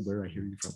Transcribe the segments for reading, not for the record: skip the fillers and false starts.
where I hear you from.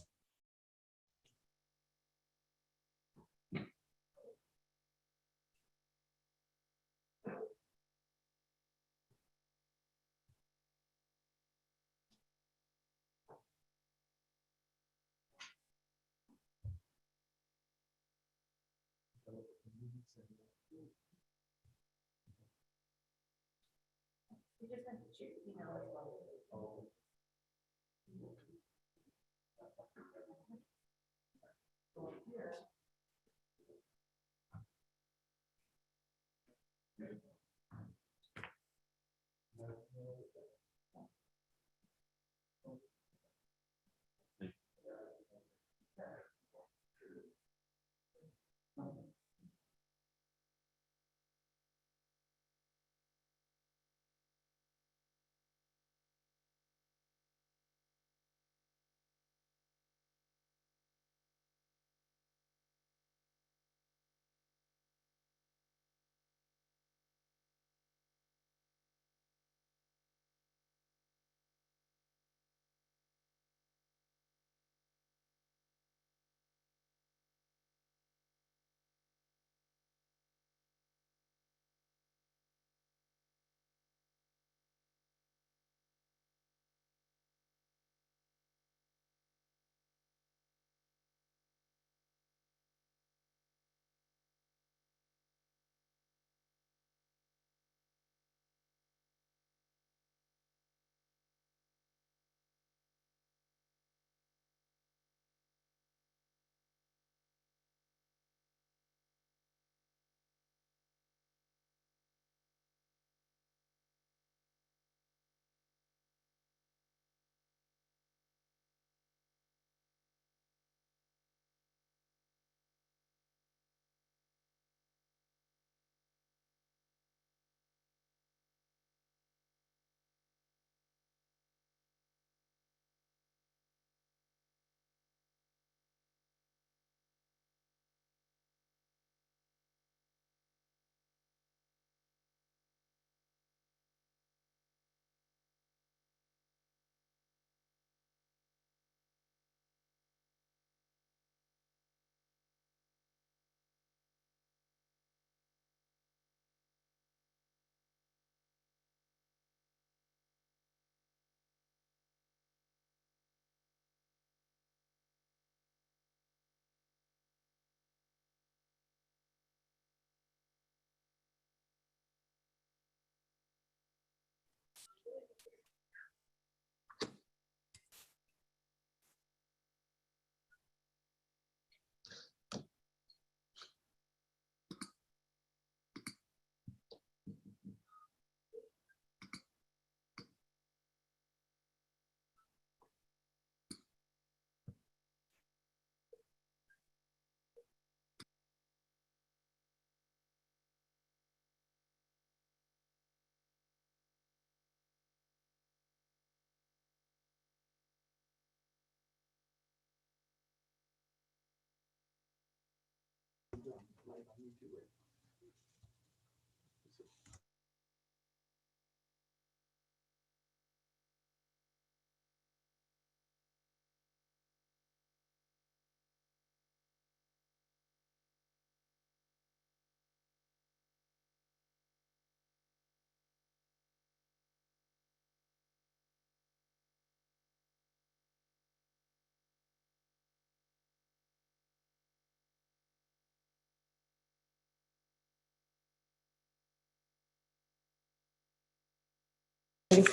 Can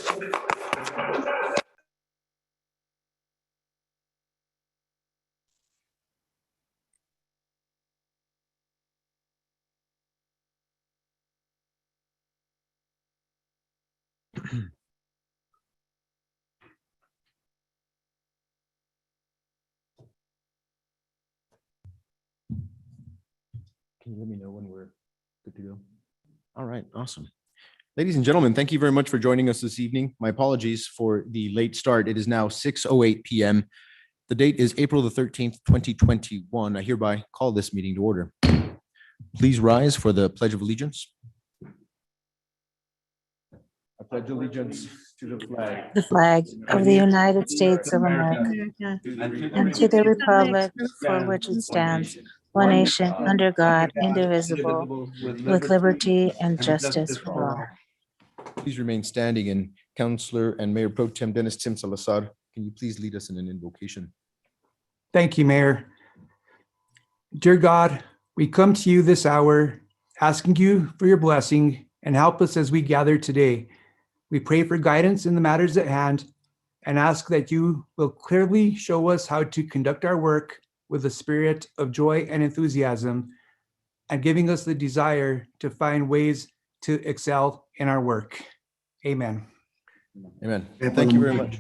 you let me know when we're good to go? All right, awesome. Ladies and gentlemen, thank you very much for joining us this evening. My apologies for the late start. It is now 6:08 p.m. The date is April the 13th, 2021. I hereby call this meeting to order. Please rise for the Pledge of Allegiance. I pledge allegiance to the flag the flag of the United States of America America, and to the republic for which it stands, one nation, under God, indivisible, with liberty and justice for all. Please remain standing, and Councillor and Mayor Pro Tem Dennis Tim Salazar, can you please lead us in an invocation? Thank you, Mayor. Dear God, we come to you this hour, asking you for your blessing and help us as we gather today. We pray for guidance in the matters at hand and ask that you will clearly show us how to conduct our work with a spirit of joy and enthusiasm, and giving us the desire to find ways to excel in our work. Amen. Amen. Thank you very much.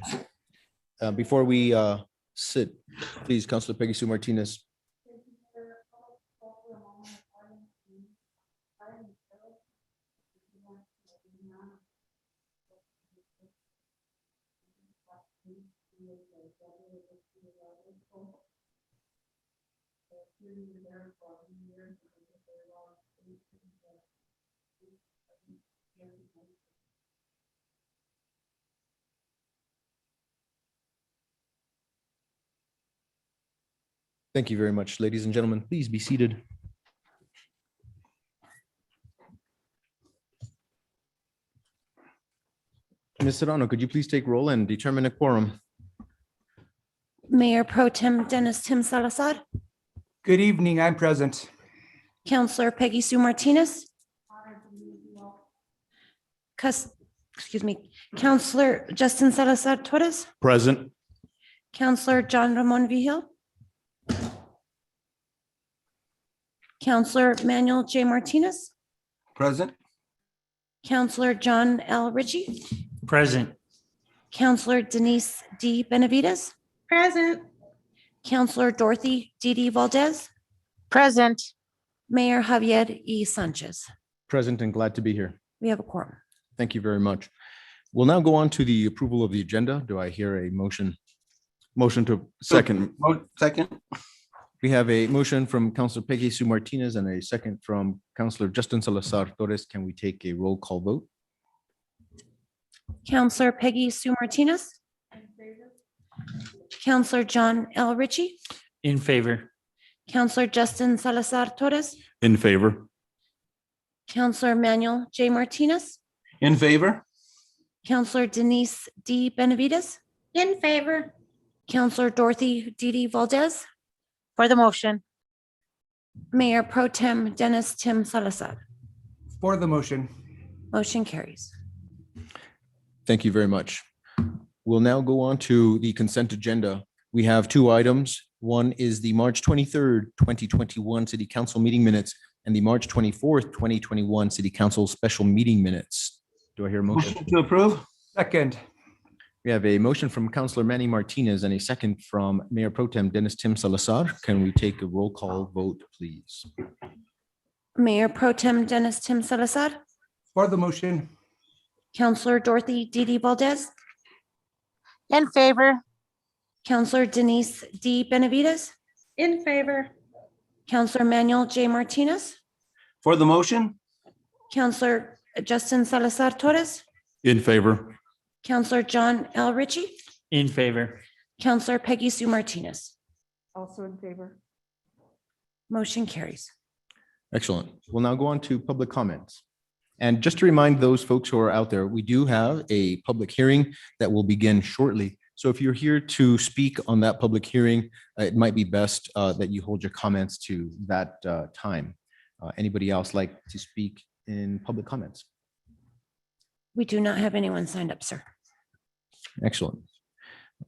Before we sit, please, Councillor Peggy Sue Martinez. Thank you very much, ladies and gentlemen. Please be seated. Ms. Serrano, could you please take roll and determine a quorum? Mayor Pro Tem Dennis Tim Salazar, Good evening, I'm present. Councillor Peggy Sue Martinez. Councillor Justin Salazar Torres, Present. Councillor John Ramon Vigil, Councillor Manuel J. Martinez, Present. Councillor John L. Ritchie, Present. Councillor Denise D. Benavides, Present. Councillor Dorothy D. Valdez, Present. Mayor Javier E. Sanchez. Present and glad to be here. We have a quorum. Thank you very much. We'll now go on to the approval of the agenda. Do I hear a motion? Motion to second. Second. We have a motion from Councillor Peggy Sue Martinez and a second from Councillor Justin Salazar Torres. Can we take a roll call vote? Councillor Peggy Sue Martinez. Councillor John L. Ritchie, In favor. Councillor Justin Salazar Torres, In favor. Councillor Manuel J. Martinez, In favor. Councillor Denise D. Benavides, In favor. Councillor Dorothy D. Valdez, For the motion. Mayor Pro Tem Dennis Tim Salazar. For the motion. Motion carries. Thank you very much. We'll now go on to the consent agenda. We have two items. One is the March 23rd, 2021 City Council meeting minutes and the March 24th, 2021 City Council special meeting minutes. Do I hear a motion? Motion to approve. Second. We have a motion from Councillor Manny Martinez and a second from Mayor Pro Tem Dennis Tim Salazar. Can we take a roll call vote, please? Mayor Pro Tem Dennis Tim Salazar, For the motion. Councillor Dorothy D. Valdez, In favor. Councillor Denise D. Benavides, In favor. Councillor Manuel J. Martinez, For the motion. Councillor Justin Salazar Torres, In favor. Councillor John L. Ritchie, In favor. Councillor Peggy Sue Martinez. Also in favor. Motion carries. Excellent. We'll now go on to public comments. And just to remind those folks who are out there, we do have a public hearing that will begin shortly. So if you're here to speak on that public hearing, it might be best that you hold your comments to that time. Anybody else like to speak in public comments? We do not have anyone signed up, sir. Excellent.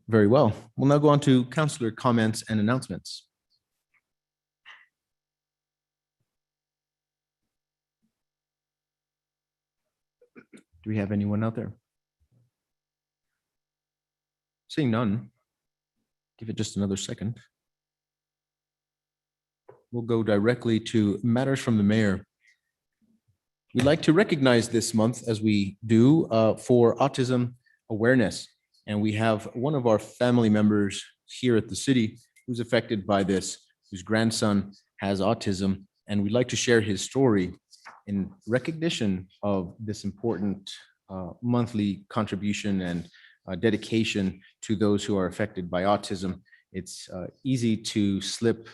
Very well. We'll now go on to councillor comments and announcements. Do we have anyone out there? Seeing none, give it just another second. We'll go directly to matters from the mayor. We'd like to recognize this month, as we do, for Autism Awareness. And we have one of our family members here at the city who's affected by this, whose grandson has autism. And we'd like to share his story in recognition of this important monthly contribution and dedication to those who are affected by autism. It's easy to slip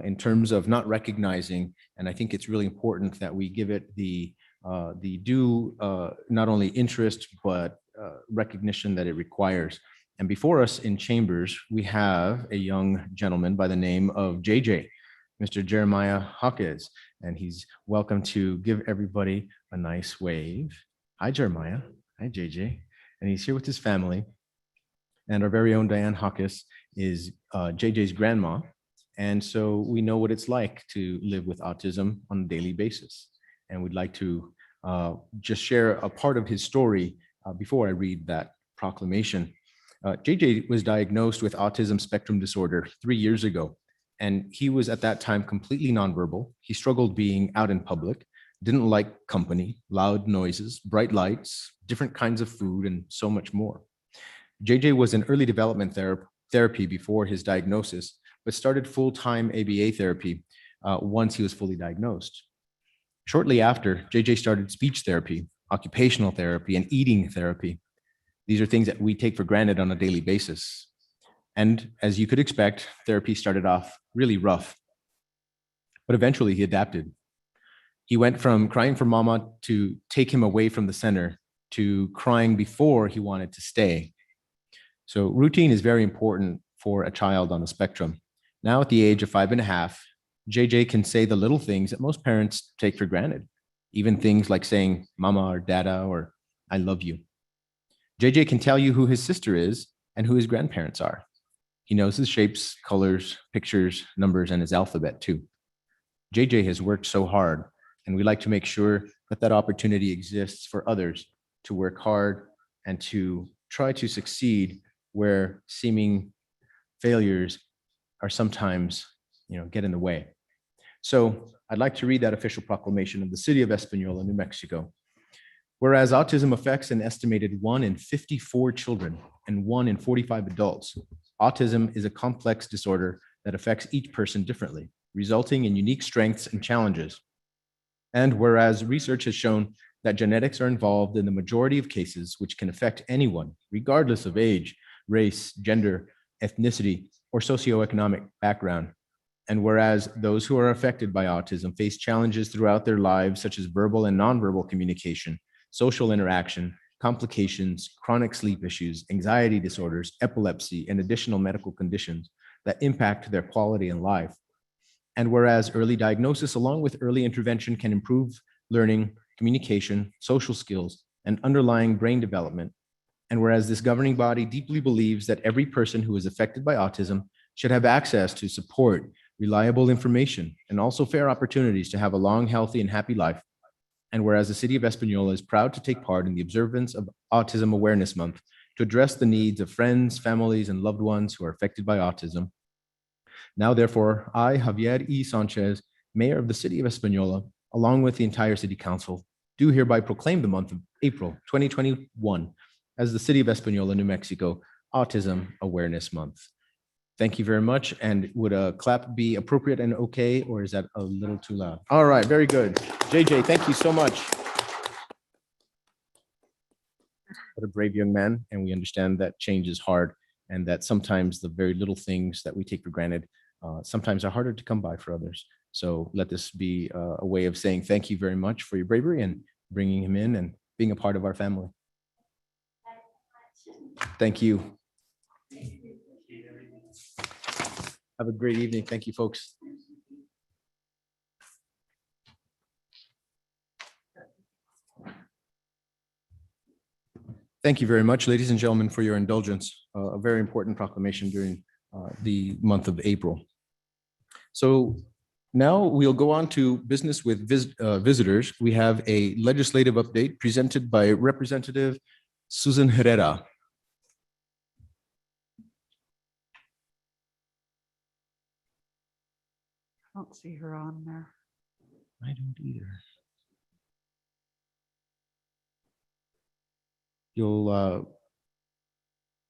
in terms of not recognizing, and I think it's really important that we give it the due not only interest but recognition that it requires. And before us in chambers, we have a young gentleman by the name of JJ, Mr. Jeremiah Hawkins, and he's welcome to give everybody a nice wave. Hi, Jeremiah. Hi, JJ. And he's here with his family. And our very own Diane Hawkins is JJ's grandma. And so we know what it's like to live with autism on a daily basis. And we'd like to just share a part of his story before I read that proclamation. JJ was diagnosed with autism spectrum disorder 3 years ago, and he was at that time completely nonverbal. He struggled being out in public, didn't like company, loud noises, bright lights, different kinds of food, and so much more. JJ was in early development therapy before his diagnosis, but started full-time ABA therapy once he was fully diagnosed. Shortly after, JJ started speech therapy, occupational therapy, and eating therapy. These are things that we take for granted on a daily basis. And as you could expect, therapy started off really rough, but eventually he adapted. He went from crying for mama to take him away from the center to crying before he wanted to stay. So routine is very important for a child on the spectrum. Now at the age of 5.5, JJ can say the little things that most parents take for granted, even things like saying mama or dada or I love you. JJ can tell you who his sister is and who his grandparents are. He knows his shapes, colors, pictures, numbers, and his alphabet too. JJ has worked so hard, and we like to make sure that that opportunity exists for others to work hard and to try to succeed where seeming failures are sometimes, get in the way. So I'd like to read that official proclamation of the city of Espanola, New Mexico. Whereas autism affects an estimated 1 in 54 children and 1 in 45 adults, autism is a complex disorder that affects each person differently, resulting in unique strengths and challenges. And whereas research has shown that genetics are involved in the majority of cases, which can affect anyone, regardless of age, race, gender, ethnicity, or socioeconomic background. And whereas those who are affected by autism face challenges throughout their lives, such as verbal and nonverbal communication, social interaction, complications, chronic sleep issues, anxiety disorders, epilepsy, and additional medical conditions that impact their quality in life. And whereas early diagnosis along with early intervention can improve learning, communication, social skills, and underlying brain development. And whereas this governing body deeply believes that every person who is affected by autism should have access to support, reliable information, and also fair opportunities to have a long, healthy, and happy life. And whereas the city of Espanola is proud to take part in the observance of Autism Awareness Month to address the needs of friends, families, and loved ones who are affected by autism. Now, therefore, I, Javier E. Sanchez, Mayor of the city of Espanola, along with the entire city council, do hereby proclaim the month of April 2021 as the city of Espanola, New Mexico, Autism Awareness Month. Thank you very much. And would a clap be appropriate and okay, or is that a little too loud? All right, very good. JJ, thank you so much. What a brave young man. And we understand that change is hard and that sometimes the very little things that we take for granted sometimes are harder to come by for others. So let this be a way of saying thank you very much for your bravery and bringing him in and being a part of our family. Thank you. Have a great evening. Thank you, folks. Thank you very much, ladies and gentlemen, for your indulgence. A very important proclamation during the month of April. So now we'll go on to business with visitors. We have a legislative update presented by Representative Susan Herrera. I don't see her on there. I don't either. You'll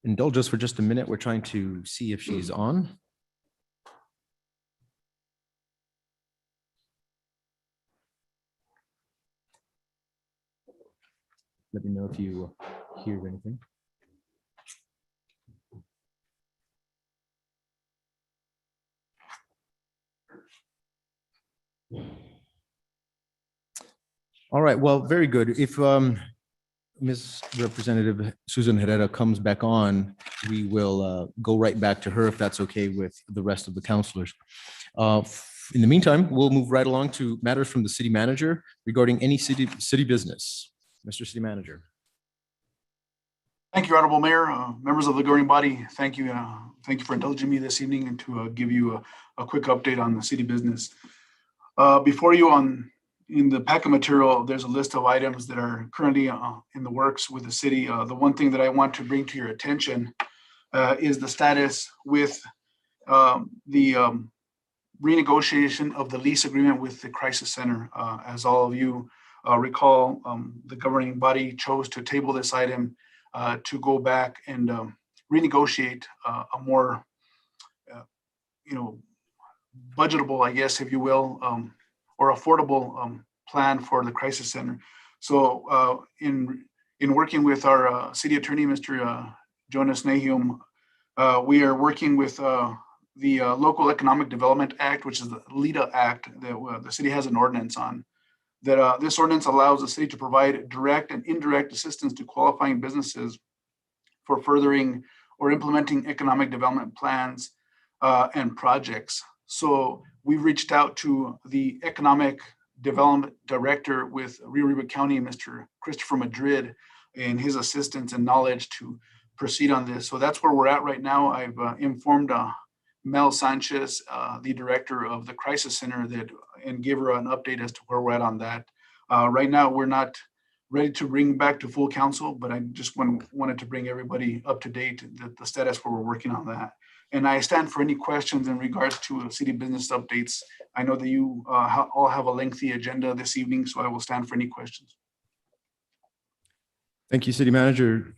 indulge us for just a minute. We're trying to see if she's on. Let me know if you hear anything. All right, well, very good. If Ms. Representative Susan Herrera comes back on, we will go right back to her if that's okay with the rest of the counselors. In the meantime, we'll move right along to matters from the city manager regarding any city business. Mr. City Manager. Thank you, Honorable Mayor, members of the governing body. Thank you for indulging me this evening and to give you a quick update on the city business. Before you in the packet material, there's a list of items that are currently in the works with the city. The one thing that I want to bring to your attention is the status with the renegotiation of the lease agreement with the crisis center. As all of you recall, the governing body chose to table this item to go back and renegotiate a more, budgetable, I guess, if you will, or affordable plan for the crisis center. So in working with our city attorney, Mr. Jonas Nahum, we are working with the Local Economic Development Act, which is the LEDA Act that the city has an ordinance on. That this ordinance allows the city to provide direct and indirect assistance to qualifying businesses for furthering or implementing economic development plans and projects. So we've reached out to the Economic Development Director with Rio Arriba County, Mr. Christopher Madrid, and his assistance and knowledge to proceed on this. So that's where we're at right now. I've informed Mel Sanchez, the director of the Crisis Center, and give her an update as to where we're at on that. Right now, we're not ready to bring back to full council, but I just wanted to bring everybody up to date, the status where we're working on that. And I stand for any questions in regards to city business updates. I know that you all have a lengthy agenda this evening, so I will stand for any questions. Thank you, City Manager.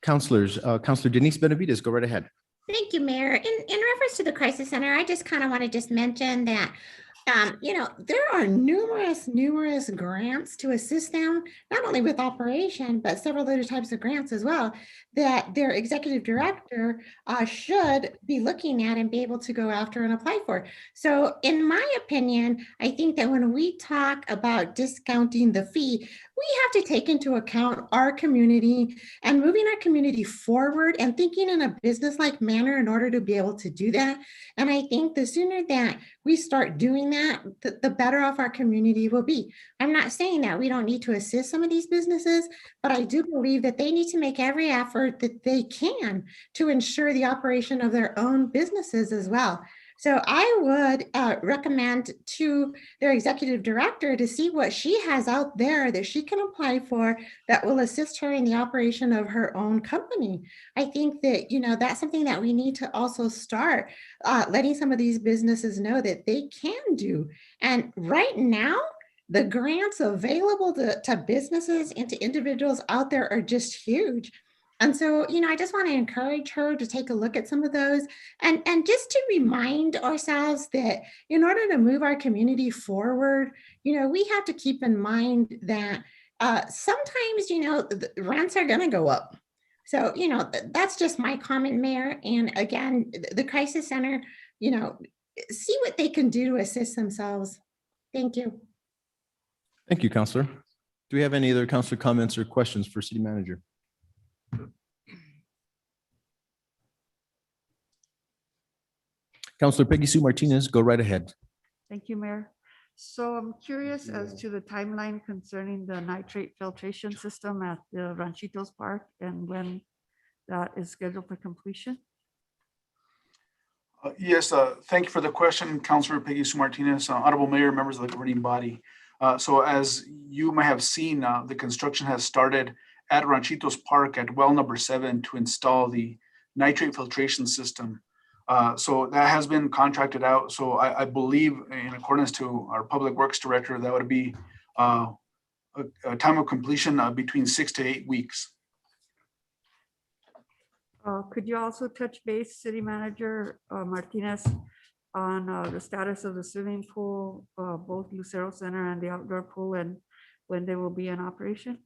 Counselors, Counselor Denise Benavides, go right ahead. Thank you, Mayor. In reference to the Crisis Center, I just kind of want to just mention that, there are numerous grants to assist them, not only with operation, but several other types of grants as well, that their executive director should be looking at and be able to go after and apply for. So in my opinion, I think that when we talk about discounting the fee, we have to take into account our community and moving our community forward and thinking in a business-like manner in order to be able to do that. And I think the sooner that we start doing that, the better off our community will be. I'm not saying that we don't need to assist some of these businesses, but I do believe that they need to make every effort that they can to ensure the operation of their own businesses as well. So I would recommend to their executive director to see what she has out there that she can apply for that will assist her in the operation of her own company. I think that, that's something that we need to also start letting some of these businesses know that they can do. And right now, the grants available to businesses and to individuals out there are just huge. And so, I just want to encourage her to take a look at some of those and just to remind ourselves that in order to move our community forward, we have to keep in mind that sometimes, the rents are going to go up. So, that's just my comment, Mayor. And again, the Crisis Center, see what they can do to assist themselves. Thank you. Thank you, Counselor. Do we have any other counselor comments or questions for City Manager? Counselor Peggy Sue Martinez, go right ahead. Thank you, Mayor. So I'm curious as to the timeline concerning the nitrate filtration system at the Ranchitos Park and when that is scheduled for completion. Yes, thank you for the question, Councilor Peggy Sue Martinez, Honorable Mayor, members of the governing body. So as you may have seen, the construction has started at Ranchitos Park at well number 7 to install the nitrate filtration system. So that has been contracted out. So I believe in accordance to our Public Works Director, that would be a time of completion between 6 to 8 weeks. Could you also touch base, City Manager Martinez, on the status of the swimming pool, both Lucero Center and the outdoor pool, and when they will be in operation?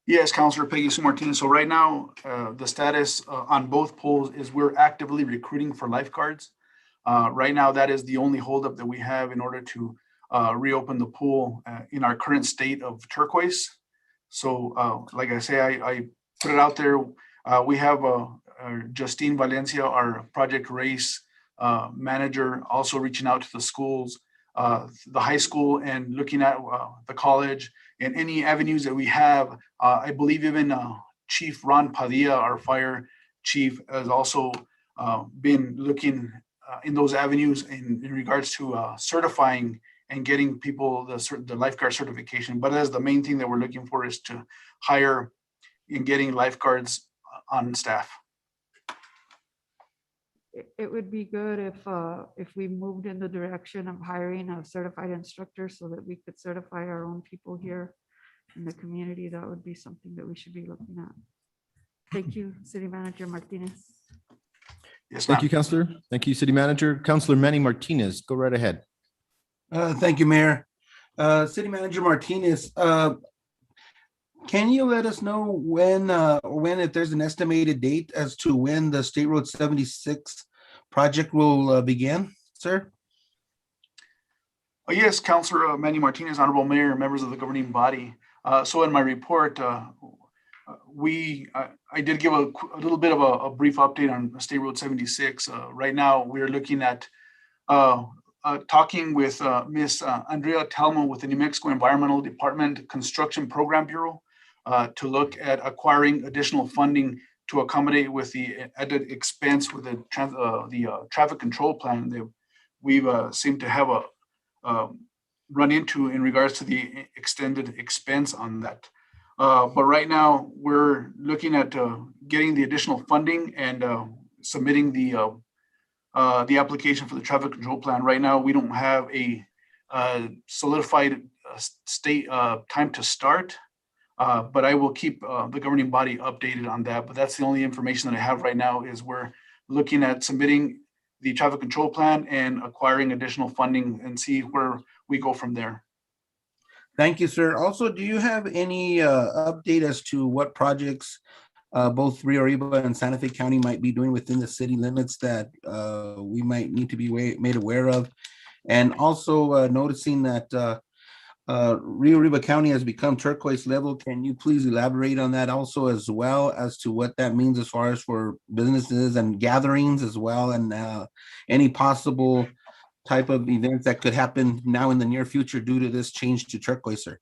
Yes, Counselor Peggy Sue Martinez. So right now, the status on both polls is we're actively recruiting for lifeguards. Right now, that is the only holdup that we have in order to reopen the pool in our current state of turquoise. So like I say, I put it out there. We have Justine Valencia, our Project Race manager, also reaching out to the schools, the high school, and looking at the college and any avenues that we have. I believe even Chief Ron Padilla, our fire chief, has also been looking in those avenues in regards to certifying and getting people the lifeguard certification. But as the main thing that we're looking for is to hire and getting lifeguards on staff. It would be good if we moved in the direction of hiring a certified instructor so that we could certify our own people here in the community. That would be something that we should be looking at. Thank you, City Manager Martinez. Yes, Thank ma'am. you, Counselor. Thank you, City Manager. Counselor Manny Martinez, go right ahead. Thank you, Mayor. City Manager Martinez, can you let us know when, if there's an estimated date as to when the State Road 76 project will begin, sir? Yes, Councilor Manny Martinez, Honorable Mayor, members of the governing body. So in my report, I did give a little bit of a brief update on State Road 76. Right now, we're looking at talking with Miss Andrea Telmo with the New Mexico Environmental Department Construction Program Bureau to look at acquiring additional funding to accommodate with the added expense with the traffic control plan that we've seemed to have a run into in regards to the extended expense on that. But right now we're looking at getting the additional funding and submitting the application for the traffic control plan. Right now, we don't have a solidified state time to start, but I will keep the governing body updated on that. But that's the only information that I have right now is we're looking at submitting the traffic control plan and acquiring additional funding and see where we go from there. Thank you, sir. Also, do you have any update as to what projects both Rio Arriba and Santa Fe County might be doing within the city limits that we might need to be made aware of? And also noticing that Rio Arriba County has become turquoise level. Can you please elaborate on that also, as well as to what that means as far as for businesses and gatherings as well, and any possible type of events that could happen now in the near future due to this change to turquoise, sir?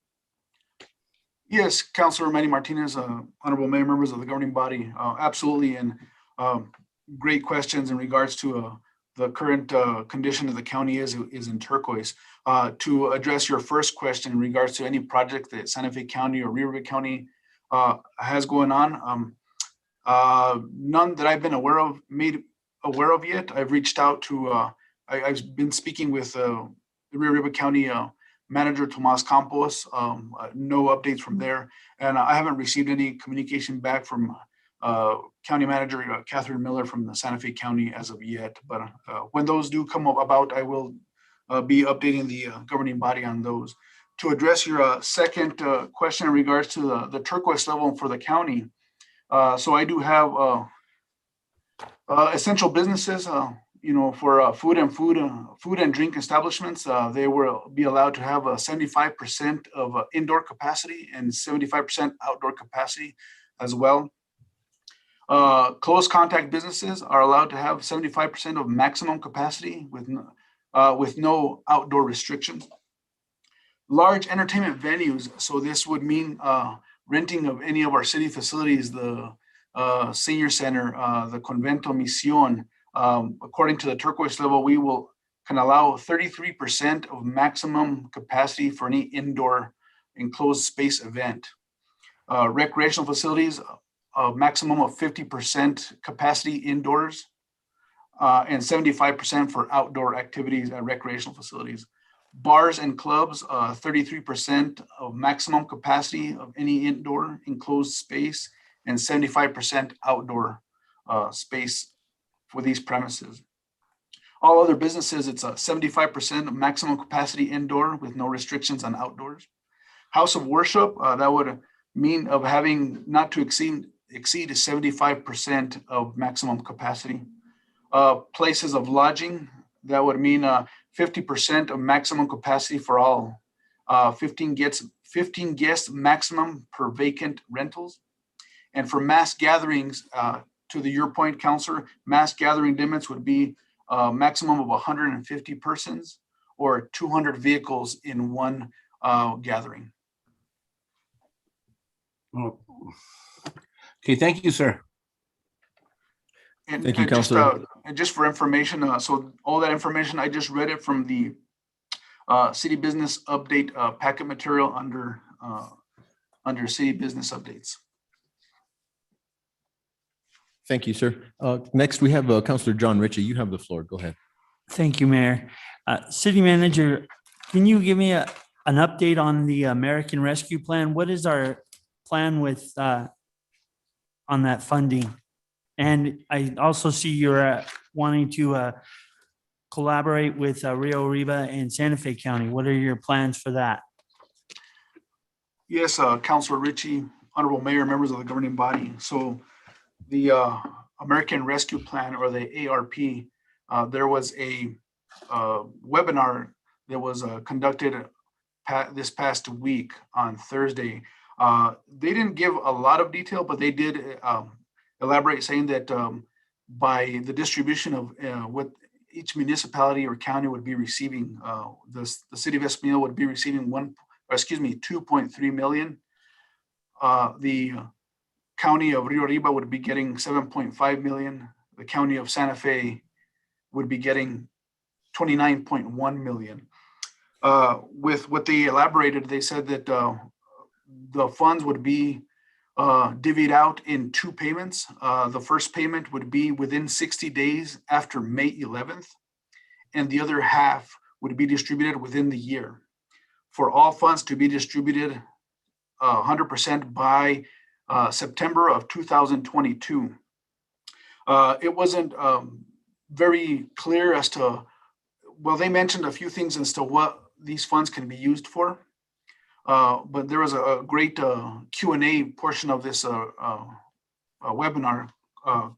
Yes, Councilor Manny Martinez, honorable mayor, members of the governing body, absolutely, and great questions in regards to the current condition of the county is in turquoise. To address your first question in regards to any project that Santa Fe County or Rio Arriba County has going on, none that I've been made aware of yet. I've reached out to, I've been speaking with the Rio Arriba County Manager Tomas Campos, no updates from there. And I haven't received any communication back from County Manager Catherine Miller from the Santa Fe County as of yet. But when those do come about, I will be updating the governing body on those. To address your second question in regards to the turquoise level for the county. So I do have essential businesses, for food and drink establishments. They will be allowed to have 75% of indoor capacity and 75% outdoor capacity as well. Close contact businesses are allowed to have 75% of maximum capacity with no outdoor restrictions. Large entertainment venues, so this would mean renting of any of our city facilities, the senior center, the Convento Misión. According to the turquoise level, we can allow 33% of maximum capacity for any indoor enclosed space event. Recreational facilities, a maximum of 50% capacity indoors, and 75% for outdoor activities at recreational facilities. Bars and clubs, 33% of maximum capacity of any indoor enclosed space, and 75% outdoor space for these premises. All other businesses, it's a 75% maximum capacity indoor with no restrictions on outdoors. House of worship, that would mean of having not to exceed 75% of maximum capacity. Places of lodging, that would mean 50% of maximum capacity for all. 15 guests maximum per vacant rentals. And for mass gatherings, to your point, Counselor, mass gathering limits would be a maximum of 150 persons or 200 vehicles in one gathering. Okay, thank you, sir. And, Thank you, and just, Counselor. and just for information, so all that information, I just read it from the city business update packet material under city business updates. Thank you, sir. Next, we have Counselor John Ritchie. You have the floor. Go ahead. Thank you, Mayor. City Manager, can you give me an update on the American Rescue Plan? What is our plan with on that funding? And I also see you're wanting to collaborate with Rio Arriba and Santa Fe County. What are your plans for that? Yes, Councilor Ritchie, Honorable Mayor, members of the governing body. So the American Rescue Plan, or the ARP, there was a webinar that was conducted this past week on Thursday. They didn't give a lot of detail, but they did elaborate, saying that by the distribution of what each municipality or county would be receiving, the city of Espanola would be receiving 2.3 million. The county of Rio Arriba would be getting 7.5 million. The county of Santa Fe would be getting 29.1 million. With what they elaborated, they said that the funds would be divvied out in two payments. The first payment would be within 60 days after May 11th, and the other half would be distributed within the year. For all funds to be distributed 100% by September of 2022. It wasn't very clear as to, well, they mentioned a few things as to what these funds can be used for. But there was a great Q&A portion of this webinar,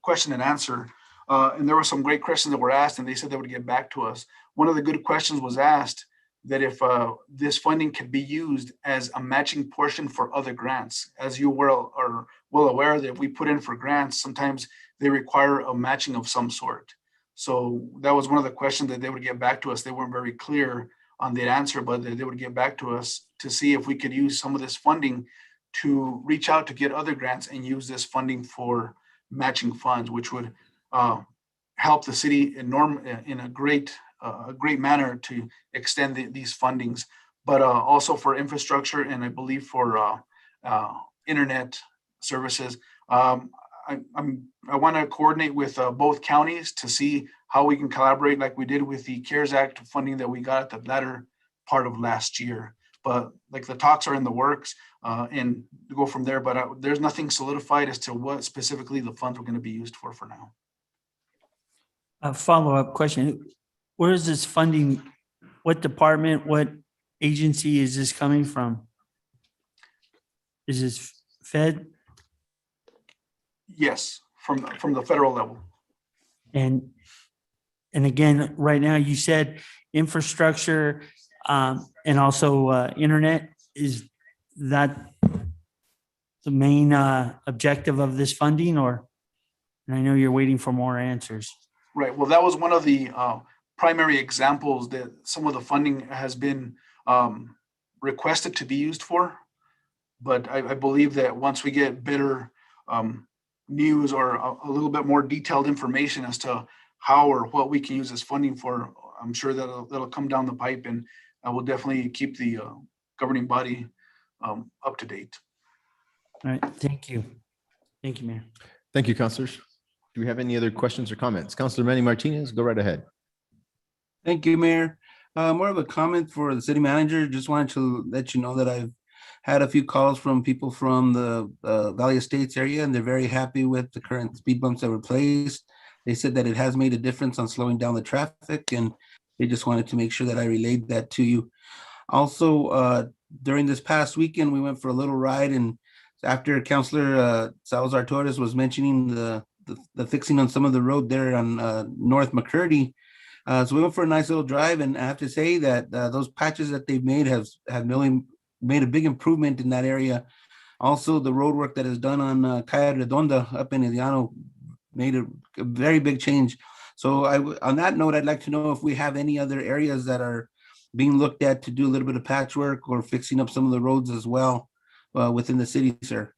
question and answer. And there were some great questions that were asked, and they said they would get back to us. One of the good questions was asked that if this funding can be used as a matching portion for other grants. As you are well aware, that we put in for grants, sometimes they require a matching of some sort. So that was one of the questions that they would get back to us. They weren't very clear on the answer, but they would get back to us to see if we could use some of this funding to reach out to get other grants and use this funding for matching funds, which would help the city in a great manner to extend these fundings, but also for infrastructure, and I believe for internet services. I want to coordinate with both counties to see how we can collaborate, like we did with the CARES Act funding that we got at the latter part of last year. But like the talks are in the works, and go from there. But there's nothing solidified as to what specifically the funds are going to be used for now. A follow-up question. Where is this funding? What department, what agency is this coming from? Is this Fed? Yes, from the federal level. And again, right now you said infrastructure and also internet. Is that the main objective of this funding, or? And I know you're waiting for more answers. Right. Well, that was one of the primary examples that some of the funding has been requested to be used for. But I believe that once we get better news or a little bit more detailed information as to how or what we can use this funding for, I'm sure that'll come down the pipe, and I will definitely keep the governing body up to date. All right. Thank you. Thank you, Mayor. Thank you, councilors. Do we have any other questions or comments? Councilor Manny Martinez, go right ahead. Thank you, Mayor. More of a comment for the city manager. Just wanted to let you know that I've had a few calls from people from the Valley Estates area, and they're very happy with the current speed bumps that were placed. They said that it has made a difference on slowing down the traffic, and they just wanted to make sure that I relayed that to you. Also, during this past weekend, we went for a little ride in after Councilor Salazar Torres was mentioning the fixing on some of the road there on North McCurdy. So we went for a nice little drive, and I have to say that those patches that they've made have really made a big improvement in that area. Also, the road work that is done on Calle Redonda up in Iliano made a very big change. So on that note, I'd like to know if we have any other areas that are being looked at to do a little bit of patchwork or fixing up some of the roads as well within the city, sir.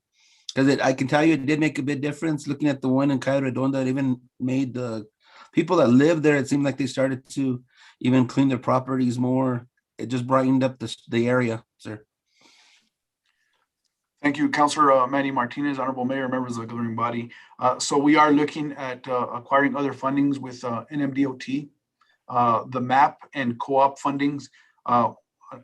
Because I can tell you it did make a big difference. Looking at the one in Calle Redonda, it even made the people that live there, it seemed like they started to even clean their properties more. It just brightened up the area, sir. Thank you, Councilor Manny Martinez, Honorable Mayor, members of the governing body. So we are looking at acquiring other fundings with NMDOT, the MAP and co-op fundings.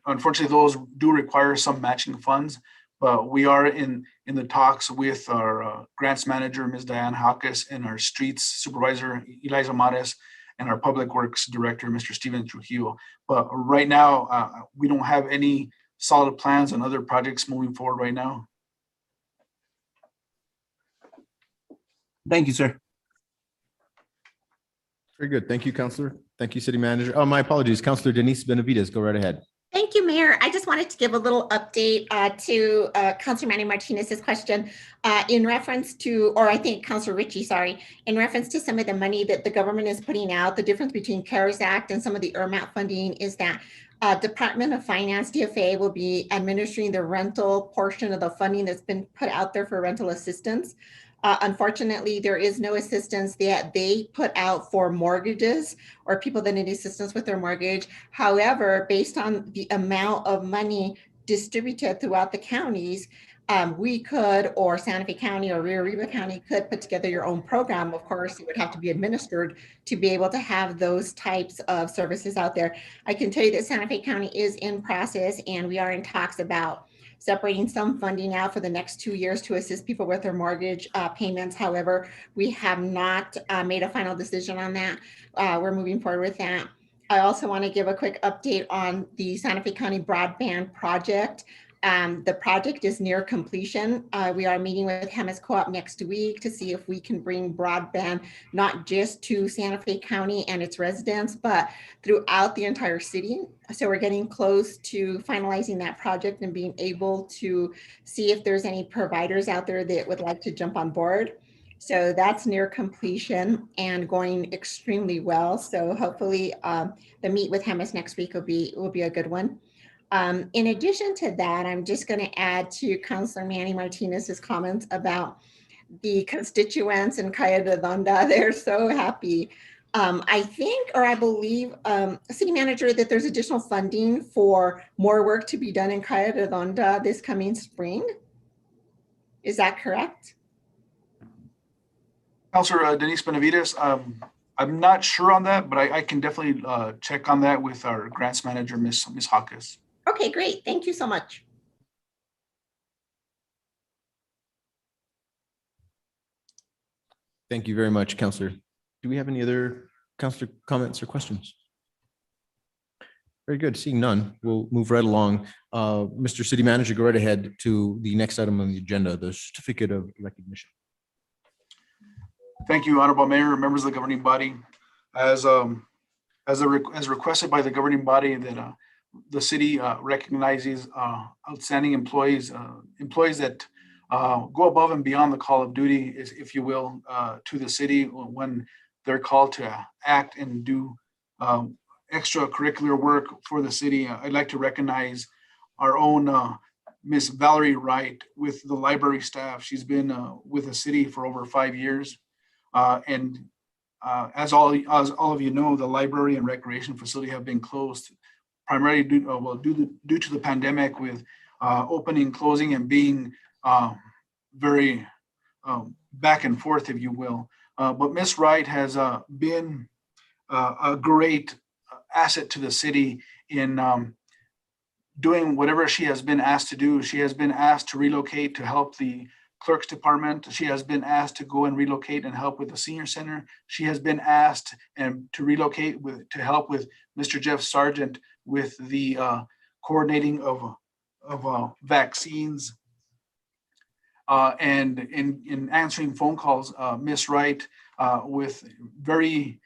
Unfortunately, those do require some matching funds, but we are in the talks with our grants manager, Ms. Diane Hawkes, and our streets supervisor, Eliza Mares, and our public works director, Mr. Steven Trujillo. But right now, we don't have any solid plans on other projects moving forward right now. Thank you, sir. Very good. Thank you, Councilor. Thank you, City Manager. Oh, my apologies. Councilor Denise Benavides, go right ahead. Thank you, Mayor. I just wanted to give a little update to Councilor Manny Martinez's question in reference to, or I think Councilor Ritchie, sorry, in reference to some of the money that the government is putting out. The difference between CARES Act and some of the ERMAT funding is that Department of Finance, DFA, will be administering the rental portion of the funding that's been put out there for rental assistance. Unfortunately, there is no assistance that they put out for mortgages or people that need assistance with their mortgage. However, based on the amount of money distributed throughout the counties, we could, or Santa Fe County or Rio Arriba County could put together your own program. Of course, it would have to be administered to be able to have those types of services out there. I can tell you that Santa Fe County is in process, and we are in talks about separating some funding out for the next 2 years to assist people with their mortgage payments. However, we have not made a final decision on that. We're moving forward with that. I also want to give a quick update on the Santa Fe County broadband project. The project is near completion. We are meeting with Hemis Co-op next week to see if we can bring broadband not just to Santa Fe County and its residents, but throughout the entire city. So we're getting close to finalizing that project and being able to see if there's any providers out there that would like to jump on board. So that's near completion and going extremely well. So hopefully the meet with Hemis next week will be a good one. In addition to that, I'm just going to add to Councilor Manny Martinez's comments about the constituents in Calle Redonda. They're so happy. I think, or I believe, City Manager, that there's additional funding for more work to be done in Calle Redonda this coming spring. Is that correct? Councilor Denise Benavides, I'm not sure on that, but I can definitely check on that with our grants manager, Ms. Hawkes. Okay, great. Thank you so much. Thank you very much, Councilor. Do we have any other councilor comments or questions? Very good. Seeing none, we'll move right along. Mr. City Manager, go right ahead to the next item on the agenda, the certificate of recognition. Thank you, Honorable Mayor, members of the governing body. As requested by the governing body, that the city recognizes outstanding employees, employees that go above and beyond the call of duty, if you will, to the city when they're called to act and do extracurricular work for the city. I'd like to recognize our own Miss Valerie Wright with the library staff. She's been with the city for over 5 years. As all of you know, the library and recreation facility have been closed primarily due to the pandemic, with opening, closing, and being very back and forth, if you will. But Ms. Wright has been a great asset to the city in doing whatever she has been asked to do. She has been asked to relocate to help the clerk's department. She has been asked to go and relocate and help with the senior center. She has been asked to relocate to help with Mr. Jeff Sargent with the coordinating of vaccines. And in answering phone calls, Ms. Wright, with very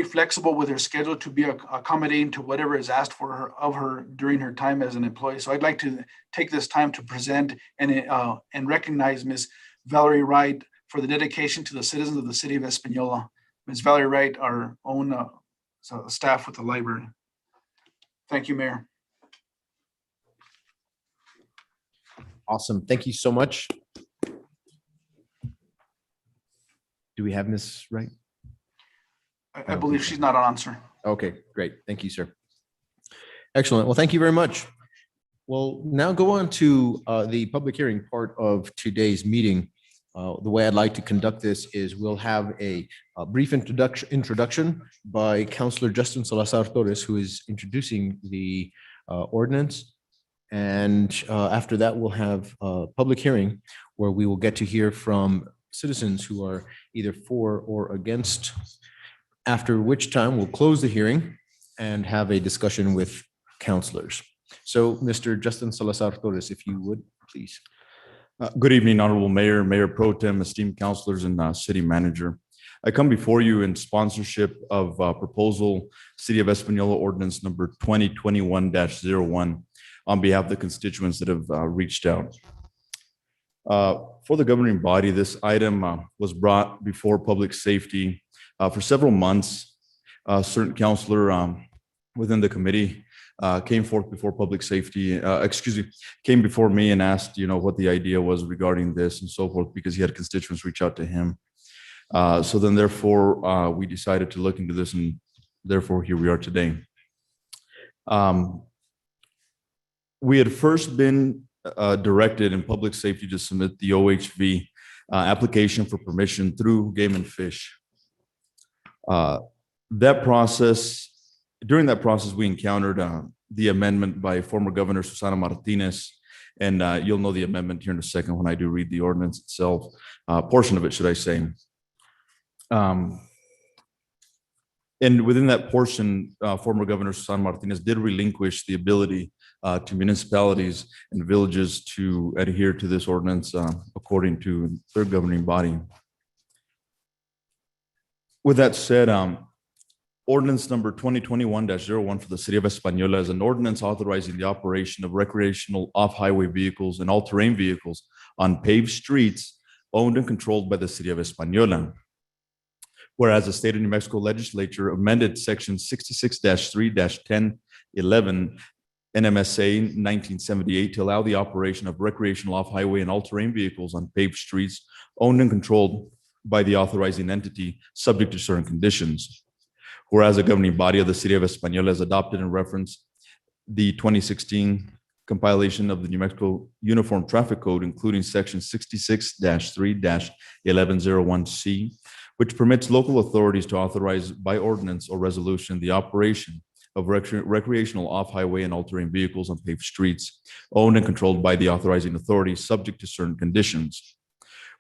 flexible with her schedule to be accommodating to whatever is asked of her during her time as an employee. So I'd like to take this time to present and recognize Ms. Valerie Wright for the dedication to the citizens of the city of Espanola. Ms. Valerie Wright, our own staff with the library. Thank you, Mayor. Awesome. Thank you so much. Do we have Ms. Wright? I believe she's not on, sir. Okay, great. Thank you, sir. Excellent. Well, thank you very much. We'll now go on to the public hearing part of today's meeting. The way I'd like to conduct this is we'll have a brief introduction by Councillor Justin Salazar Torres, who is introducing the ordinance. And after that, we'll have a public hearing where we will get to hear from citizens who are either for or against, after which time we'll close the hearing and have a discussion with councillors. So, Mr. Justin Salazar Torres, if you would, please. Good evening, Honorable Mayor, Mayor Pro Tem, esteemed councilors, and City Manager. I come before you in sponsorship of proposal City of Espanola Ordinance number 2021-01 on behalf of the constituents that have reached out. For the governing body, this item was brought before public safety for several months. A certain councilor within the committee came forth before public safety, came before me and asked, what the idea was regarding this and so forth, because he had constituents reach out to him. So then therefore, we decided to look into this, and therefore here we are today. We had first been directed in public safety to submit the OHV application for permission through Game and Fish. During that process, we encountered the amendment by former Governor Susana Martinez, and you'll know the amendment here in a second when I do read the ordinance itself, portion of it, should I say. And within that portion, former Governor Susana Martinez did relinquish the ability to municipalities and villages to adhere to this ordinance according to their governing body. With that said, ordinance number 2021-01 for the City of Espanola is an ordinance authorizing the operation of recreational off-highway vehicles and all-terrain vehicles on paved streets owned and controlled by the City of Espanola. Whereas the State of New Mexico Legislature amended Section 66-3-1011 NMSA 1978 to allow the operation of recreational off-highway and all-terrain vehicles on paved streets owned and controlled by the authorizing entity, subject to certain conditions. Whereas the governing body of the City of Espanola has adopted and referenced the 2016 compilation of the New Mexico Uniform Traffic Code, including Section 66-3-1101C, which permits local authorities to authorize by ordinance or resolution the operation of recreational off-highway and all-terrain vehicles on paved streets owned and controlled by the authorizing authority, subject to certain conditions.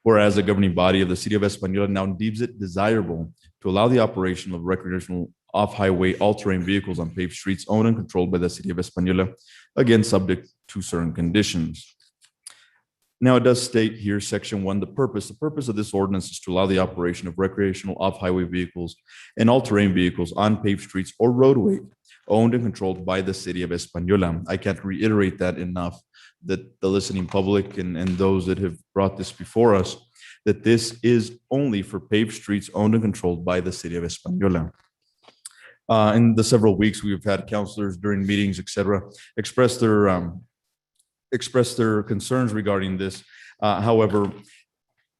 Whereas the governing body of the City of Espanola now deems it desirable to allow the operation of recreational off-highway all-terrain vehicles on paved streets owned and controlled by the City of Espanola, again, subject to certain conditions. Now, it does state here, Section 1, the purpose of this ordinance is to allow the operation of recreational off-highway vehicles and all-terrain vehicles on paved streets or roadway owned and controlled by the City of Espanola. I can't reiterate that enough, that the listening public and those that have brought this before us, that this is only for paved streets owned and controlled by the City of Espanola. In the several weeks, we've had councilors during meetings, et cetera, express their concerns regarding this. However,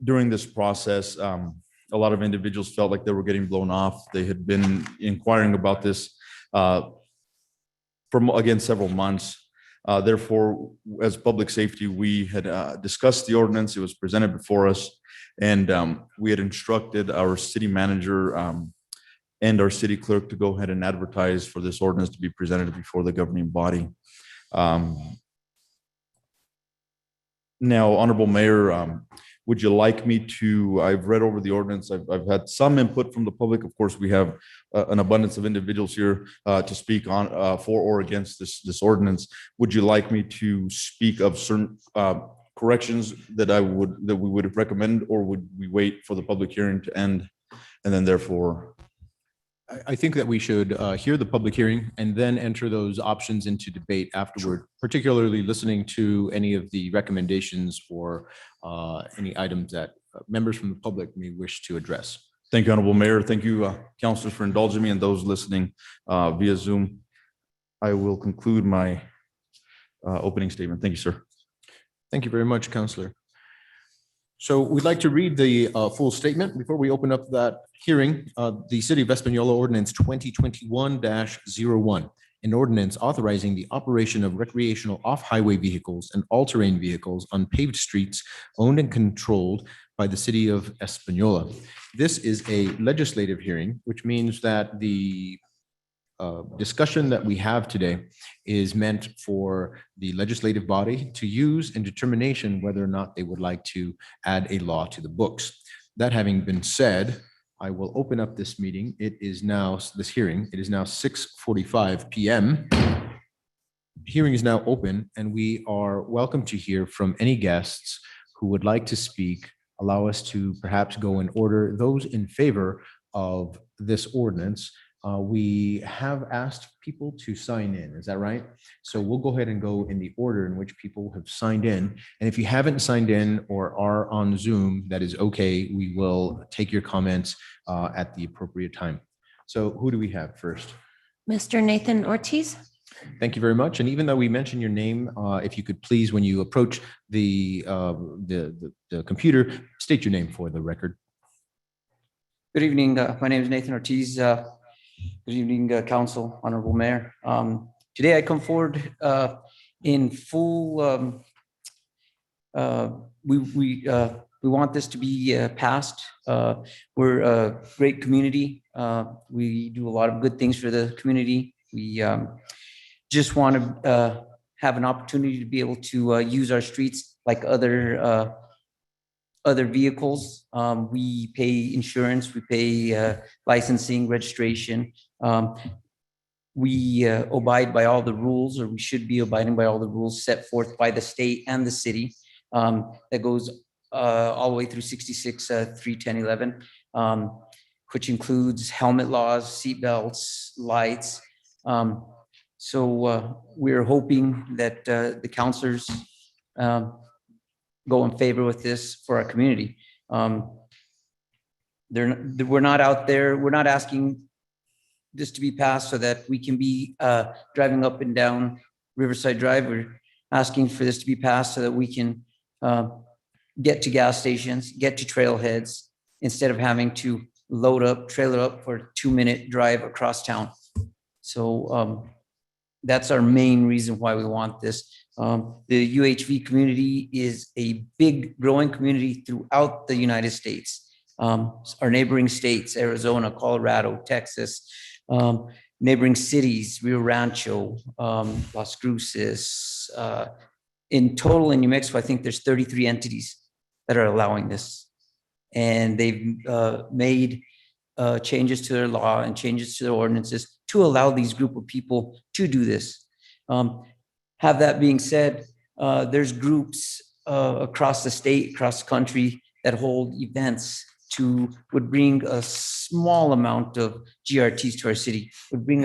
during this process, a lot of individuals felt like they were getting blown off. They had been inquiring about this for, again, several months. Therefore, as public safety, we had discussed the ordinance. It was presented before us, and we had instructed our city manager and our city clerk to go ahead and advertise for this ordinance to be presented before the governing body. Now, Honorable Mayor, would you like me to, I've read over the ordinance. I've had some input from the public. Of course, we have an abundance of individuals here to speak on for or against this ordinance. Would you like me to speak of certain corrections that we would recommend, or would we wait for the public hearing to end and then therefore? I think that we should hear the public hearing and then enter those options into debate afterward, particularly listening to any of the recommendations or any items that members from the public may wish to address. Thank you, Honorable Mayor. Thank you, councilors, for indulging me, and those listening via Zoom. I will conclude my opening statement. Thank you, sir. Thank you very much, Councillor. So we'd like to read the full statement before we open up that hearing. The City of Espanola Ordinance 2021-01, an ordinance authorizing the operation of recreational off-highway vehicles and all-terrain vehicles on paved streets owned and controlled by the City of Espanola. This is a legislative hearing, which means that the discussion that we have today is meant for the legislative body to use in determination whether or not they would like to add a law to the books. That having been said, I will open up this meeting. It is now 6:45 p.m. Hearing is now open, and we are welcome to hear from any guests who would like to speak. Allow us to perhaps go in order. Those in favor of this ordinance, we have asked people to sign in. Is that right? So we'll go ahead and go in the order in which people have signed in. And if you haven't signed in or are on Zoom, that is okay. We will take your comments at the appropriate time. So who do we have first? Mr. Nathan Ortiz. Thank you very much. And even though we mentioned your name, if you could please, when you approach the computer, state your name for the record. Good evening. My name is Nathan Ortiz. Good evening, Council, Honorable Mayor. Today I come forward in full. We want this to be passed. We're a great community. We do a lot of good things for the community. We just want to have an opportunity to be able to use our streets like other vehicles. We pay insurance, we pay licensing, registration. We abide by all the rules, or we should be abiding by all the rules set forth by the state and the city. That goes all the way through 66, 31011, which includes helmet laws, seat belts, lights. So we're hoping that the councilors go in favor with this for our community. We're not out there, we're not asking this to be passed so that we can be driving up and down Riverside Drive. We're asking for this to be passed so that we can get to gas stations, get to trailheads, instead of having to load up, trailer up for a 2-minute drive across town. So that's our main reason why we want this. The UHV community is a big growing community throughout the United States. Our neighboring states, Arizona, Colorado, Texas, neighboring cities, Rio Rancho, Las Cruces. In total in New Mexico, I think there's 33 entities that are allowing this. And they've made changes to their law and changes to their ordinances to allow these group of people to do this. Have that being said, there's groups across the state, across the country that hold events would bring a small amount of GRTs to our city, would bring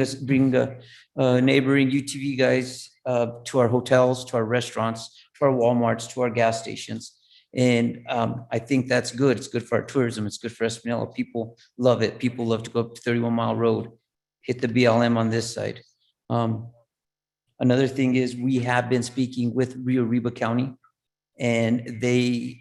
neighboring UTV guys to our hotels, to our restaurants, to our Walmarts, to our gas stations. And I think that's good. It's good for our tourism. It's good for Espanola. People love it. People love to go up to 31 Mile Road, hit the BLM on this side. Another thing is we have been speaking with Rio Arriba County, and they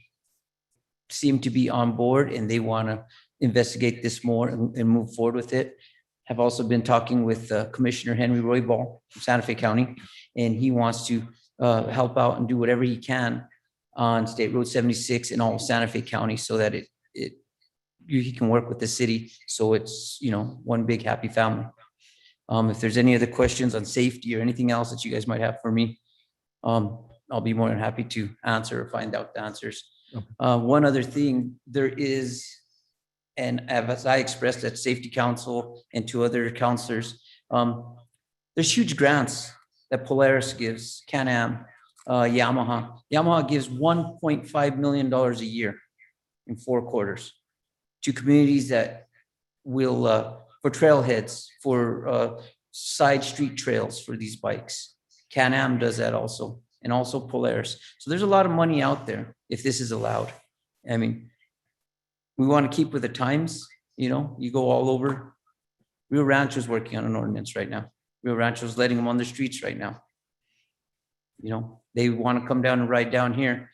seem to be on board and they want to investigate this more and move forward with it. Have also been talking with Commissioner Henry Roybal from Santa Fe County, and he wants to help out and do whatever he can on State Road 76 in all of Santa Fe County so that he can work with the city. So it's, one big happy family. If there's any other questions on safety or anything else that you guys might have for me, I'll be more than happy to answer or find out the answers. One other thing, there is, and as I expressed at Safety Council and to other counselors, there's huge grants that Polaris gives, Can-Am, Yamaha. Yamaha gives $1.5 million a year in 4 quarters to communities that will, for trailheads, for side street trails for these bikes. Can-Am does that also, and also Polaris. So there's a lot of money out there if this is allowed. I mean, we want to keep with the times, you know, you go all over. Rio Rancho's working on an ordinance right now. Rio Rancho's letting them on the streets right now. You know, they want to come down and ride down here,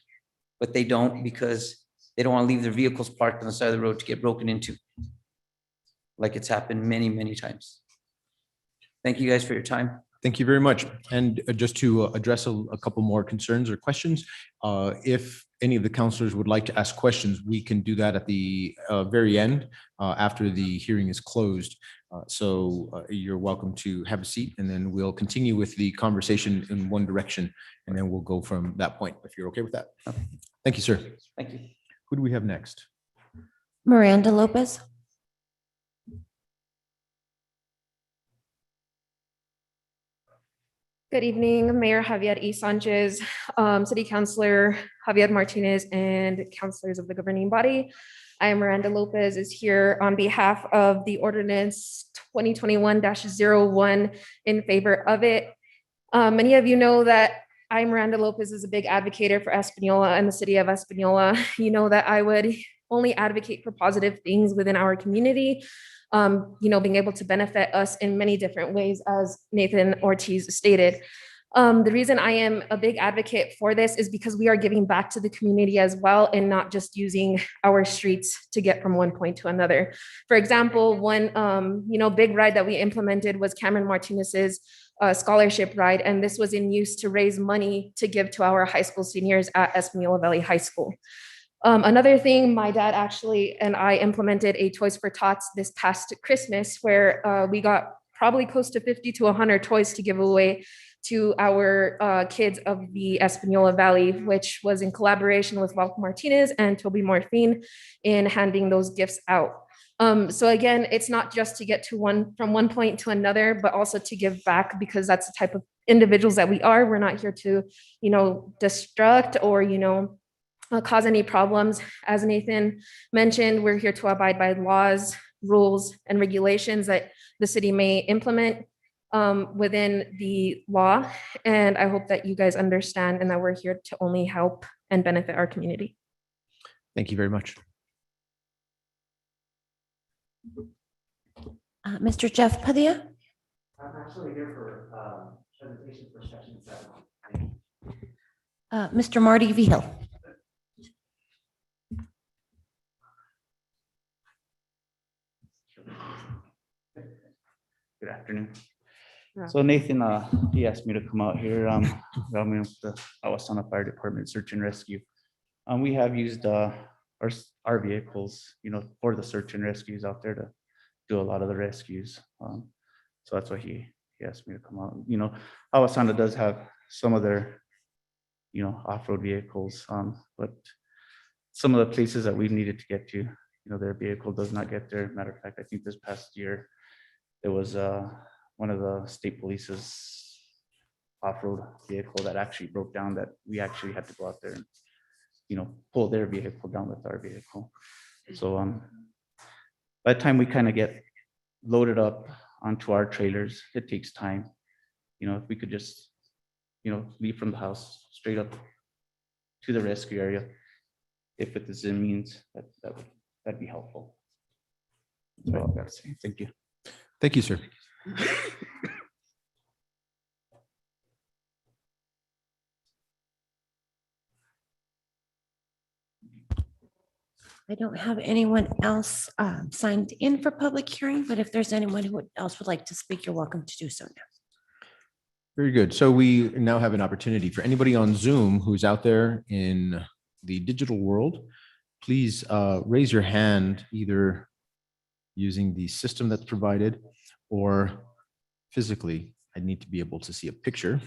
but they don't because they don't want to leave their vehicles parked on the side of the road to get broken into. Like it's happened many, many times. Thank you guys for your time. Thank you very much. And just to address a couple more concerns or questions, if any of the counselors would like to ask questions, we can do that at the very end after the hearing is closed. So you're welcome to have a seat, and then we'll continue with the conversation in one direction, and then we'll go from that point, if you're okay with that. Thank you, sir. Thank you. Who do we have next? Miranda Lopez. Good evening, Mayor Javier E. Sanchez, City Councilor Javier Martinez, and councilors of the governing body. I am Miranda Lopez is here on behalf of the Ordinance 2021-01 in favor of it. Many of you know that I, Miranda Lopez, is a big advocate for Espanola and the city of Espanola. You know that I would only advocate for positive things within our community. You know, being able to benefit us in many different ways, as Nathan Ortiz stated. The reason I am a big advocate for this is because we are giving back to the community as well, and not just using our streets to get from one point to another. For example, one you know, big ride that we implemented was Cameron Martinez's scholarship ride, and this was in use to raise money to give to our high school seniors at Espanola Valley High School. Another thing, my dad actually and I implemented a Toys for Tots this past Christmas, where we got probably close to 50 to 100 toys to give away to our kids of the Espanola Valley, which was in collaboration with Walter Martinez and Toby Morphine in handing those gifts out. So again, it's not just to get to from one point to another, but also to give back, because that's the type of individuals that we are. We're not here to, you know, destruct or, you know, cause any problems. As Nathan mentioned, we're here to abide by laws, rules, and regulations that the city may implement within the law. And I hope that you guys understand and that we're here to only help and benefit our community. Thank you very much. Mr. Jeff Padilla. I'm actually here for presentation for section 7. Mr. Marty Vigil. Good afternoon. Yeah. So Nathan, he asked me to come out here, help me with the Awasana Fire Department search and rescue. We have used our vehicles, you know, for the search and rescues out there to do a lot of the rescues. So that's why he asked me to come out. You know, Awasana does have some of their, you know, off-road vehicles, but some of the places that we've needed to get to, you know, their vehicle does not get there. Matter of fact, I think this past year, there was one of the state police's off-road vehicle that actually broke down, that we actually had to go out there and, you know, pull their vehicle down with our vehicle. So by the time we kind of get loaded up onto our trailers, it takes time. You know, if we could just, you know, leave from the house straight up to the rescue area, if it is in means, that'd be helpful. That's all I've got to say. Thank you. Thank you, sir. I don't have anyone else signed in for public hearing, but if there's anyone who else would like to speak, you're welcome to do so now. Very good. So we now have an opportunity for anybody on Zoom who's out there in the digital world. Please raise your hand, either using the system that's provided or physically. I need to be able to see a picture.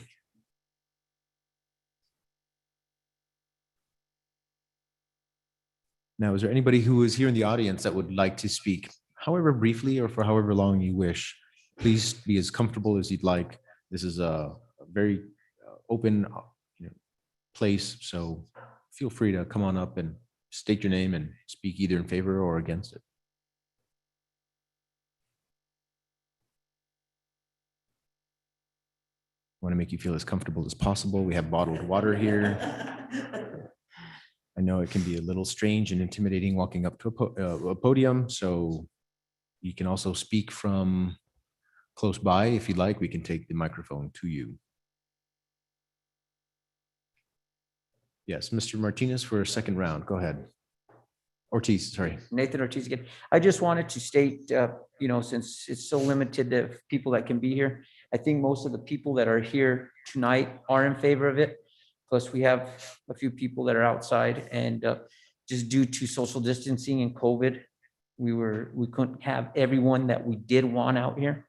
Now, is there anybody who is here in the audience that would like to speak, however briefly or for however long you wish? Please be as comfortable as you'd like. This is a very open place. So feel free to come on up and state your name and speak either in favor or against it. Want to make you feel as comfortable as possible. We have bottled water here. I know it can be a little strange and intimidating walking up to a podium, so you can also speak from close by if you'd like. We can take the microphone to you. Yes, Mr. Martinez for a second round. Go ahead. Ortiz, sorry. Nathan Ortiz again. I just wanted to state, since it's so limited the people that can be here, I think most of the people that are here tonight are in favor of it. Plus, we have a few people that are outside, and just due to social distancing and COVID, we couldn't have everyone that we did want out here.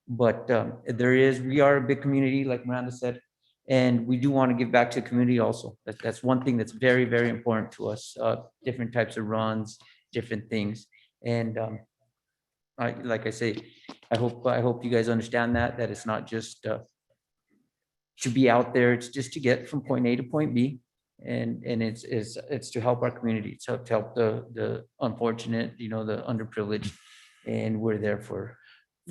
But we are a big community, like Miranda said, and we do want to give back to the community also. That's one thing that's very, very important to us. Different types of runs, different things, and like I say, I hope you guys understand that it's not just to be out there. It's just to get from point A to point B, and it's to help our community, to help the unfortunate, the underprivileged, and we're there for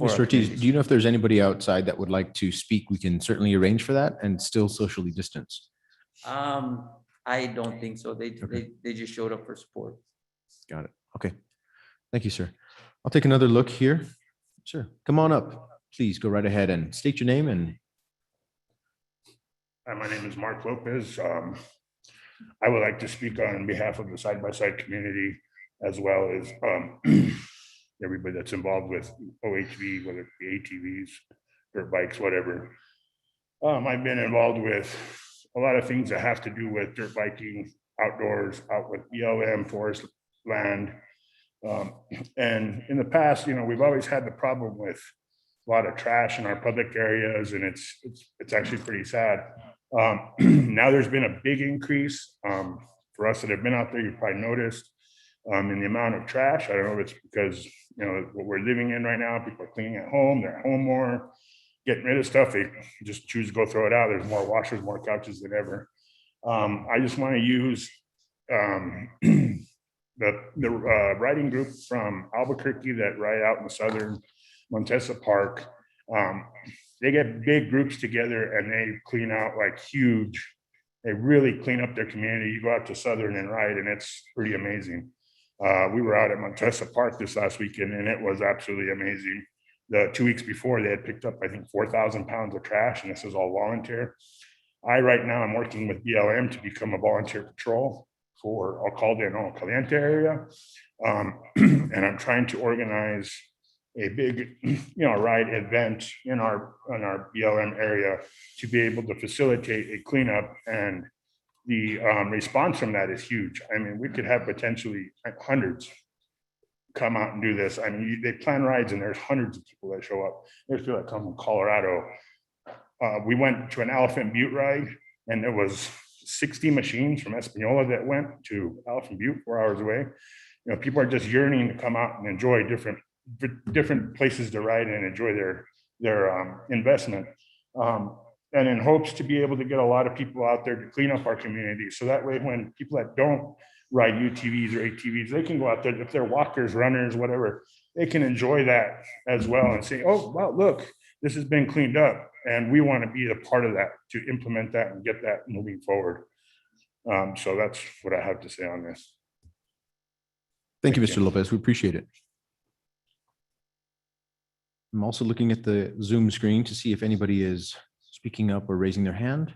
our Mr. Ortiz, communities. do you know if there's anybody outside that would like to speak? We can certainly arrange for that and still socially distance. I don't think so. They just showed up for support. Got it. Okay. Thank you, sir. I'll take another look here. Sure. Come on up. Please go right ahead and state your name and. Hi, my name is Mark Lopez. I would like to speak on behalf of the side-by-side community, as well as everybody that's involved with OHV, whether it be ATVs, dirt bikes, whatever. I've been involved with a lot of things that have to do with dirt biking, outdoors, out with BLM, forest land. And in the past, we've always had the problem with a lot of trash in our public areas, and it's actually pretty sad. Now there's been a big increase for us that have been out there. You've probably noticed in the amount of trash. I don't know if it's because what we're living in right now, people are cleaning at home, they're at home more, getting rid of stuff. They just choose to go throw it out. There's more washers, more couches than ever. I just want to use the riding group from Albuquerque that ride out in the southern Montesa Park. They get big groups together and they clean out like huge. They really clean up their community. You go out to Southern and ride, and it's pretty amazing. We were out at Montesa Park this last weekend, and it was absolutely amazing. The 2 weeks before, they had picked up, I think, 4,000 pounds of trash, and this is all volunteer. Right now, I'm working with BLM to become a volunteer patrol for El Calde and El Caliente area. And I'm trying to organize a big, ride event in our BLM area to be able to facilitate a cleanup, and the response from that is huge. I mean, we could have potentially hundreds come out and do this. I mean, they plan rides and there's hundreds of people that show up. There's people that come from Colorado. We went to an Elephant Butte ride, and there was 60 machines from Espanola that went to Elephant Butte, 4 hours away. People are just yearning to come out and enjoy different places to ride and enjoy their investment. And in hopes to be able to get a lot of people out there to clean up our community. So that way, when people that don't ride UTVs or ATVs, they can go out there, if they're walkers, runners, whatever, they can enjoy that as well and say, oh, wow, look, this has been cleaned up. And we want to be a part of that, to implement that and get that moving forward. So that's what I have to say on this. Thank you, Mr. Lopez. We appreciate it. I'm also looking at the Zoom screen to see if anybody is speaking up or raising their hand.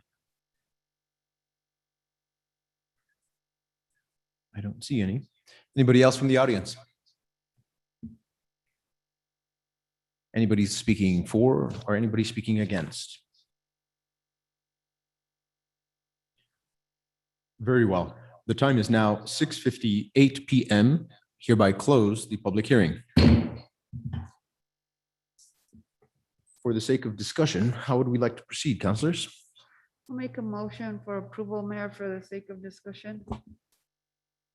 I don't see any. Anybody else from the audience? Anybody speaking for or anybody speaking against? Very well. The time is now 6:58 p.m. Hereby close the public hearing. For the sake of discussion, how would we like to proceed, councilors? I'll make a motion for approval, Mayor, for the sake of discussion.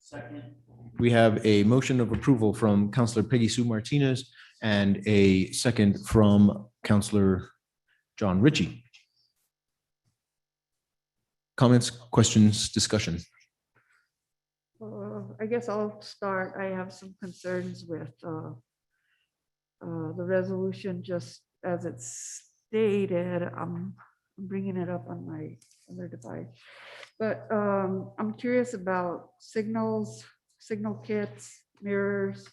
Second. We have a motion of approval from Councilor Peggy Sue Martinez and a second from Councilor John Ritchie. Comments, questions, discussion? I guess I'll start. I have some concerns with the resolution, just as it's stated. I'm bringing it up on my other device. But I'm curious about signals, signal kits, mirrors,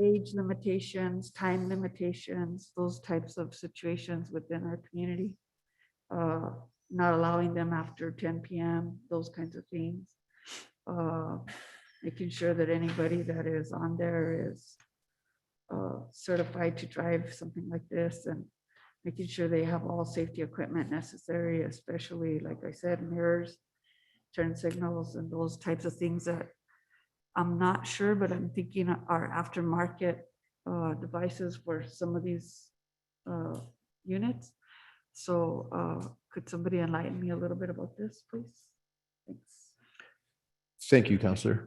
age limitations, time limitations, those types of situations within our community. Not allowing them after 10 p.m., those kinds of things. Making sure that anybody that is on there is certified to drive something like this, and making sure they have all safety equipment necessary, especially, like I said, mirrors, turn signals, and those types of things that I'm not sure, but I'm thinking are aftermarket devices for some of these units. So could somebody enlighten me a little bit about this, please? Thanks. Thank you, Counselor.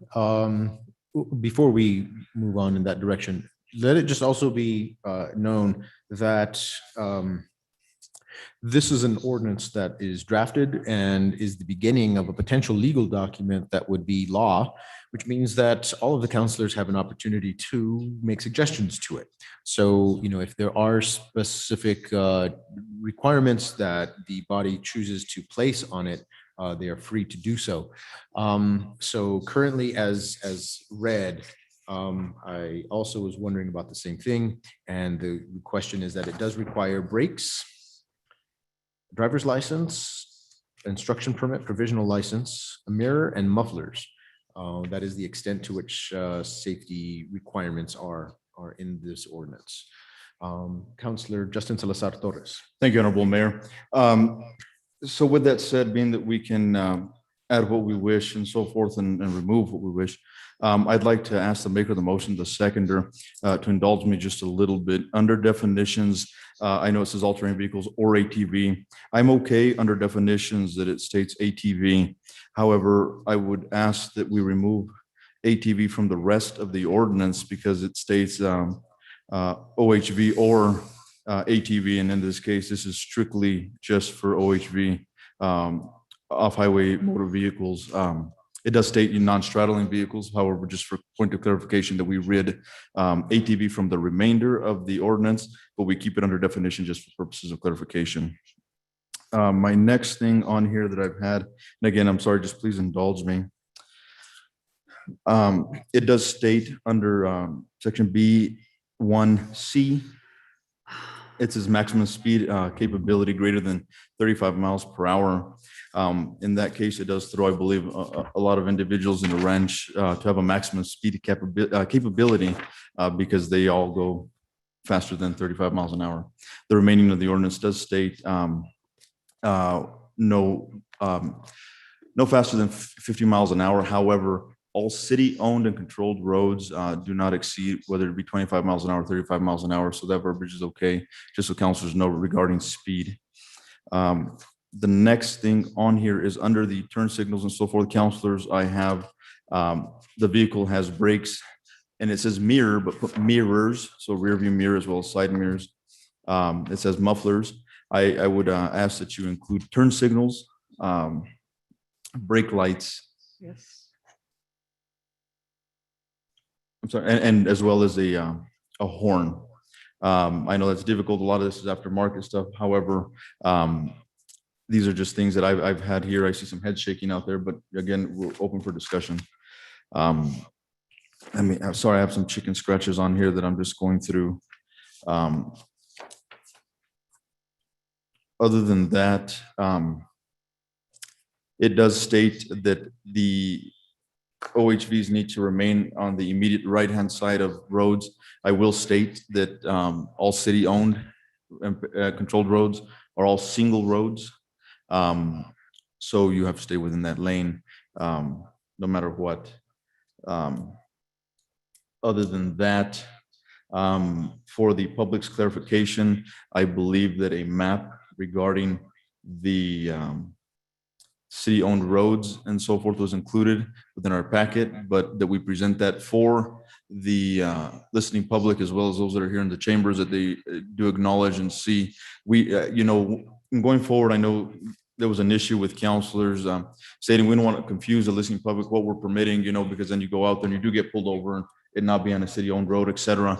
Before we move on in that direction, let it just also be known that this is an ordinance that is drafted and is the beginning of a potential legal document that would be law, which means that all of the counselors have an opportunity to make suggestions to it. So, if there are specific requirements that the body chooses to place on it, they are free to do so. So currently, as read, I also was wondering about the same thing. And the question is that it does require brakes, driver's license, instruction permit, provisional license, a mirror, and mufflers. That is the extent to which safety requirements are in this ordinance. Councillor Justin Salazar Torres. Thank you, Honorable Mayor. So with that said, being that we can add what we wish and so forth and remove what we wish, I'd like to ask the maker of the motion, the seconder, to indulge me just a little bit. Under definitions, I know it says all-terrain vehicles or ATV. I'm okay under definitions that it states ATV. However, I would ask that we remove ATV from the rest of the ordinance because it states OHV or ATV, and in this case, this is strictly just for OHV, off-highway motor vehicles. It does state non-straddling vehicles. However, just for point of clarification, that we rid ATV from the remainder of the ordinance, but we keep it under definition just for purposes of clarification. My next thing on here that I've had, and again, I'm sorry, just please indulge me. It does state under section B1C, it says maximum speed capability greater than 35 miles per hour. In that case, it does throw, I believe, a lot of individuals in a wrench to have a maximum speed capability because they all go faster than 35 miles an hour. The remaining of the ordinance does state no faster than 50 miles an hour. However, all city-owned and controlled roads do not exceed, whether it be 25 miles an hour, 35 miles an hour. So that verbiage is okay, just so councilors know regarding speed. The next thing on here is under the turn signals and so forth, councilors, I have the vehicle has brakes and it says mirror, but put mirrors, so rear view mirror as well as side mirrors. It says mufflers. I would ask that you include turn signals, brake lights. Yes. I'm sorry, and as well as a horn. I know that's difficult. A lot of this is aftermarket stuff. However, these are just things that I've had here. I see some head shaking out there, but again, we're open for discussion. I'm sorry, I have some chicken scratches on here that I'm just going through. Other than that, it does state that the OHVs need to remain on the immediate right-hand side of roads. I will state that all city-owned and controlled roads are all single roads. So you have to stay within that lane, no matter what. Other than that, for the public's clarification, I believe that a map regarding the city-owned roads and so forth was included within our packet, but that we present that for the listening public as well as those that are here in the chambers, that they do acknowledge and see. We, going forward, I know there was an issue with counselors stating we don't want to confuse the listening public what we're permitting, because then you go out there and you do get pulled over and it not be on a city-owned road, et cetera.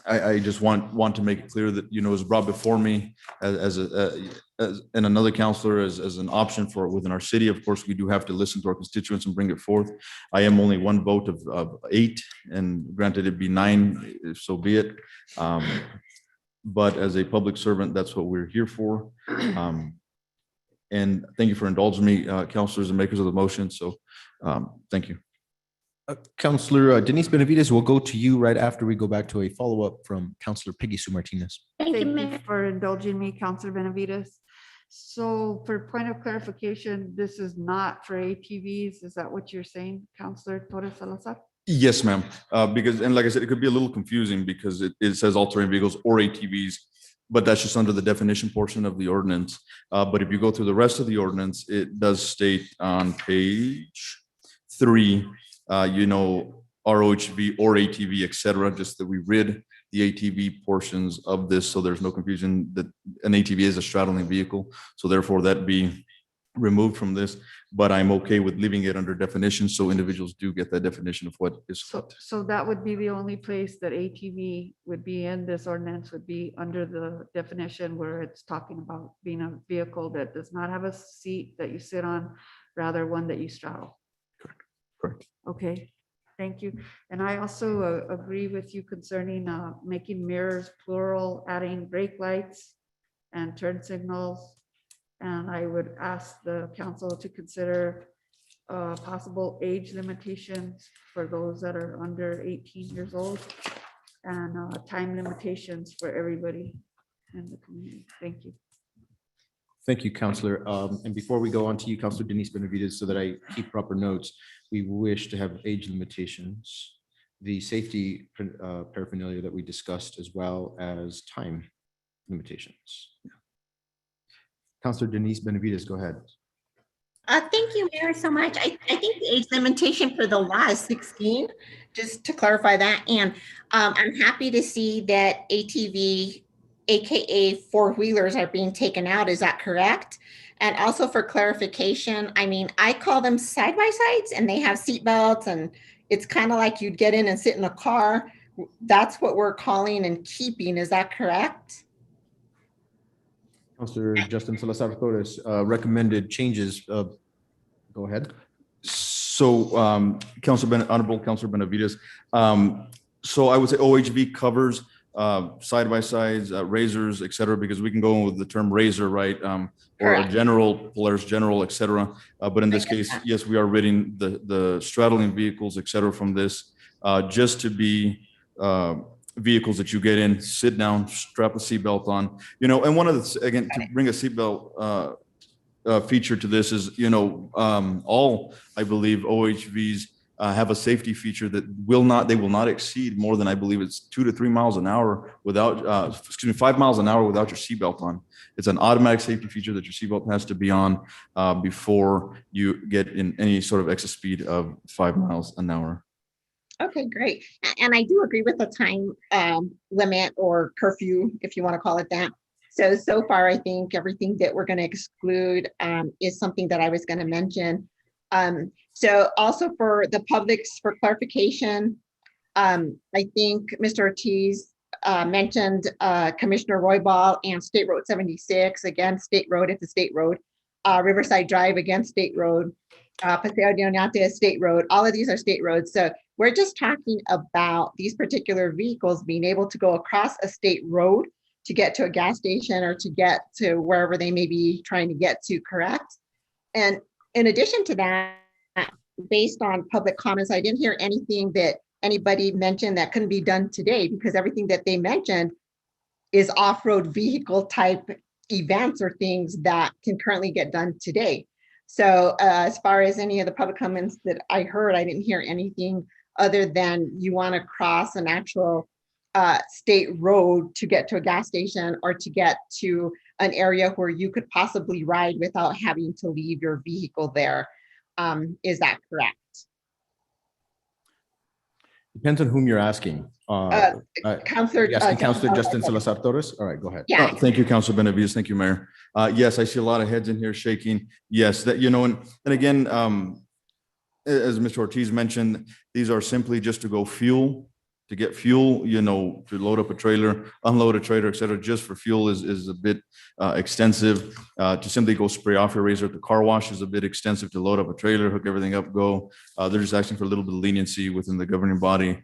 I just want to make it clear that, it was brought before me as and another counselor as an option for within our city. Of course, we do have to listen to our constituents and bring it forth. I am only one vote of 8, and granted it'd be 9, if so be it. But as a public servant, that's what we're here for. And thank you for indulging me, counselors and makers of the motion. So thank you. Counselor Denise Benavides, we'll go to you right after we go back to a follow-up from Counselor Peggy Sue Martinez. Thank you, Thank you Mayor. for indulging me, Counselor Benavides. So for point of clarification, this is not for ATVs. Is that what you're saying, Counselor Torres Salazar? Yes, ma'am. Because, and like I said, it could be a little confusing because it says all-terrain vehicles or ATVs, but that's just under the definition portion of the ordinance. But if you go through the rest of the ordinance, it does state on page 3, ROHV or ATV, et cetera, just that we rid the ATV portions of this, so there's no confusion that an ATV is a straddling vehicle. So therefore that be removed from this, but I'm okay with leaving it under definition so individuals do get that definition of what is what. So that would be the only place that ATV would be in this ordinance, would be under the definition where it's talking about being a vehicle that does not have a seat that you sit on, rather one that you straddle. Correct. Okay, thank you. And I also agree with you concerning making mirrors plural, adding brake lights and turn signals. And I would ask the council to consider possible age limitations for those that are under 18 years old, and time limitations for everybody in the community. Thank you. Thank you, Counselor. And before we go on to you, Counselor Denise Benavides, so that I keep proper notes, we wish to have age limitations, the safety paraphernalia that we discussed, as well as time limitations. Counselor Denise Benavides, go ahead. Thank you, Mayor, so much. I think the age limitation for the law is 16, just to clarify that. And I'm happy to see that ATV, AKA four-wheelers, are being taken out. Is that correct? And also for clarification, I mean, I call them side-by-sides and they have seat belts, and it's kind of like you'd get in and sit in a car. That's what we're calling and keeping. Is that correct? Counselor Justin Salazar Torres, recommended changes. Go ahead. So, Honorable Counselor Benavides, so I would say OHV covers side-by-sides, razors, et cetera, because we can go in with the term razor, right? Or a general, Polaris General, et cetera. But in this case, yes, we are ridding the straddling vehicles, et cetera, from this, just to be vehicles that you get in, sit down, strap a seatbelt on, and one of the, again, to bring a seatbelt feature to this is, all, I believe, OHVs have a safety feature that they will not exceed more than, I believe it's 2 to 3 miles an hour without, 5 miles an hour without your seatbelt on. It's an automatic safety feature that your seatbelt has to be on before you get in any sort of excess speed of 5 miles an hour. Okay, great. And I do agree with the time limit or curfew, if you want to call it that. So far, I think everything that we're going to exclude is something that I was going to mention. So also for the public's, for clarification, I think Mr. Ortiz mentioned Commissioner Roybal and State Road 76, again, State Road, it's a state road. Riverside Drive, again, state road. Paseo de Oñate, state road. All of these are state roads. So we're just talking about these particular vehicles being able to go across a state road to get to a gas station or to get to wherever they may be trying to get to, correct? And in addition to that, based on public comments, I didn't hear anything that anybody mentioned that couldn't be done today, because everything that they mentioned is off-road vehicle type events or things that can currently get done today. So as far as any of the public comments that I heard, I didn't hear anything other than you want to cross an actual state road to get to a gas station or to get to an area where you could possibly ride without having to leave your vehicle there. Is that correct? Depends on whom you're asking. Counselor. You're asking Counselor Justin Salazar Torres? All right, go ahead. Yeah. Thank you, Council Benavides. Thank you, Mayor. Yes, I see a lot of heads in here shaking. Yes, that, you know, and again, as Mr. Ortiz mentioned, these are simply just to go to get fuel, you know, to load up a trailer, unload a trailer, et cetera, just for fuel is a bit extensive. To simply go spray off your razor at the car wash is a bit extensive. To load up a trailer, hook everything up, go. They're just asking for a little bit of leniency within the governing body,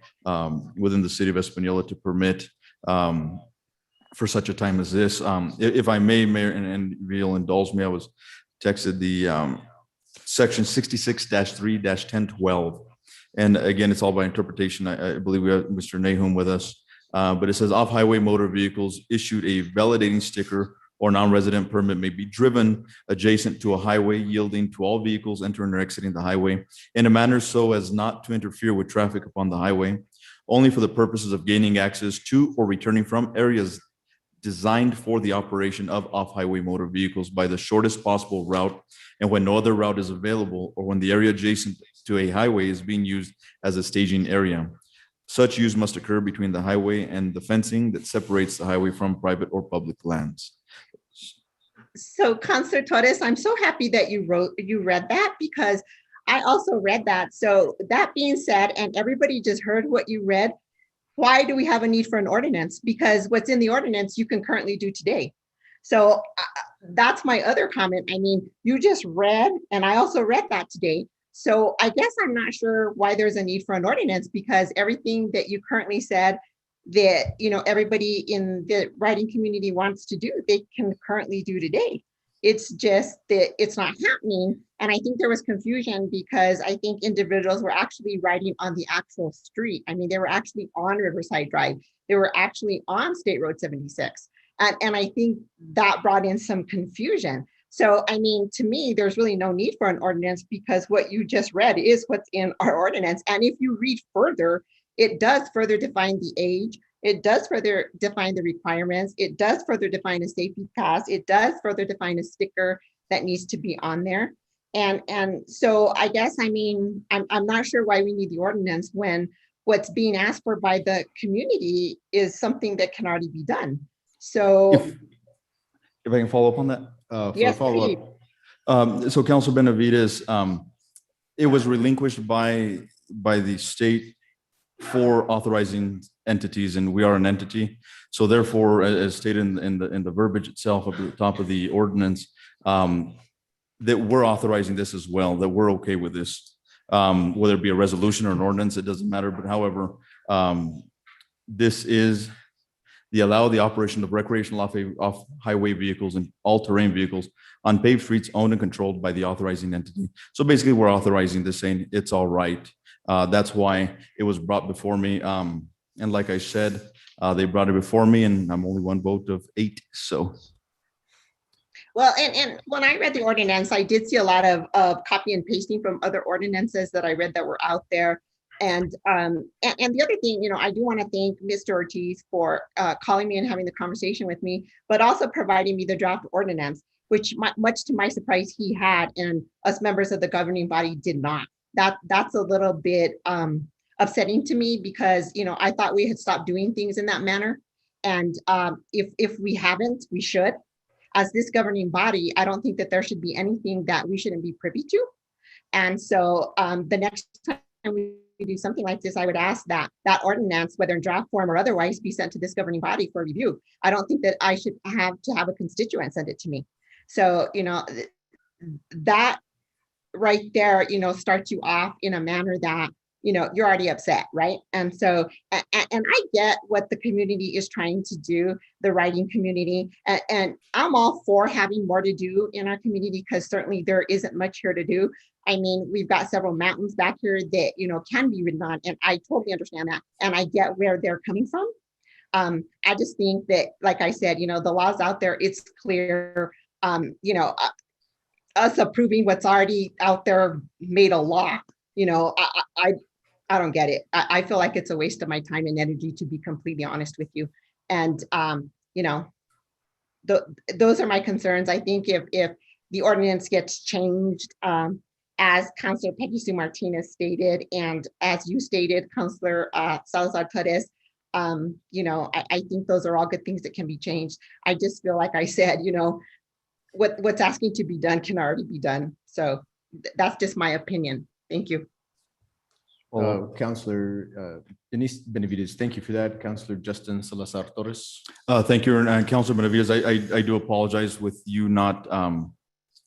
within the city of Espanola to permit for such a time as this. If I may, Mayor, and if you'll indulge me, I was texted the section 66-3-1012. And again, it's all by interpretation. I believe we have Mr. Nahum with us, but it says off-highway motor vehicles issued a validating sticker or non-resident permit may be driven adjacent to a highway yielding to all vehicles entering or exiting the highway in a manner so as not to interfere with traffic upon the highway, only for the purposes of gaining access to or returning from areas designed for the operation of off-highway motor vehicles by the shortest possible route, and when no other route is available or when the area adjacent to a highway is being used as a staging area. Such use must occur between the highway and the fencing that separates the highway from private or public lands. So Councilor Torres, I'm so happy that you read that, because I also read that. So that being said, and everybody just heard what you read, why do we have a need for an ordinance? Because what's in the ordinance you can currently do today. So that's my other comment. I mean, you just read, and I also read that today. So I guess I'm not sure why there's a need for an ordinance, because everything that you currently said that, you know, everybody in the writing community wants to do, they can currently do today. It's just that it's not happening. And I think there was confusion because I think individuals were actually riding on the actual street. I mean, they were actually on Riverside Drive. They were actually on State Road 76. And I think that brought in some confusion. So, I mean, to me, there's really no need for an ordinance, because what you just read is what's in our ordinance. And if you read further, it does further define the age. It does further define the requirements. It does further define a safety pass. It does further define a sticker that needs to be on there. And so I guess, I mean, I'm not sure why we need the ordinance when what's being asked for by the community is something that can already be done. So If I can follow up on that. Yes, So Council Benavides, it was relinquished by the state for authorizing entities, and we are an entity. So therefore, as stated in the verbiage itself at the top of the ordinance, that we're authorizing this as well, that we're okay with this, whether it be a resolution or an ordinance, it doesn't matter. But however, this is allow the operation of recreational off-highway vehicles and all-terrain vehicles on paved streets owned and controlled by the authorizing entity. So basically, we're authorizing this, saying it's all right. That's why it was brought before me. And like I said, they brought it before me, and I'm only one vote of 8. So. Well, and when I read the ordinance, I did see a lot of copy and pasting from other ordinances that I read that were out there. And the other thing, you know, I do want to thank Mr. Ortiz for calling me and having the conversation with me, but also providing me the draft ordinance, which much to my surprise he had, and us members of the governing body did not. That's a little bit upsetting to me, because, you know, I thought we had stopped doing things in that manner. And if we haven't, we should. As this governing body, I don't think that there should be anything that we shouldn't be privy to. And so the next time we do something like this, I would ask that ordinance, whether in draft form or otherwise, be sent to this governing body for review. I don't think that I should have to have a constituent send it to me. So, you know, that right there, you know, starts you off in a manner that, you know, you're already upset, right? And so, and I get what the community is trying to do, the writing community, and I'm all for having more to do in our community, because certainly there isn't much here to do. I mean, we've got several mountains back here that, you know, can be ridden on, and I totally understand that, and I get where they're coming from. I just think that, like I said, you know, the law's out there, it's clear. You know, us approving what's already out there made a law. You know, I don't get it. I feel like it's a waste of my time and energy, to be completely honest with you. And you know, those are my concerns. I think if the ordinance gets changed, as Councilor Peggy Sue Martinez stated, and as you stated, Councilor Salazar Perez, I think those are all good things that can be changed. I just feel like I said, what's asking to be done can already be done. So that's just my opinion. Thank you. Councillor Denise Benavides, thank you for that. Councillor Justin Salazar Torres. Thank you, and Councilor Benavides, I do apologize with you not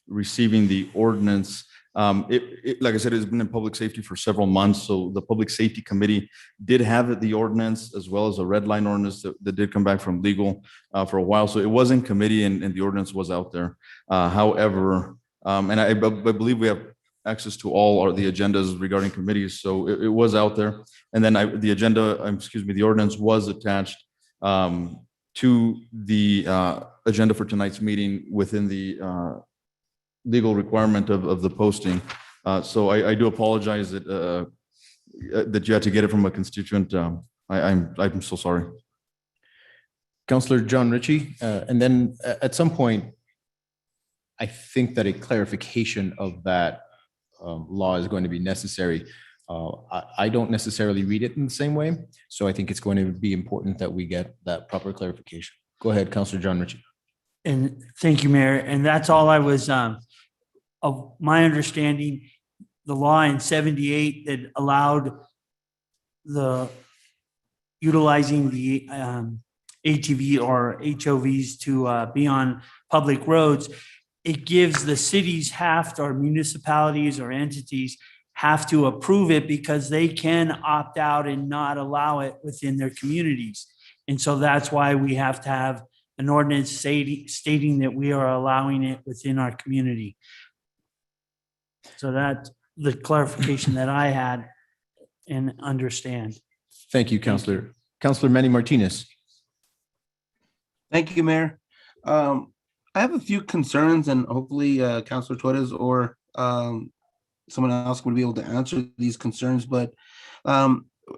receiving the ordinance. Like I said, it's been in public safety for several months, so the Public Safety Committee did have the ordinance as well as a red line ordinance that did come back from legal for a while. So it was in committee and the ordinance was out there. However, and I believe we have access to all the agendas regarding committees, so it was out there. And then the ordinance was attached to the agenda for tonight's meeting within the legal requirement of the posting. So I do apologize that you had to get it from a constituent. I'm so sorry. Councillor John Ritchie, and then at some point, I think that a clarification of that law is going to be necessary. I don't necessarily read it in the same way, so I think it's going to be important that we get that proper clarification. Go ahead, Councillor John Ritchie. And thank you, Mayor. And that's all I was, of my understanding, the law in 78 that allowed the utilizing the ATV or HOVs to be on public roads. It gives the cities or municipalities or entities have to approve it because they can opt out and not allow it within their communities. And so that's why we have to have an ordinance stating that we are allowing it within our community. So that's the clarification that I had and understand. Thank you, Councillor. Councillor Manny Martinez. Thank you, Mayor. I have a few concerns, and hopefully Councilor Torres or someone else would be able to answer these concerns. But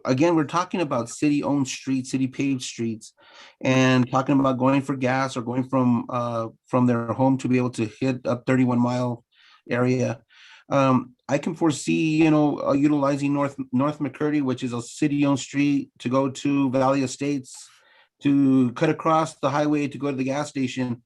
again, we're talking about city-owned streets, city paved streets, and talking about going for gas or going from their home to be able to hit a 31-mile area. I can foresee, utilizing North McCurdy, which is a city-owned street, to go to Valley Estates, to cut across the highway to go to the gas station.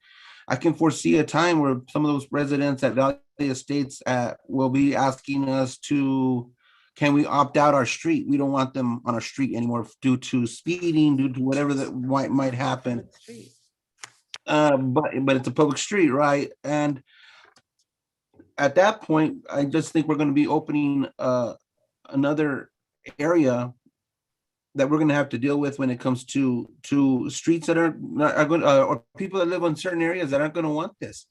I can foresee a time where some of those residents at Valley Estates will be asking us can we opt out our street? We don't want them on our street anymore due to speeding, due to whatever that might happen. But it's a public street, right? And at that point, I just think we're going to be opening another area that we're going to have to deal with when it comes to streets that are going or people that live in certain areas that aren't going to want this.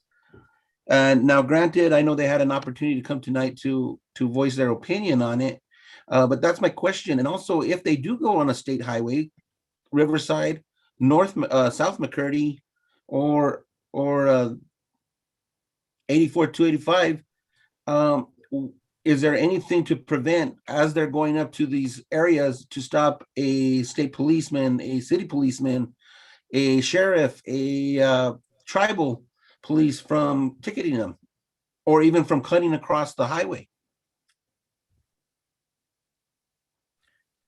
And now, granted, I know they had an opportunity to come tonight to voice their opinion on it, but that's my question. And also, if they do go on a state highway, Riverside, South McCurdy, or 84 285, is there anything to prevent, as they're going up to these areas, to stop a state policeman, a city policeman, a sheriff, a tribal police from ticketing them, or even from cutting across the highway?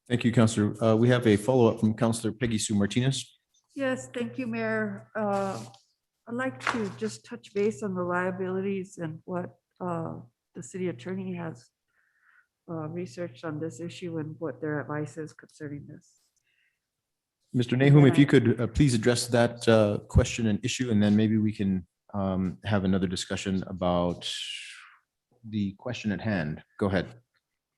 Thank you, Councillor. We have a follow-up from Councillor Peggy Sue Martinez. Yes, thank you, Mayor. I'd like to just touch base on the liabilities and what the city attorney has researched on this issue and what their advice is concerning this. Mr. Nahum, if you could please address that question and issue, and then maybe we can have another discussion about the question at hand. Go ahead.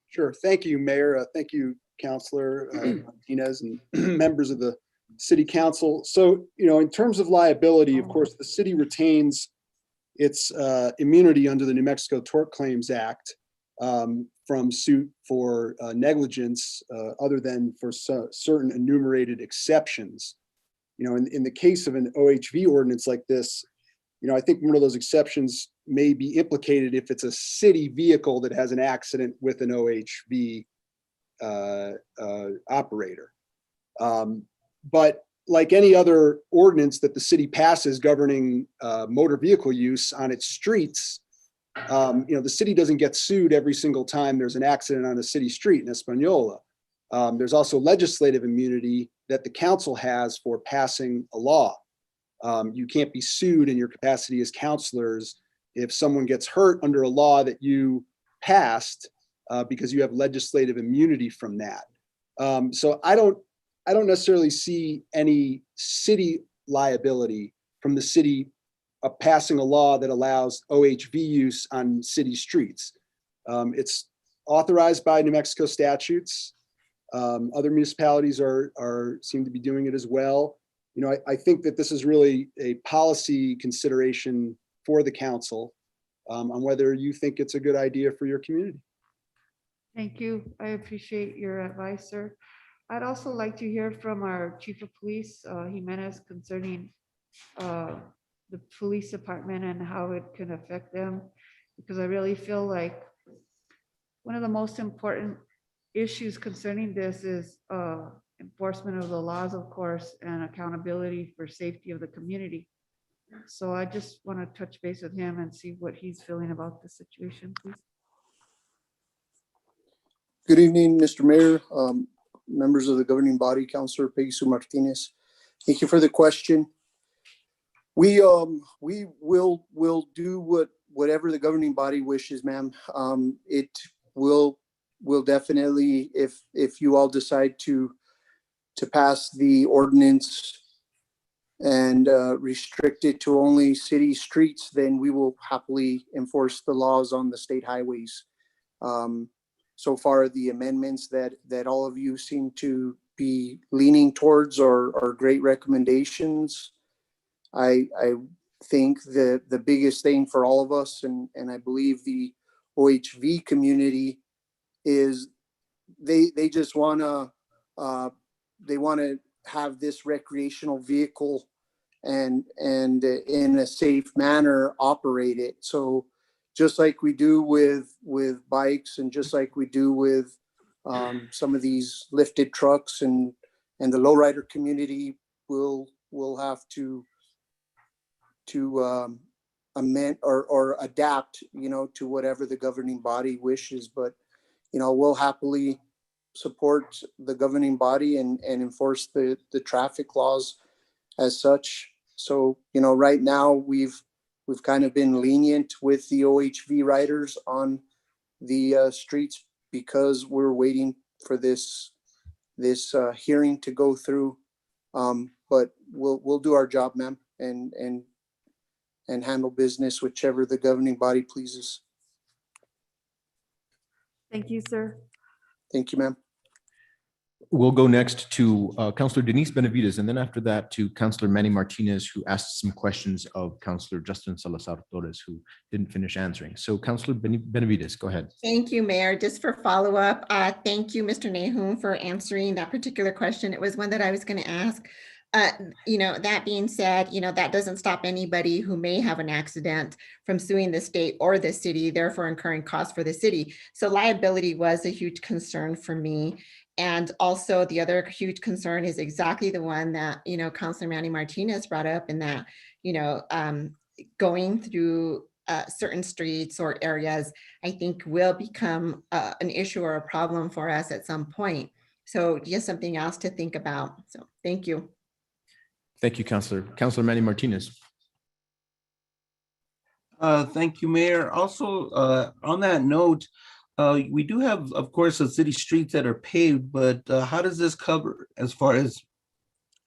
Sure. Thank you, Mayor. Thank you, Councilor Martinez and members of the City Council. So, in terms of liability, of course, the city retains its immunity under the New Mexico Tort Claims Act from suit for negligence, other than for certain enumerated exceptions. In the case of an OHV ordinance like this, I think one of those exceptions may be implicated if it's a city vehicle that has an accident with an OHV operator. But like any other ordinance that the city passes governing motor vehicle use on its streets, The city doesn't get sued every single time there's an accident on a city street in Espanola. There's also legislative immunity that the council has for passing a law. You can't be sued in your capacity as counselors if someone gets hurt under a law that you passed, because you have legislative immunity from that. So I don't necessarily see any city liability from the city passing a law that allows OHV use on city streets. It's authorized by New Mexico statutes. Other municipalities seem to be doing it as well. I think that this is really a policy consideration for the council on whether you think it's a good idea for your community. Thank you. I appreciate your advice, sir. I'd also like to hear from our chief of police, Jimenez, concerning the police department and how it can affect them, because I really feel like one of the most important issues concerning this is enforcement of the laws, of course, and accountability for safety of the community. So I just want to touch base with him and see what he's feeling about the situation, please. Good evening, Mr. Mayor, members of the governing body, Councilor Peggy Sue Martinez. Thank you for the question. We will do whatever the governing body wishes, ma'am. It will definitely, if you all decide to pass the ordinance and restrict it to only city streets, then we will happily enforce the laws on the state highways. So far, the amendments that all of you seem to be leaning towards are great recommendations. I think the biggest thing for all of us, and I believe the OHV community, is they just wanna have this recreational vehicle and in a safe manner operate it. So just like we do with bikes, and just like we do with some of these lifted trucks, and the lowrider community will have to amend or adapt, to whatever the governing body wishes. But we'll happily support the governing body and enforce the traffic laws as such. So right now we've kind of been lenient with the OHV riders on the streets because we're waiting for this hearing to go through. But we'll do our job, ma'am, and handle business whichever the governing body pleases. Thank you, sir. Thank you, ma'am. We'll go next to Councilor Denise Benavides, and then after that to Councilor Manny Martinez, who asked some questions of Councilor Justin Salazar Torres, who didn't finish answering. So Councilor Benavides, go ahead. Thank you, Mayor. Just for follow-up, thank you, Mr. Nahum, for answering that particular question. It was one that I was going to ask. That being said, that doesn't stop anybody who may have an accident from suing the state or the city, therefore incurring costs for the city. So liability was a huge concern for me. And also the other huge concern is exactly the one that, Councilor Manny Martinez brought up, in that, going through certain streets or areas, I think will become an issue or a problem for us at some point. So just something else to think about. So thank you. Thank you, Councilor. Councilor Manny Martinez. Thank you, Mayor. Also, on that note, we do have, of course, city streets that are paved, but how does this cover as far as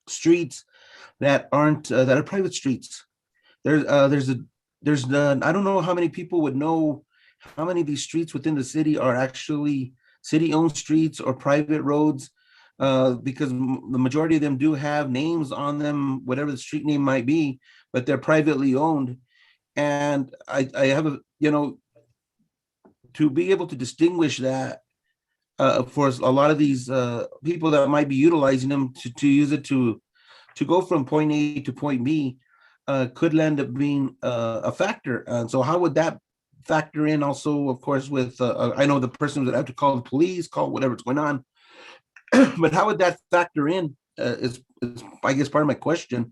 streets that aren't that are private streets? I don't know how many people would know how many of these streets within the city are actually city-owned streets or private roads, because the majority of them do have names on them, whatever the street name might be, but they're privately owned. And I have to be able to distinguish that for a lot of these people that might be utilizing them to use it to go from point A to point B could end up being a factor. And so how would that factor in also, of course, with, I know the person would have to call the police, call whatever's going on, but how would that factor in is I guess part of my question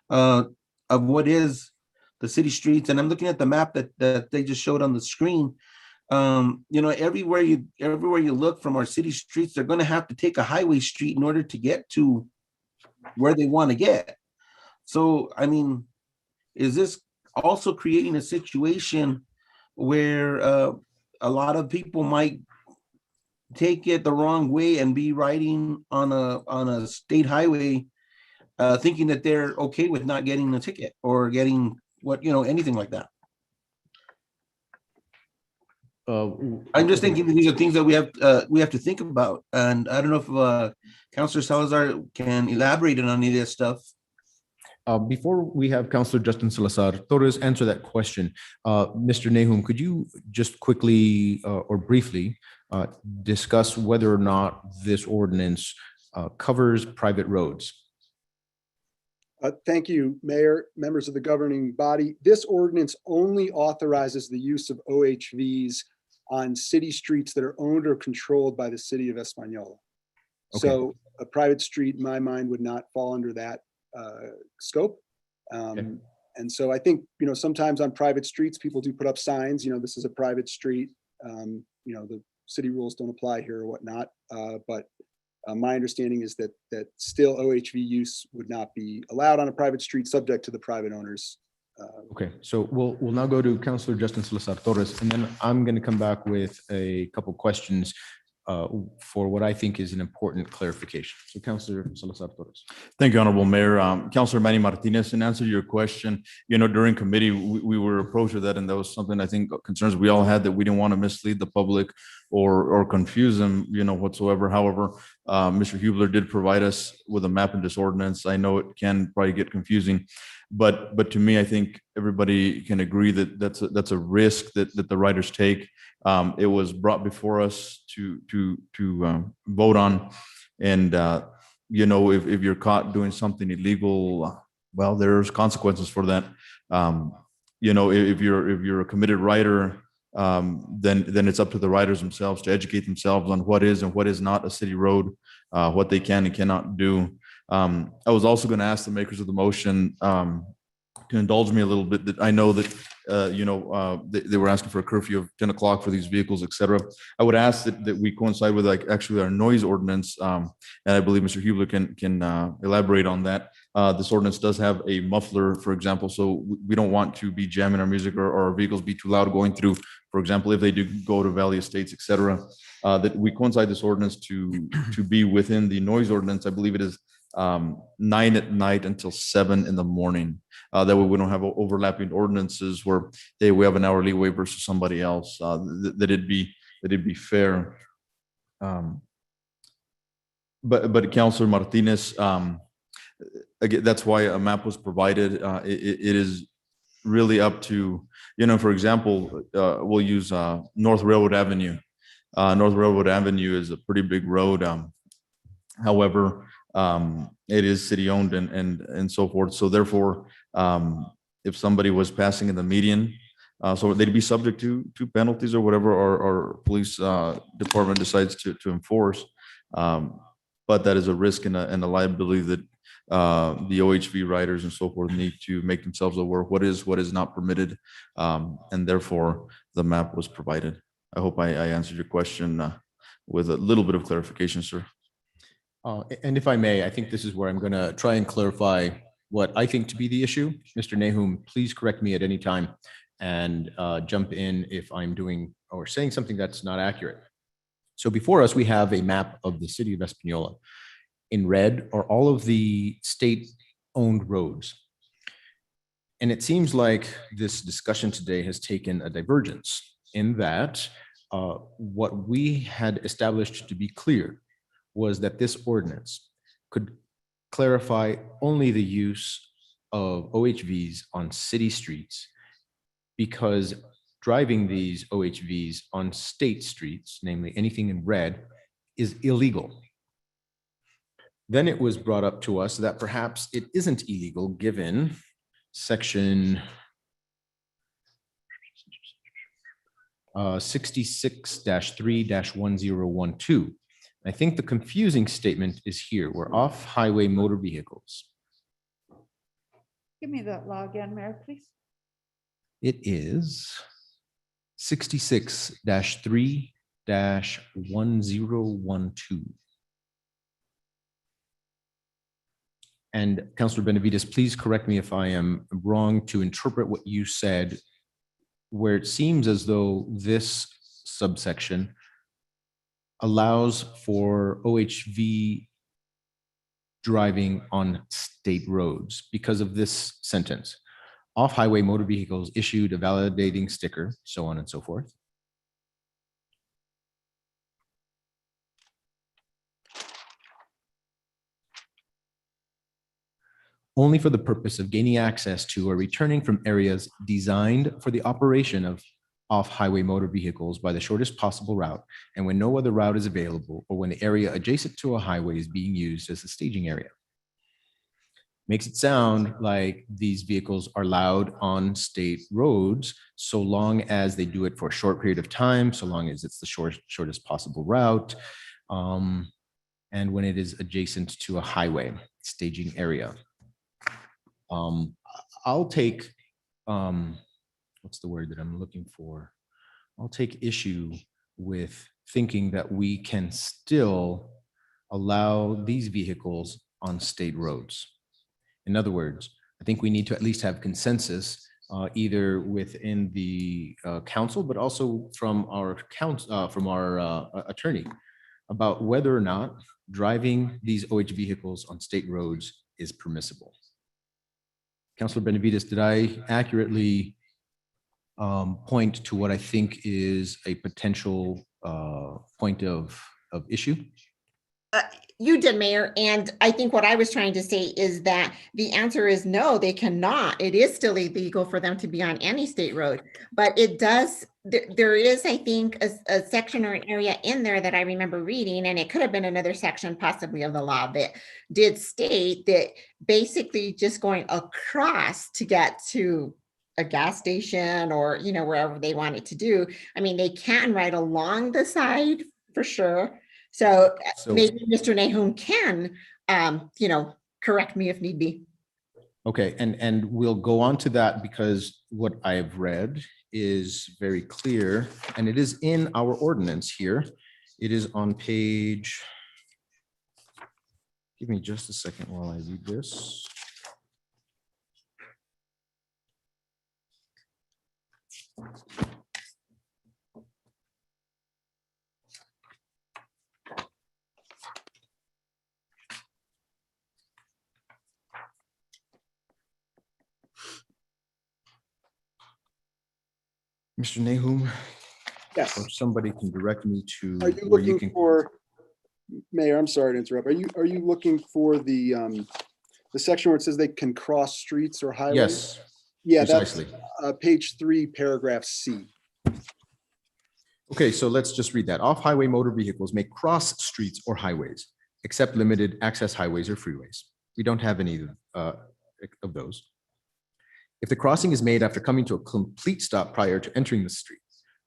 of what is the city streets, and I'm looking at the map that they just showed on the screen. Everywhere you look from our city streets, they're going to have to take a highway street in order to get to where they want to get. So, I mean, is this also creating a situation where a lot of people might take it the wrong way and be riding on a state highway, thinking that they're okay with not getting a ticket or getting anything like that? I'm just thinking that these are things that we have to think about, and I don't know if Councilor Salazar can elaborate on any of this stuff. Before we have Councilor Justin Salazar Torres answer that question, Mr. Nahum, could you just quickly or briefly discuss whether or not this ordinance covers private roads? Thank you, Mayor, members of the governing body. This ordinance only authorizes the use of OHVs on city streets that are owned or controlled by the city of Espanola. Okay. So a private street, in my mind, would not fall under that scope. Okay. And so I think, sometimes on private streets, people do put up signs, this is a private street. The city rules don't apply here or whatnot. But my understanding is that still OHV use would not be allowed on a private street, subject to the private owners. Okay, so we'll now go to Councilor Justin Salazar Torres, and then I'm going to come back with a couple questions for what I think is an important clarification. So Councilor Salazar Torres. Thank you, Honorable Mayor. Councilor Manny Martinez, in answer to your question, during committee, we were approached with that, and that was something I think concerns we all had, that we didn't want to mislead the public or confuse them, whatsoever. However, Mr. Hubler did provide us with a map in this ordinance. I know it can probably get confusing, but to me, I think everybody can agree that that's a risk that the riders take. It was brought before us to vote on, and if you're caught doing something illegal, well, there's consequences for that. If you're a committed rider, then it's up to the riders themselves to educate themselves on what is and what is not a city road, what they can and cannot do. I was also going to ask the makers of the motion to indulge me a little bit, that I know that they were asking for a curfew of 10 o'clock for these vehicles, et cetera. I would ask that we coincide with actually our noise ordinance, and I believe Mr. Hubler can elaborate on that. This ordinance does have a muffler, for example, so we don't want to be jamming our music or our vehicles be too loud going through, for example, if they do go to Valley Estates, et cetera, that we coincide this ordinance to be within the noise ordinance. I believe it is 9 at night until 7 in the morning. That way we don't have overlapping ordinances where, hey, we have an hour leeway versus somebody else. That it'd be fair. But Councilor Martinez, again, that's why a map was provided. It is really up to, for example, we'll use North Railroad Avenue. North Railroad Avenue is a pretty big road. However, it is city owned and so forth. So therefore, if somebody was passing in the median, so they'd be subject to penalties or whatever our police department decides to enforce. But that is a risk and a liability that the OHV riders and so forth need to make themselves aware of what is not permitted. And therefore, the map was provided. I hope I answered your question with a little bit of clarification, sir. And if I may, I think this is where I'm going to try and clarify what I think to be the issue. Mr. Nahum, please correct me at any time and jump in if I'm doing or saying something that's not accurate. So before us, we have a map of the city of Espanola. In red are all of the state-owned roads. And it seems like this discussion today has taken a divergence in that what we had established to be clear was that this ordinance could clarify only the use of OHVs on city streets, because driving these OHVs on state streets, namely anything in red, is illegal. Then it was brought up to us that perhaps it isn't illegal given section 66-3-1012. I think the confusing statement is here. We're off-highway motor vehicles. Give me that law again, Mayor, please. It is 66-3-1012. And Councilor Benavides, please correct me if I am wrong to interpret what you said, where it seems as though this subsection allows for OHV driving on state roads because of this sentence. Off-highway motor vehicles issued a validating sticker, so on and so forth. Only for the purpose of gaining access to or returning from areas designed for the operation of off-highway motor vehicles by the shortest possible route, and when no other route is available, or when the area adjacent to a highway is being used as a staging area. Makes it sound like these vehicles are allowed on state roads so long as they do it for a short period of time, so long as it's the shortest possible route, and when it is adjacent to a highway staging area. I'll take, what's the word that I'm looking for? I'll take issue with thinking that we can still allow these vehicles on state roads. In other words, I think we need to at least have consensus, either within the council, but also from our attorney, about whether or not driving these OH vehicles on state roads is permissible. Councilor Benavides, did I accurately point to what I think is a potential point of issue? You did, Mayor. And I think what I was trying to say is that the answer is no, they cannot. It is still illegal for them to be on any state road, but it does, there is, I think, a section or an area in there that I remember reading, and it could have been another section possibly of the law that did state that basically just going across to get to a gas station or, you know, wherever they want it to do. I mean, they can ride along the side for sure. So maybe Mr. Nahum can, you know, correct me if need be. Okay, and we'll go on to that because what I have read is very clear, and it is in our ordinance here. It is on page, give me just a second while I read this. Mr. Nahum, Yes. or somebody can direct me to Are you where you looking can. for, Mayor, I'm sorry to interrupt. Are you looking for the section where it says they can cross streets or highways? Yes, Yeah, that's precisely. page 3, paragraph C. Okay, so let's just read that. Off-highway motor vehicles may cross streets or highways, except limited access highways or freeways. We don't have any of those. If the crossing is made after coming to a complete stop prior to entering the street,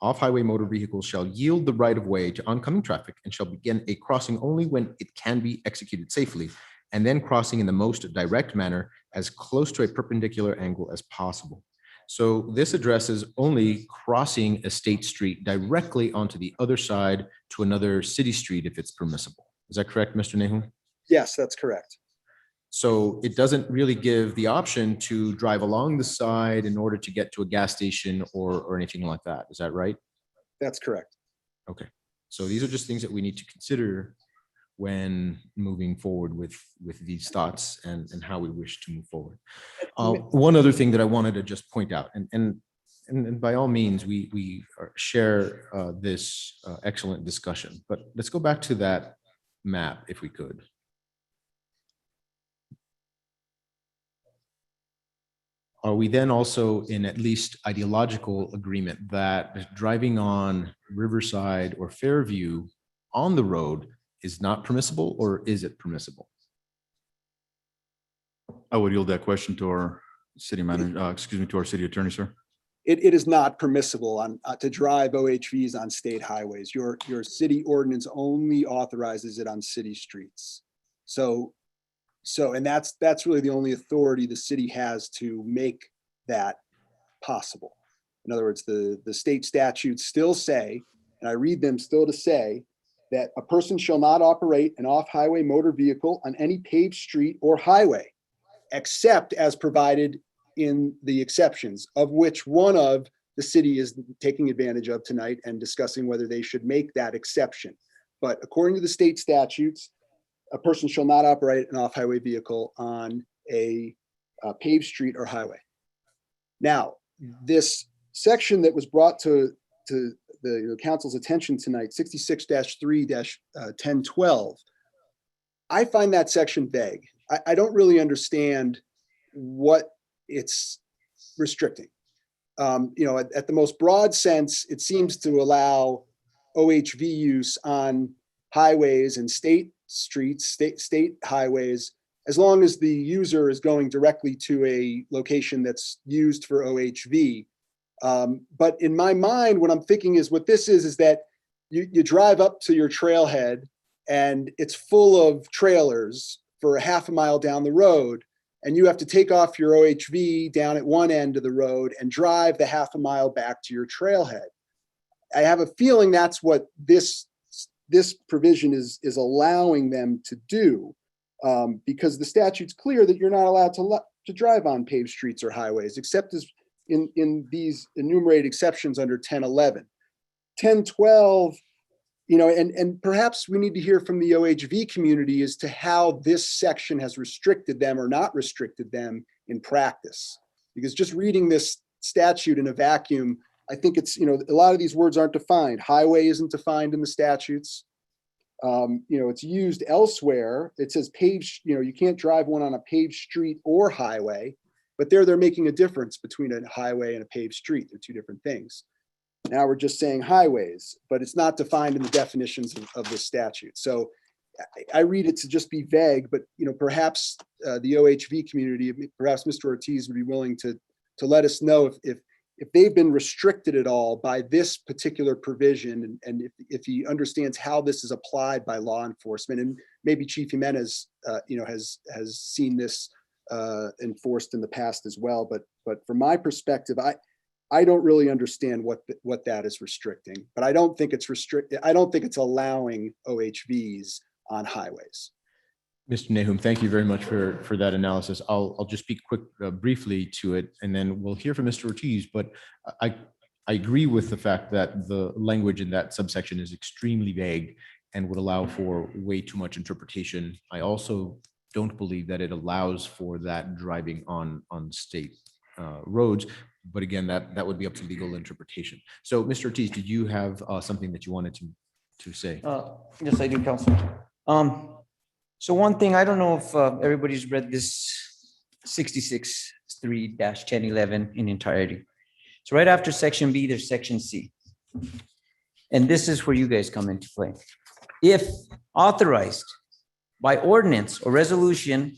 off-highway motor vehicles shall yield the right-of-way to oncoming traffic and shall begin a crossing only when it can be executed safely, and then crossing in the most direct manner as close to a perpendicular angle as possible. So this addresses only crossing a state street directly onto the other side to another city street if it's permissible. Is that correct, Mr. Nahum? Yes, that's correct. So it doesn't really give the option to drive along the side in order to get to a gas station or anything like that. Is that right? That's correct. Okay. So these are just things that we need to consider when moving forward with these thoughts and how we wish to move forward. One other thing that I wanted to just point out, and by all means, we share this excellent discussion, but let's go back to that map if we could. Are we then also in at least ideological agreement that driving on Riverside or Fairview on the road is not permissible, or is it permissible? I would yield that question to our city manager, to our city attorney, sir. It is not permissible to drive OHVs on state highways. Your city ordinance only authorizes it on city streets. And that's really the only authority the city has to make that possible. In other words, the state statutes still say, and I read them still to say, that a person shall not operate an off-highway motor vehicle on any paved street or highway, except as provided in the exceptions, of which one of the city is taking advantage of tonight and discussing whether they should make that exception. But according to the state statutes, a person shall not operate an off-highway vehicle on a paved street or highway. Now, this section that was brought to the council's attention tonight, 66-3-1012, I find that section vague. I don't really understand what it's restricting. At the most broad sense, it seems to allow OHV use on highways and state streets, state highways, as long as the user is going directly to a location that's used for OHV. But in my mind, what I'm thinking is what this is that you drive up to your trailhead and it's full of trailers for a half a mile down the road, and you have to take off your OHV down at one end of the road and drive the half a mile back to your trailhead. I have a feeling that's what this provision is allowing them to do, because the statute's clear that you're not allowed to drive on paved streets or highways, except as in these enumerated exceptions under 1011. 1012, and perhaps we need to hear from the OHV community as to how this section has restricted them or not restricted them in practice. Because just reading this statute in a vacuum, I think it's, a lot of these words aren't defined. Highway isn't defined in the statutes. It's used elsewhere. It says paved, you can't drive one on a paved street or highway, but they're making a difference between a highway and a paved street. They're two different things. Now we're just saying highways, but it's not defined in the definitions of the statute. So I read it to just be vague, but perhaps the OHV community, perhaps Mr. Ortiz would be willing to let us know if they've been restricted at all by this particular provision, and if he understands how this is applied by law enforcement, and maybe Chief Jimenez, has seen this enforced in the past as well. But from my perspective, I don't really understand what that is restricting, but I don't think it's restricted. I don't think it's allowing OHVs on highways. Mr. Nahum, thank you very much for that analysis. I'll just speak briefly to it, and then we'll hear from Mr. Ortiz. But I agree with the fact that the language in that subsection is extremely vague and would allow for way too much interpretation. I also don't believe that it allows for that driving on state roads. But again, that would be up to legal interpretation. So, Mr. Ortiz, did you have something that you wanted to say? Yes, I do, Council. So one thing, I don't know if everybody's read this 66-3-1011 in entirety. So right after section B, there's section C. And this is where you guys come into play. If authorized by ordinance or resolution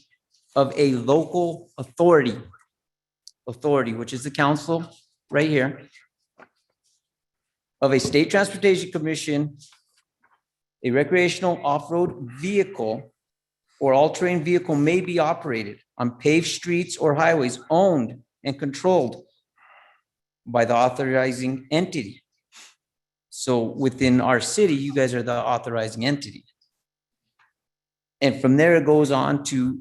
of a local authority, which is the council right here, of a state transportation commission, a recreational off-road vehicle or all-terrain vehicle may be operated on paved streets or highways owned and controlled by the authorizing entity. So within our city, you guys are the authorizing entity. And from there, it goes on to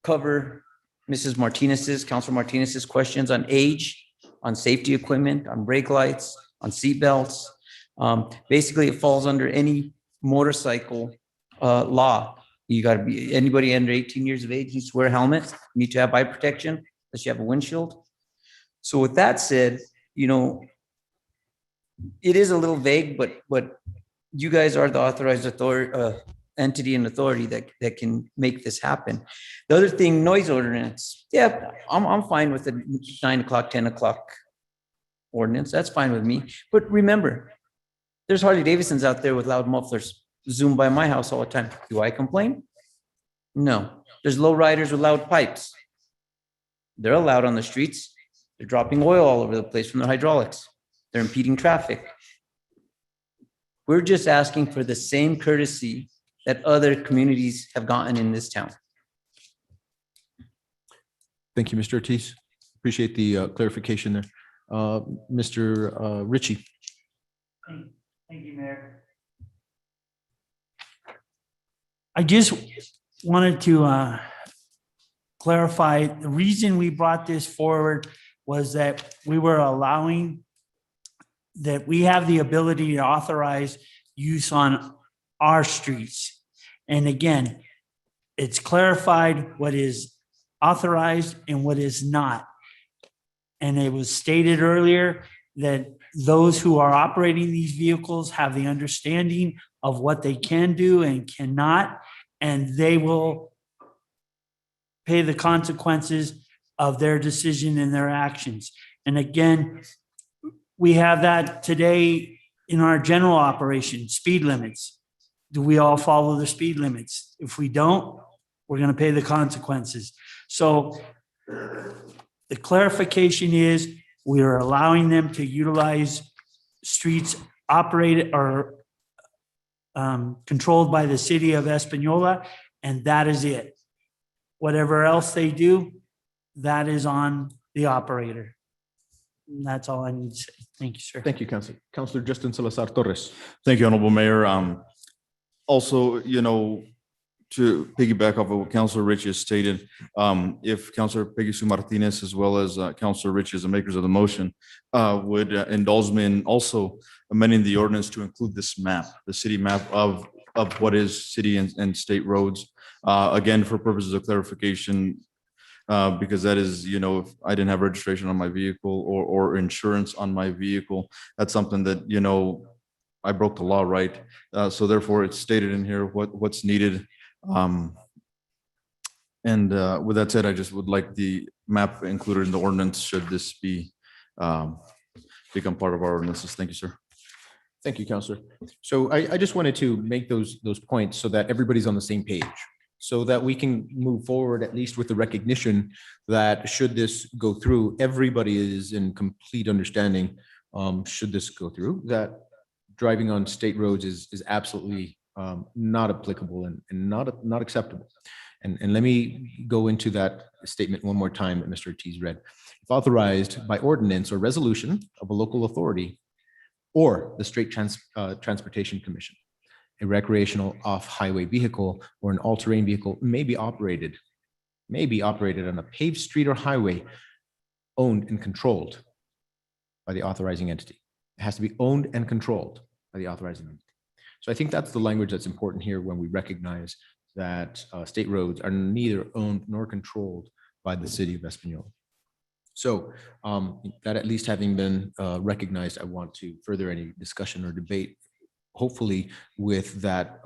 cover Councilor Martinez's questions on age, on safety equipment, on brake lights, on seat belts. Basically, it falls under any motorcycle law. You got to be, anybody under 18 years of age needs to wear a helmet, need to have eye protection, unless you have a windshield. So with that said, it is a little vague, but you guys are the authorized authority, entity and authority that can make this happen. The other thing, noise ordinance. Yeah, I'm fine with the 9 o'clock, 10 o'clock ordinance. That's fine with me. But remember, there's Harley Davidsons out there with loud mufflers zoom by my house all the time. Do I complain? No. There's low riders with loud pipes. They're allowed on the streets. They're dropping oil all over the place from their hydraulics. They're impeding traffic. We're just asking for the same courtesy that other communities have gotten in this town. Thank you, Mr. Ortiz. Appreciate the clarification there. Mr. Ritchie. Thank you, Mayor. I just wanted to clarify, the reason we brought this forward was that we were allowing that we have the ability to authorize use on our streets. And again, it's clarified what is authorized and what is not. And it was stated earlier that those who are operating these vehicles have the understanding of what they can do and cannot, and they will pay the consequences of their decision and their actions. And again, we have that today in our general operation, speed limits. Do we all follow the speed limits? If we don't, we're going to pay the consequences. So the clarification is we are allowing them to utilize streets operated or controlled by the city of Espanola, and that is it. Whatever else they do, that is on the operator. And that's all I need to say. Thank you, sir. Thank you, Councilor. Councilor Justin Salazar Torres. Thank you, Honorable Mayor. Also, to piggyback off of what Councilor Rich has stated, if Councilor Peggy Sue Martinez, as well as Councilor Rich, as the makers of the motion, would indulge me in also amending the ordinance to include this map, the city map of what is city and state roads. Again, for purposes of clarification, because that is, if I didn't have registration on my vehicle or insurance on my vehicle, that's something that, I broke the law, right? So therefore, it's stated in here what's needed. And with that said, I just would like the map included in the ordinance should this become part of our ordinances. Thank you, sir. Thank you, Councilor. So I just wanted to make those points so that everybody's on the same page, so that we can move forward at least with the recognition that should this go through, everybody is in complete understanding, should this go through, that driving on state roads is absolutely not applicable and not acceptable. And let me go into that statement one more time that Mr. Ortiz read. If authorized by ordinance or resolution of a local authority or the State Transportation Commission, a recreational off-highway vehicle or an all-terrain vehicle may be operated on a paved street or highway owned and controlled by the authorizing entity. It has to be owned and controlled by the authorizing entity. So I think that's the language that's important here when we recognize that state roads are neither owned nor controlled by the city of Espanola. So that at least having been recognized, I want to further any discussion or debate, hopefully with that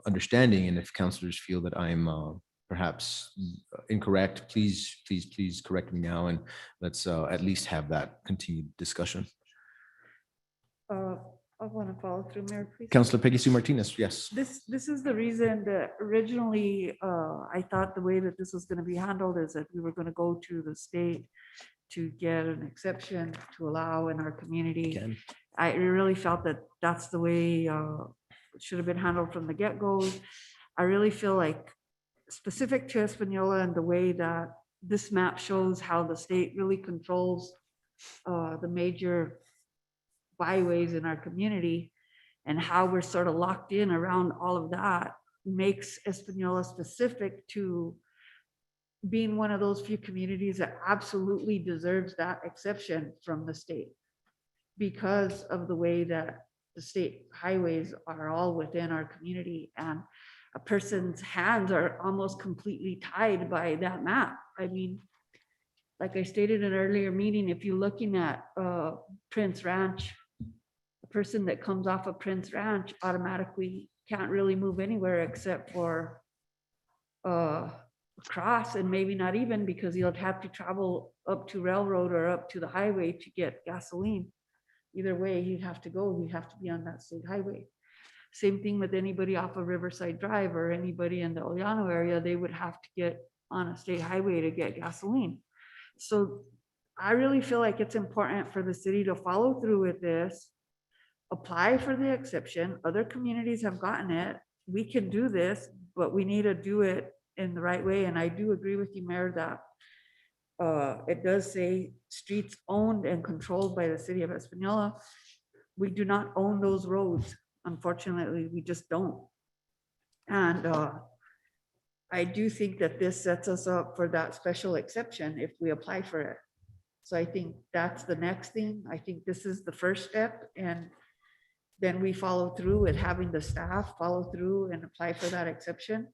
understanding. And if councilors feel that I'm perhaps incorrect, please correct me now, and let's at least have that continued discussion. I want to follow through, Mayor, please. Councilor Peggy Sue Martinez, yes. This is the reason that originally I thought the way that this was going to be handled is that we were going to go to the state to get an exception to allow in our community. Again. I really felt that that's the way it should have been handled from the get-go. I really feel like specific to Espanola and the way that this map shows how the state really controls the major byways in our community and how we're sort of locked in around all of that makes Espanola specific to being one of those few communities that absolutely deserves that exception from the state because of the way that the state highways are all within our community, and a person's hands are almost completely tied by that map. I mean, like I stated in an earlier meeting, if you're looking at Prince Ranch, a person that comes off of Prince Ranch automatically can't really move anywhere except for across, and maybe not even, because you'll have to travel up to railroad or up to the highway to get gasoline. Either way, you'd have to go, you have to be on that state highway. Same thing with anybody off of Riverside Drive or anybody in the El Llano area, they would have to get on a state highway to get gasoline. So I really feel like it's important for the city to follow through with this, apply for the exception. Other communities have gotten it. We can do this, but we need to do it in the right way. And I do agree with you, Mayor, that it does say streets owned and controlled by the city of Espanola. We do not own those roads. Unfortunately, we just don't. And I do think that this sets us up for that special exception if we apply for it. So I think that's the next thing. I think this is the first step, and then we follow through with having the staff follow through and apply for that exception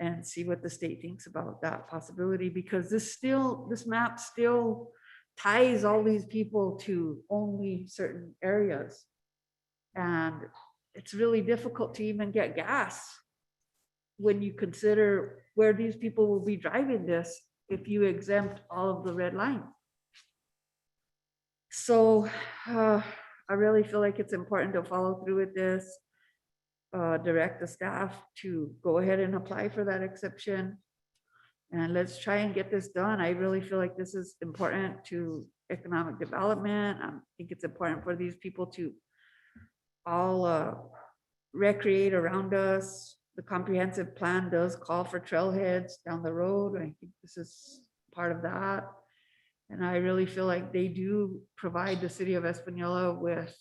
and see what the state thinks about that possibility, because this map still ties all these people to only certain areas. And it's really difficult to even get gas when you consider where these people will be driving this if you exempt all of the red lines. So I really feel like it's important to follow through with this, direct the staff to go ahead and apply for that exception. And let's try and get this done. I really feel like this is important to economic development. I think it's important for these people to all recreate around us. The comprehensive plan does call for trailheads down the road. I think this is part of that. And I really feel like they do provide the city of Espanola with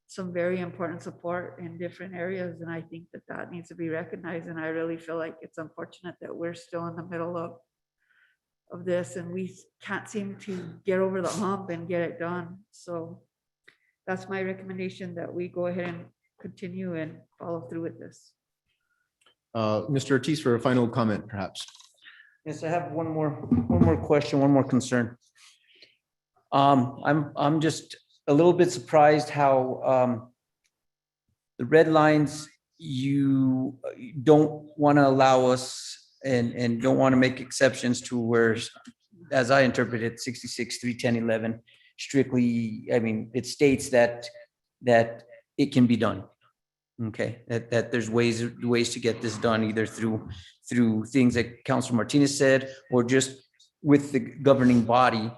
some very important support in different areas. And I think that that needs to be recognized. And I really feel like it's unfortunate that we're still in the middle of this and we can't seem to get over the hump and get it done. So that's my recommendation, that we go ahead and continue and follow through with this. Mr. Ortiz, for a final comment, perhaps. Yes, I have one more question, one more concern. I'm just a little bit surprised how the red lines, you don't want to allow us and don't want to make exceptions to where, as I interpret it, 66, 310, 11, strictly, I mean, it states that it can be done. Okay, that there's ways to get this done, either through things that Councilor Martinez said, or just with the governing body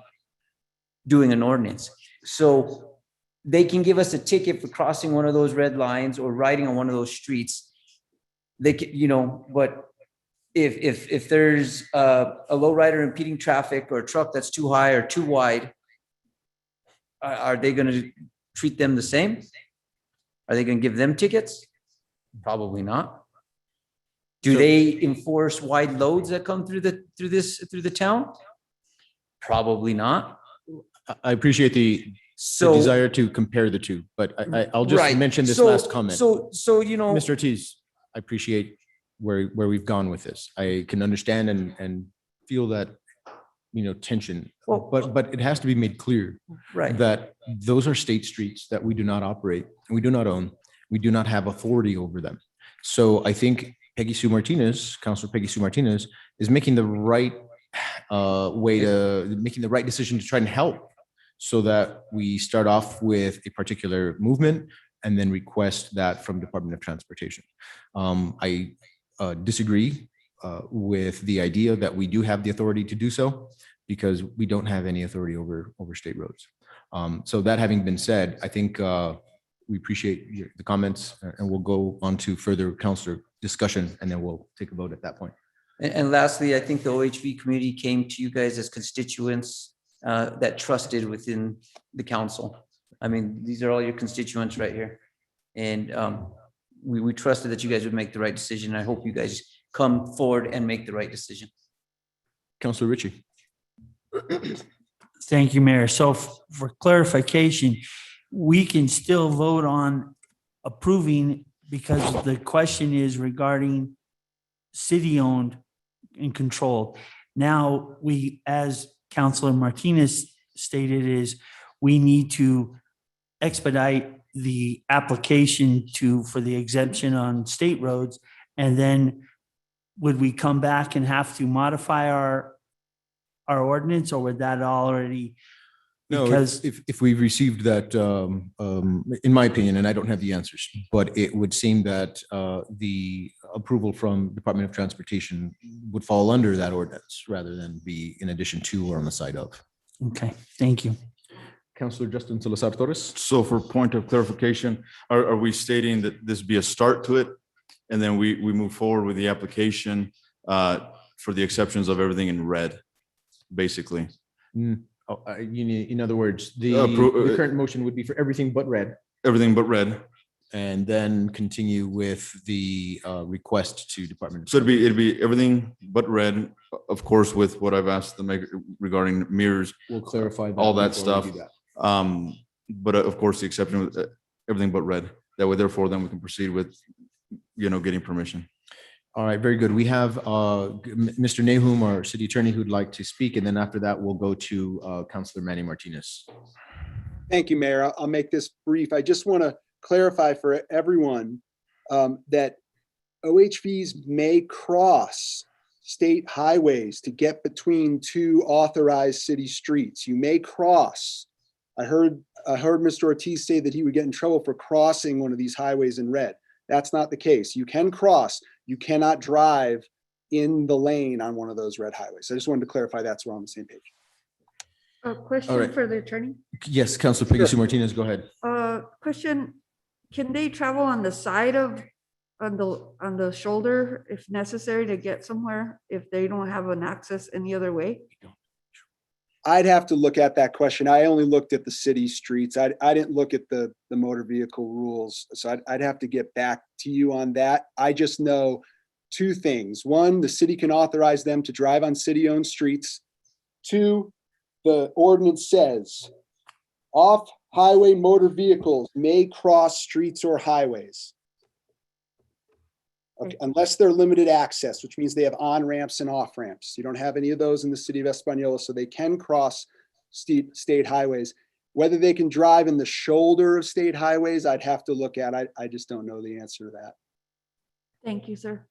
doing an ordinance. So they can give us a ticket for crossing one of those red lines or riding on one of those streets. They can, but if there's a low rider impeding traffic or a truck that's too high or too wide, are they going to treat them the same? Are they going to give them tickets? Probably not. Do they enforce wide loads that come through the town? Probably not. I appreciate the desire to compare the two, but I'll just mention this last comment. So Mr. Ortiz, I appreciate where we've gone with this. I can understand and feel that tension, but it has to be made clear that those are state streets that we do not operate, we do not own, we do not have authority over them. So I think Councilor Peggy Sue Martinez is making the right making the right decision to try and help, so that we start off with a particular movement and then request that from Department of Transportation. I disagree with the idea that we do have the authority to do so, because we don't have any authority over state roads. So that having been said, I think we appreciate the comments, and we'll go on to further councilor discussion, and then we'll take a vote at that point. And lastly, I think the OHV community came to you guys as constituents that trusted within the council. I mean, these are all your constituents right here. And we trusted that you guys would make the right decision. I hope you guys come forward and make the right decision. Councilor Ritchie. Thank you, Mayor. So for clarification, we can still vote on approving, because the question is regarding city-owned and controlled. Now, as Councilor Martinez stated, is we need to expedite the application for the exemption on state roads, and then would we come back and have to modify our ordinance, or would that already? No, Because if we've received that, in my opinion, and I don't have the answers, but it would seem that the approval from Department of Transportation would fall under that ordinance rather than be in addition to or on the side of. Okay, thank you. Councilor Justin Salazar Torres. So for point of clarification, are we stating that this be a start to it, and then we move forward with the application for the exceptions of everything in red? basically. Oh, in other words, the current motion would be for everything but red, Everything but red. and then continue with the request to Department. So it'd be everything but red, of course, with what I've asked the mayor regarding mirrors, We'll clarify all that before we stuff. do that. But of course, the exception with everything but red. That way, therefore, then we can proceed with, getting permission. All right, very good. We have Mr. Nahum, our city attorney, who'd like to speak, and then after that, we'll go to Councilor Manny Martinez. Thank you, Mayor. I'll make this brief. I just want to clarify for everyone that OHVs may cross state highways to get between two authorized city streets. You may cross. I heard Mr. Ortiz say that he would get in trouble for crossing one of these highways in red. That's not the case. You can cross. You cannot drive in the lane on one of those red highways. I just wanted to clarify that's we're on the same page. A question right. for the attorney. Yes, Councilor Peggy Sue Martinez, go ahead. Question, can they travel on the side of, on the shoulder if necessary to get somewhere if they don't have an access any other way? I'd have to look at that question. I only looked at the city streets. I didn't look at the motor vehicle rules. So I'd have to get back to you on that. I just know two things. One, the city can authorize them to drive on city-owned streets. Two, the ordinance says off-highway motor vehicles may cross streets or highways. Okay, unless they're limited access, which means they have on-ramps and off-ramps. You don't have any of those in the city of Espanola, so they can cross state highways. Whether they can drive in the shoulder of state highways, I'd have to look at. I just don't know the answer to that. Thank you, sir.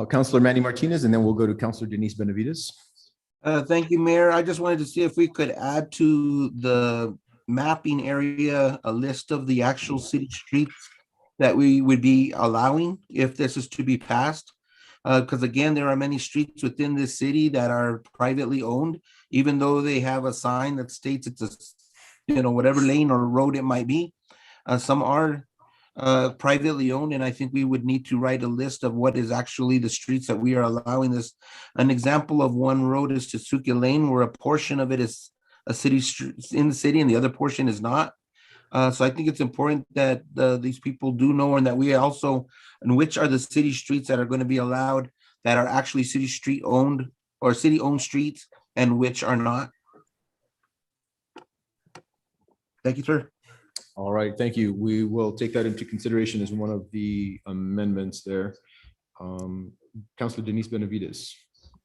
Councilor Manny Martinez, and then we'll go to Councilor Denise Benavides. Thank you, Mayor. I just wanted to see if we could add to the mapping area a list of the actual city streets that we would be allowing if this is to be passed. Because again, there are many streets within this city that are privately owned, even though they have a sign that states it's a, whatever lane or road it might be. Some are privately owned, and I think we would need to write a list of what is actually the streets that we are allowing this. An example of one road is Tesuque Lane, where a portion of it is a city street in the city and the other portion is not. So I think it's important that these people do know, and that we also, and which are the city streets that are going to be allowed that are actually city street owned or city owned streets, and which are not. Thank you, sir. All right, thank you. We will take that into consideration as one of the amendments there. Councilor Denise Benavides.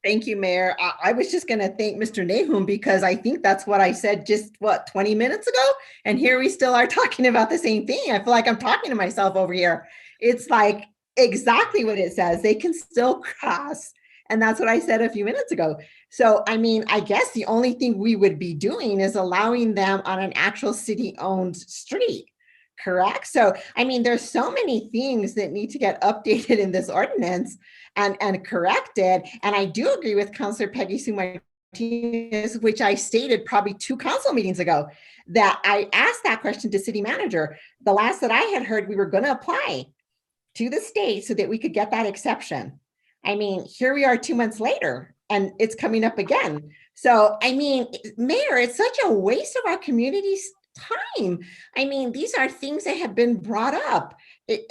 Thank you, Mayor. I was just going to thank Mr. Nahum because I think that's what I said just 20 minutes ago. And here we still are talking about the same thing. I feel like I'm talking to myself over here. It's like exactly what it says. They can still cross. And that's what I said a few minutes ago. So, I mean, I guess the only thing we would be doing is allowing them on an actual city-owned street. Correct? So, I mean, there's so many things that need to get updated in this ordinance and corrected. And I do agree with Councilor Peggy Sue Martinez, which I stated probably 2 council meetings ago, that I asked that question to city manager. The last that I had heard, we were going to apply to the state so that we could get that exception. I mean, here we are 2 months later and it's coming up again. So, I mean, Mayor, it's such a waste of our community's time. I mean, these are things that have been brought up. It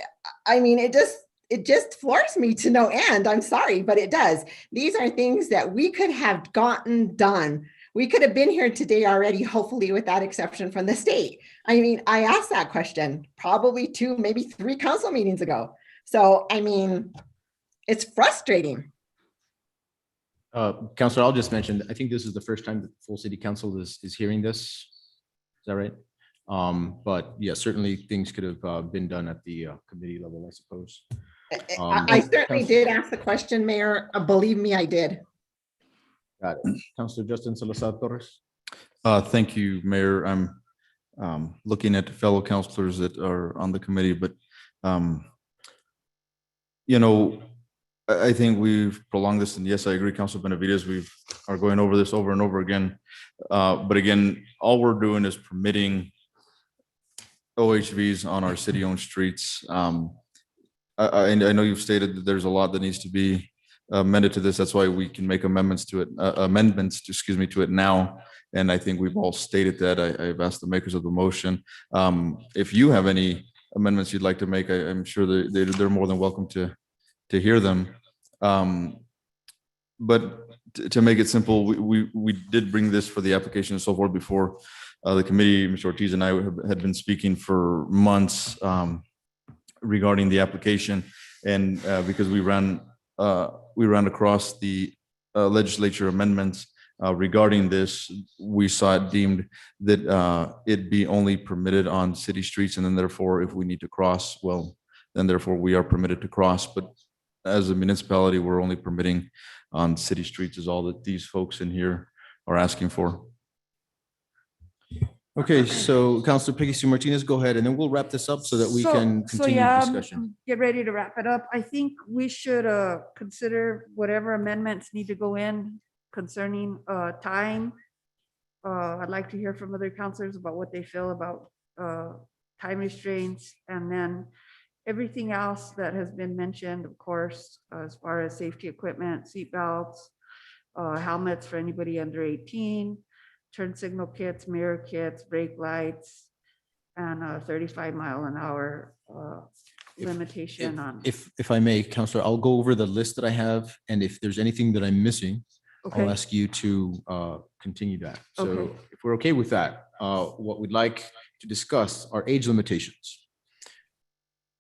just floors me to no end. I'm sorry, but it does. These are things that we could have gotten done. We could have been here today already, hopefully with that exception from the state. I mean, I asked that question probably 2, maybe 3 council meetings ago. So, I mean, it's frustrating. Councilor, I'll just mention, I think this is the first time that the full city council is hearing this. Is that right? But yeah, certainly things could have been done at the committee level, I suppose. I certainly did ask the question, Mayor. Believe me, I did. Got it. Councilor Justin Salazar Torres. Thank you, Mayor. I'm looking at fellow councilors that are on the committee, but I think we've prolonged this, and yes, I agree, Councilor Benavides, we are going over this over and over again. But again, all we're doing is permitting OHVs on our city-owned streets. I know you've stated that there's a lot that needs to be amended to this. That's why we can make amendments to it, to it now. And I think we've all stated that. I've asked the makers of the motion. If you have any amendments you'd like to make, I'm sure they're more than welcome to hear them. But to make it simple, we did bring this for the application and so forth before the committee. Mr. Ortiz and I had been speaking for months regarding the application, and because we ran across the legislature amendments regarding this, we saw it deemed that it be only permitted on city streets, and then therefore, if we need to cross, well, then therefore we are permitted to cross. But as a municipality, we're only permitting on city streets is all that these folks in here are asking for. Okay, so Councilor Peggy Sue Martinez, go ahead, and then we'll wrap this up so that we can continue yeah, discussion. get ready to wrap it up. I think we should consider whatever amendments need to go in concerning time. I'd like to hear from other councilors about what they feel about time restraints, and then everything else that has been mentioned, of course, as far as safety equipment, seat belts, helmets for anybody under 18, turn signal kits, mirror kits, brake lights, and a 35-mile-an-hour limitation on. If I may, Councilor, I'll go over the list that I have, and if there's anything that I'm missing, Okay. I'll ask you to continue that. So Okay. if we're okay with that, what we'd like to discuss are age limitations,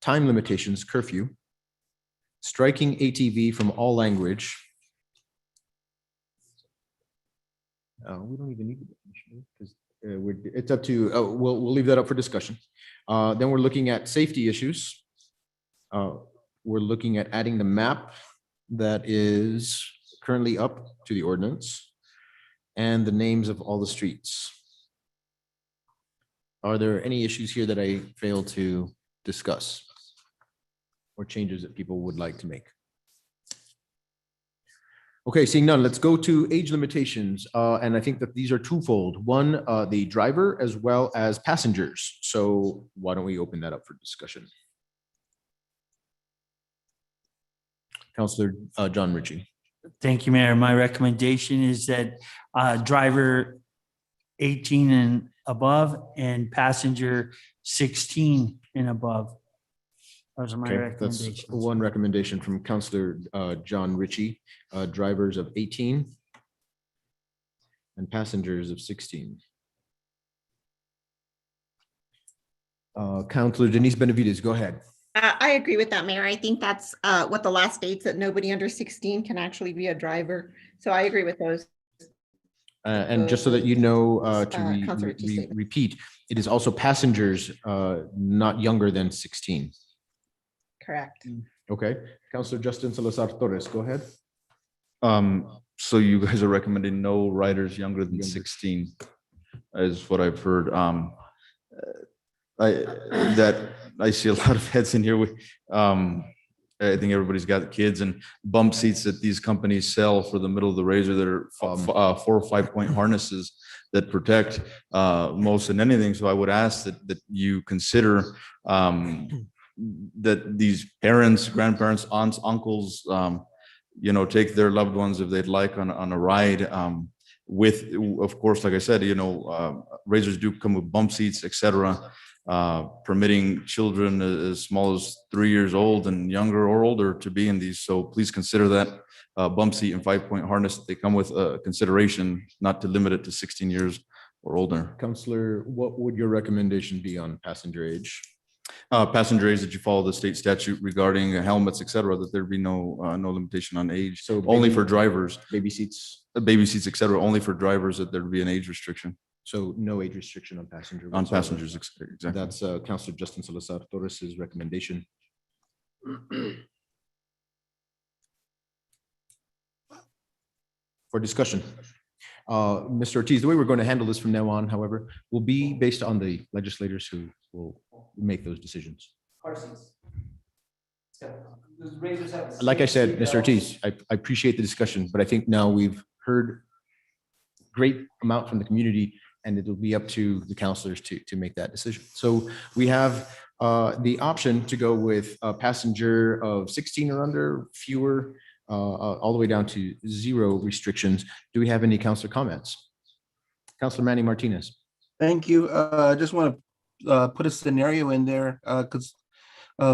time limitations, curfew, striking ATV from all language. We don't even need the definition because it's up to, we'll leave that up for discussion. Then we're looking at safety issues. We're looking at adding the map that is currently up to the ordinance and the names of all the streets. Are there any issues here that I failed to discuss or changes that people would like to make? Okay, seeing none, let's go to age limitations. And I think that these are twofold. One, the driver as well as passengers. So why don't we open that up for discussion? Councilor John Ritchie. Thank you, Mayor. My recommendation is that driver 18 and above and passenger 16 and above. Those are my Okay, that's recommendations. one recommendation from Councilor John Ritchie, drivers of 18 and passengers of 16. Councilor Denise Benavides, go ahead. I agree with that, Mayor. I think that's what the law states, that nobody under 16 can actually be a driver. So I agree with those. And just so that you know, Councilor Ritchie's statement. repeat, it is also passengers not younger than 16. Correct. Okay, Councilor Justin Salazar Torres, go ahead. So you guys are recommending no riders younger than 16, is what I've heard. I see a lot of heads in here with, I think everybody's got kids, and bump seats that these companies sell for the middle of the razor that are 4 or 5 point harnesses that protect most than anything. So I would ask that you consider that these parents, grandparents, aunts, uncles, take their loved ones if they'd like on a ride. With, of course, like I said, razors do come with bump seats, etc. Permitting children as small as 3 years old and younger or older to be in these. So please consider that bump seat and 5 point harness. They come with consideration, not to limit it to 16 years or older. Councilor, what would your recommendation be on passenger age? Passenger age, that you follow the state statute regarding helmets, etc., that there be no limitation on age. So only for drivers, baby seats, etc., only for drivers, that there'd be an age restriction. So no age restriction on passenger. On whatsoever. passengers, exactly. That's Councilor Justin Salazar Torres's recommendation. For discussion. Mr. Ortiz, the way we're going to handle this from now on, however, will be based on the legislators who will make those decisions. Like I said, Mr. Ortiz, I appreciate the discussion, but I think now we've heard great amount from the community, and it'll be up to the councilors to make that decision. So we have the option to go with a passenger of 16 or under, fewer, all the way down to 0 restrictions. Do we have any councilor comments? Councilor Manny Martinez. Thank you. I just want to put a scenario in there because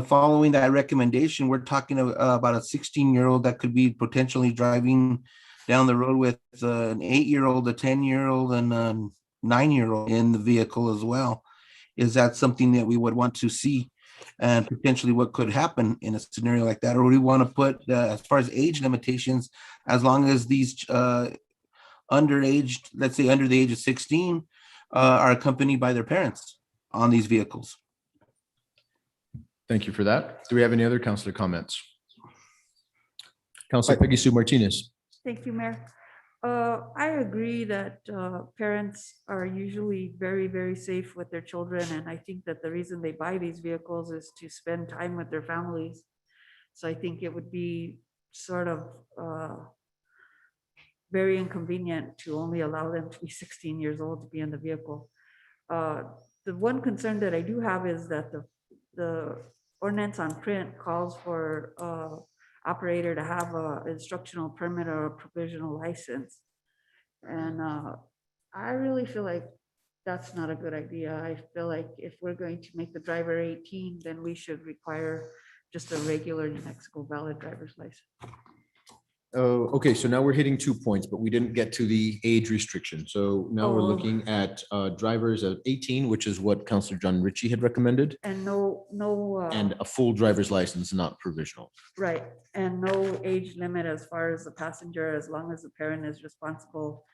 following that recommendation, we're talking about a 16-year-old that could be potentially driving down the road with an 8-year-old, a 10-year-old, and a 9-year-old in the vehicle as well. Is that something that we would want to see, and potentially what could happen in a scenario like that? Or we want to put as far as age limitations, as long as these underage, let's say under the age of 16, are accompanied by their parents on these vehicles? Thank you for that. Do we have any other councilor comments? Councilor Peggy Sue Martinez. Thank you, Mayor. I agree that parents are usually very, very safe with their children. And I think that the reason they buy these vehicles is to spend time with their families. So I think it would be sort of very inconvenient to only allow them to be 16 years old to be in the vehicle. The one concern that I do have is that the ordinance on print calls for operator to have a instructional permit or a provisional license. And I really feel like that's not a good idea. I feel like if we're going to make the driver 18, then we should require just a regular New Mexico valid driver's license. Oh, okay, so now we're hitting 2 points, but we didn't get to the age restriction. So now we're Oh. looking at drivers of 18, which is what Councilor John Ritchie had recommended, And no. and a full driver's license, not provisional. Right, and no age limit as far as the passenger, as long as the parent is responsible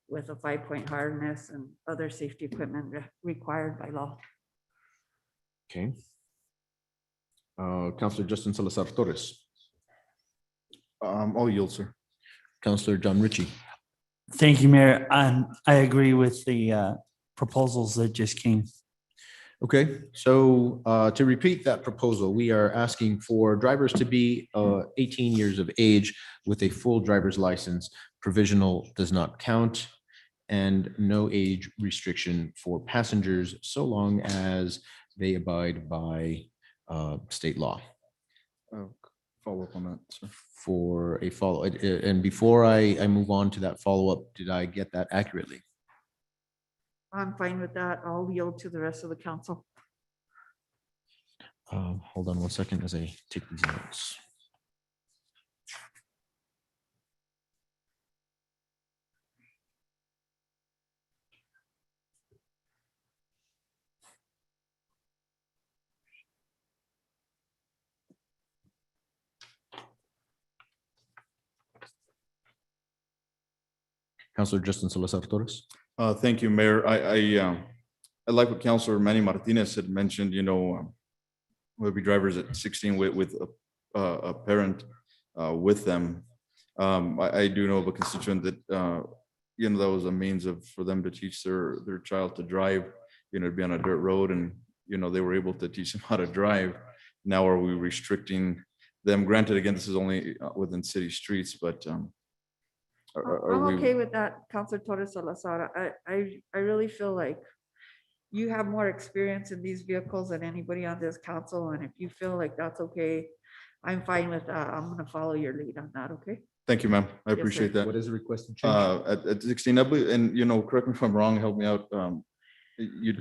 with a 5-point harness and other safety equipment required by law. Okay. Councilor Justin Salazar Torres. I'll yield, sir. Councilor John Ritchie. Thank you, Mayor. I agree with the proposals that just came. Okay, so to repeat that proposal, we are asking for drivers to be 18 years of age with a full driver's license. Provisional does not count, and no age restriction for passengers so long as they abide by state law. Follow up on that, sir. For a follow, and before I move on to that follow-up, did I get that accurately? I'm fine with that. I'll yield to the rest of the council. Hold on 1 second as I take these notes. Councilor Justin Salazar Torres. Thank you, Mayor. I like what Councilor Manny Martinez had mentioned, will be drivers at 16 with a parent with them. I do know of a constituent that, that was a means for them to teach their child to drive, to be on a dirt road, and, they were able to teach them how to drive. Now are we restricting them? Granted, again, this is only within city streets, but I'm okay with that, Councilor Torres Salazar. I really feel like you have more experience in these vehicles than anybody on this council, and if you feel like that's okay, I'm fine with that. I'm gonna follow your lead on that, okay? Thank you, ma'am. I Yes, appreciate sir. that. What is the requested change? At 16, I believe, and correct me if I'm wrong, help me out.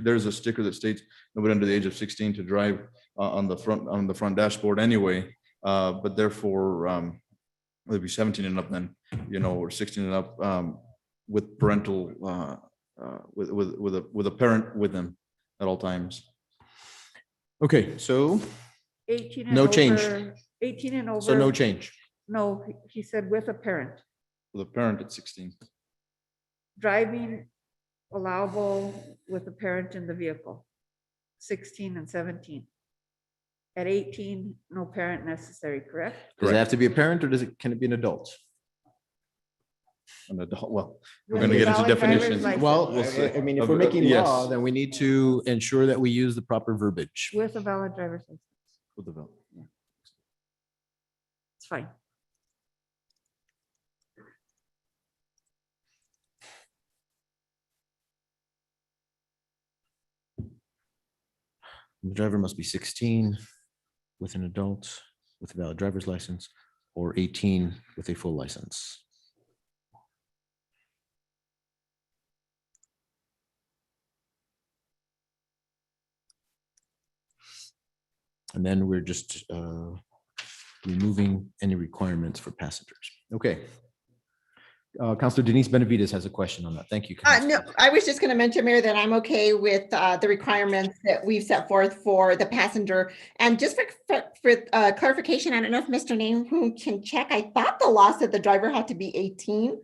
There's a sticker that states nobody under the age of 16 to drive on the front dashboard anyway. But therefore, it'd be 17 and up then, or 16 and up with parental with a parent with them at all times. Okay, so 18 and no change. over. 18 and over. So no change. No, he said with a parent. With a parent at 16. Driving allowable with a parent in the vehicle, 16 and 17. At 18, no parent necessary, correct? Does it have to be a parent, or can it be an adult? An adult, well, we're With going to get into valid driver's definitions. license. Well, We'll see. I mean, if we're making Yes. law, then we need to ensure that we use the proper verbiage. With a valid driver's license, With the vote. it's fine. The driver must be 16 with an adult with a valid driver's license. or 18 with a full license. And then we're just removing any requirements for passengers. Okay. Councilor Denise Benavides has a question on that. Thank you. No, I was just going to mention, Mayor, that I'm okay with the requirements that we've set forth for the passenger. And just for clarification, I don't know if Mr. Nahum can check. I thought the law said the driver had to be 18.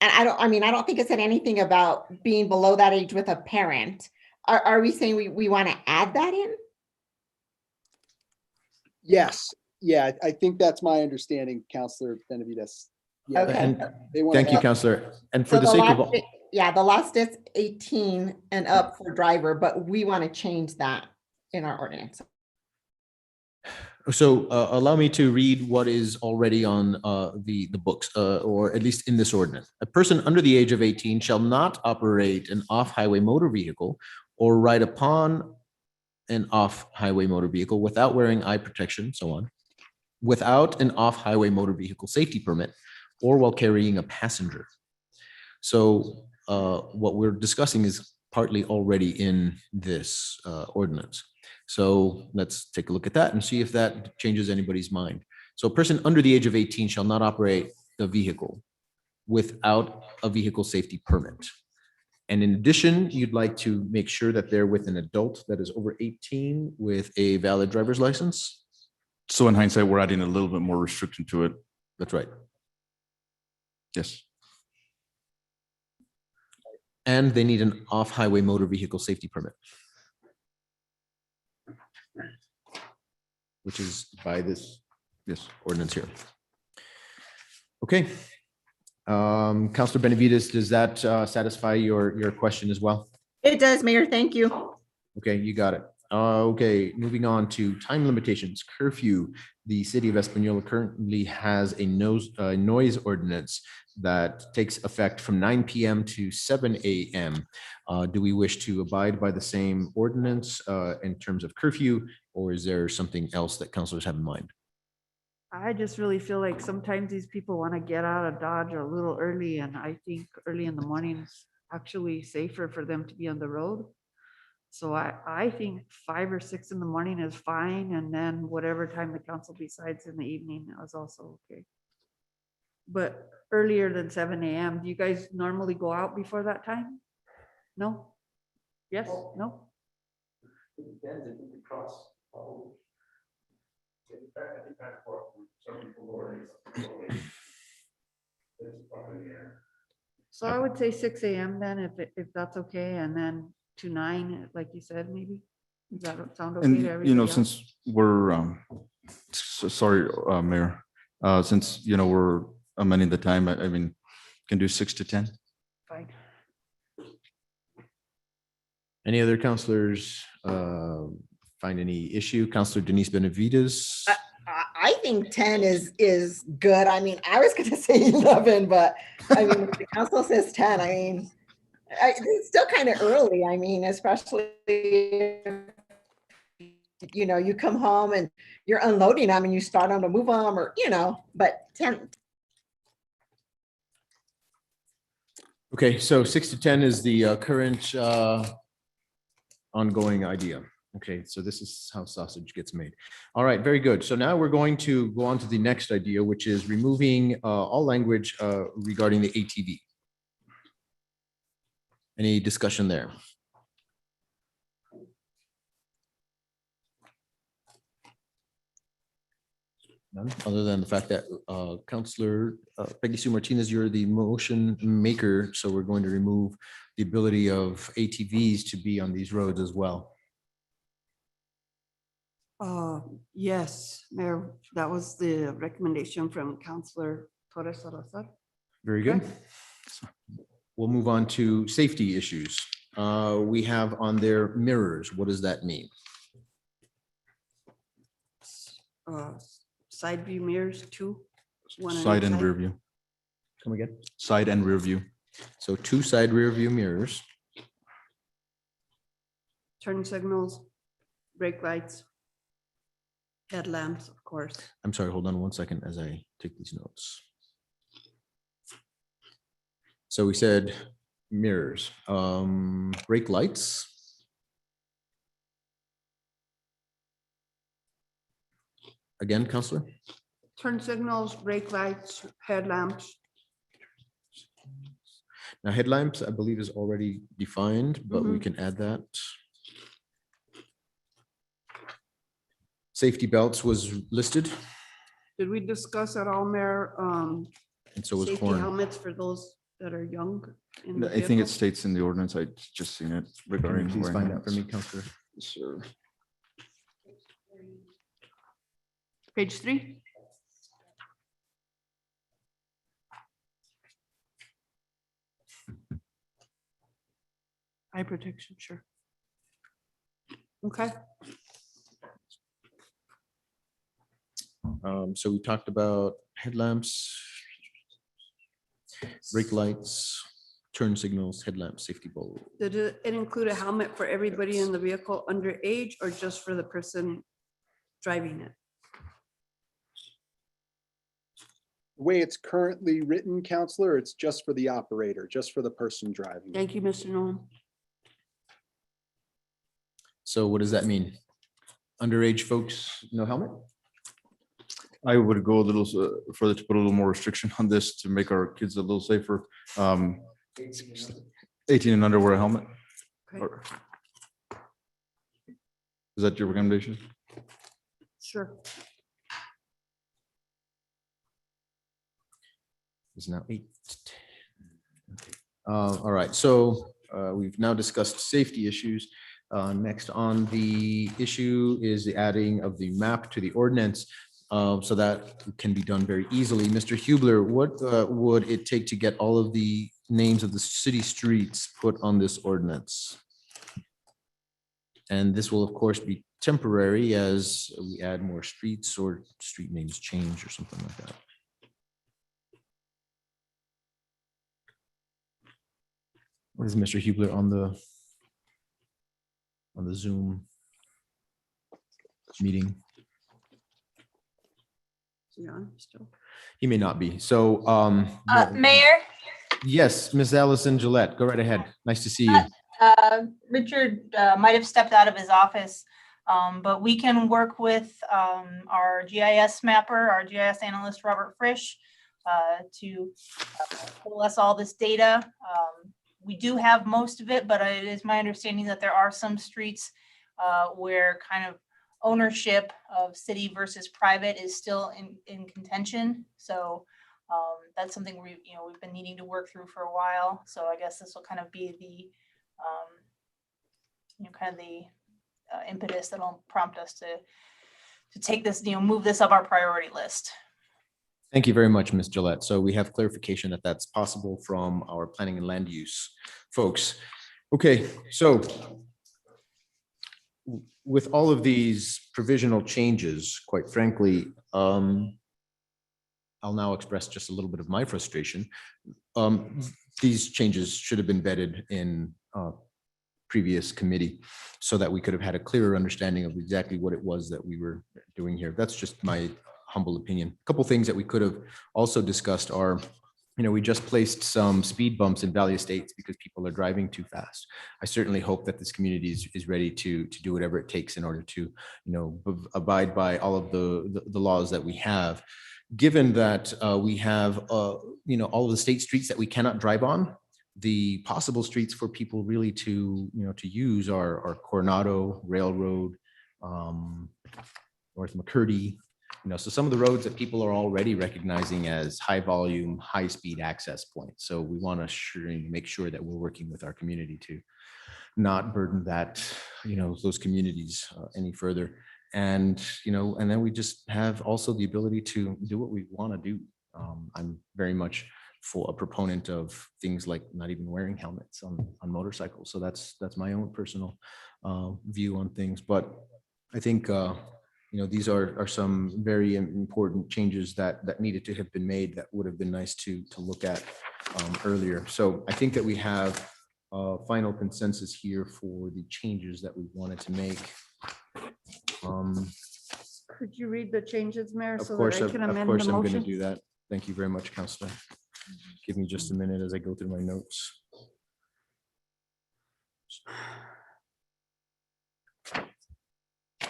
And I don't think it said anything about being below that age with a parent. Are we saying we want to add that in? Yes, yeah, I think that's my understanding, Councilor Benavides. Yeah, Okay. And they wanna thank you, add- Councilor. And for So the sake law of all, sta- yeah, the law states 18 and up for driver, but we want to change that in our ordinance. so allow me to read what is already on the books, or at least in this ordinance. A person under the age of 18 shall not operate an off-highway motor vehicle or ride upon an off-highway motor vehicle without wearing eye protection, so on, without an off-highway motor vehicle safety permit, or while carrying a passenger. So what we're discussing is partly already in this ordinance. So let's take a look at that and see if that changes anybody's mind. So a person under the age of 18 shall not operate the vehicle without a vehicle safety permit. And in addition, you'd like to make sure that they're with an adult that is over 18 with a valid driver's license. So in hindsight, we're adding a little bit more restriction to it. That's right. Yes. And they need an off-highway motor vehicle safety permit, which is by this ordinance here. Okay. Councilor Benavides, does that satisfy your question as well? It does, Mayor. Thank you. Okay, you got it. Okay, moving on to time limitations. Curfew. The city of Espanola currently has a noise ordinance that takes effect from 9 p.m. to 7 a.m. Do we wish to abide by the same ordinance in terms of curfew, or is there something else that councilors have in mind? I just really feel like sometimes these people want to get out of Dodge a little early, and I think early in the morning is actually safer for them to be on the road. So I think 5 or 6 in the morning is fine, and then whatever time the council decides in the evening is also okay. But earlier than 7 a.m., do you guys normally go out before that time? No? Yes? No? It depends if you cross. So I would say 6 a.m. then, if that's okay, and then to 9, like you said, maybe? Does that sound okay to And, everybody else? since we're, sorry, Mayor, since, we're amending the time, I mean, can do 6 to 10. Fine. Any other councilors find any issue? Councilor Denise Benavides? I think 10 is good. I mean, I was going to say 11, but I mean, if the council says 10, I mean, it's still kind of early. I mean, especially, you come home and you're unloading them and you start them to move them, or, but 10. Okay, so 6 to 10 is the current ongoing idea. Okay, so this is how sausage gets made. All right, very good. So now we're going to go on to the next idea, which is removing all language regarding the ATV. Any discussion there? None, other than the fact that Councilor Peggy Sue Martinez, you're the motion maker, so we're going to remove the ability of ATVs to be on these roads as well. Yes, Mayor, that was the recommendation from Councilor Torres Salazar. Very good. We'll move on to safety issues. We have on there mirrors. What does that mean? Side view mirrors, 2. One on Side each and side. rear view. Come again? Side and rear view. So 2 side rear view mirrors. Turn signals, brake lights. Headlamps, of course. I'm sorry, hold on one second as I take these notes. So we said mirrors, brake lights. Again, Counselor? Turn signals, brake lights, headlamps. Now headlamps, I believe, is already defined, but we can add that. Safety belts was listed, Did we discuss at all, Mayor, and so was safety horn. helmets for those that are young? in the I think vehicle? it states in the ordinance. I just seen it Can you regarding. please wearing find out for me, helmets. Counselor? Sure. Page 3. Eye protection, sure. Okay. So we talked about headlamps, brake lights, turn signals, headlamps, safety bulb. Did it include a helmet for everybody in the vehicle under age or just for the person driving it? The way it's currently written, Counselor, it's just for the operator, just for the person driving. Thank you, Mr. Nolan. So what does that mean? Underage folks, no helmet? I would go a little further to put a little more restriction on this to make our kids a little safer. 18 and under wear a helmet. Okay. Or- Is that your recommendation? Sure. It's now 8. All right, so we've now discussed safety issues. Next on the issue is the adding of the map to the ordinance. So that can be done very easily. Mr. Hubler, what would it take to get all of the names of the city streets put on this ordinance? And this will, of course, be temporary as we add more streets or street names change or something like that. What is Mr. Hubler on the Zoom meeting? Yeah, still. He may not be. So, Mayor, yes, Miss Allison Gillette, go right ahead. Nice to see you. Richard might have stepped out of his office, but we can work with our GIS mapper, our GIS analyst, Robert Frisch, to pull us all this data. We do have most of it, but it is my understanding that there are some streets where kind of ownership of city versus private is still in contention. So that's something we've been needing to work through for a while. So I guess this will kind of be the impetus that'll prompt us to take this, move this up our priority list. Thank you very much, Ms. Gillette. So we have clarification that that's possible from our planning and land use folks. Okay, so with all of these provisional changes, quite frankly, I'll now express just a little bit of my frustration. These changes should have been vetted in previous committee so that we could have had a clearer understanding of exactly what it was that we were doing here. That's just my humble opinion. A couple things that we could have also discussed are, we just placed some speed bumps in Valley Estates because people are driving too fast. I certainly hope that this community is ready to do whatever it takes in order to, abide by all of the laws that we have. Given that we have, all of the state streets that we cannot drive on, the possible streets for people really to use are Coronado, Railroad, North McCurdy, so some of the roads that people are already recognizing as high volume, high speed access points. So we want to make sure that we're working with our community to not burden that, those communities any further. And then we just have also the ability to do what we want to do. I'm very much a proponent of things like not even wearing helmets on motorcycles. So that's my own personal view on things. But I think, these are some very important changes that needed to have been made that would have been nice to look at earlier. So I think that we have a final consensus here for the changes that we wanted to make. Could you read the changes, Mayor, Of so that course, I of can of amend course, the I'm going to motion? do that. Thank you very much, Counselor. Give me just a minute as I go through my notes.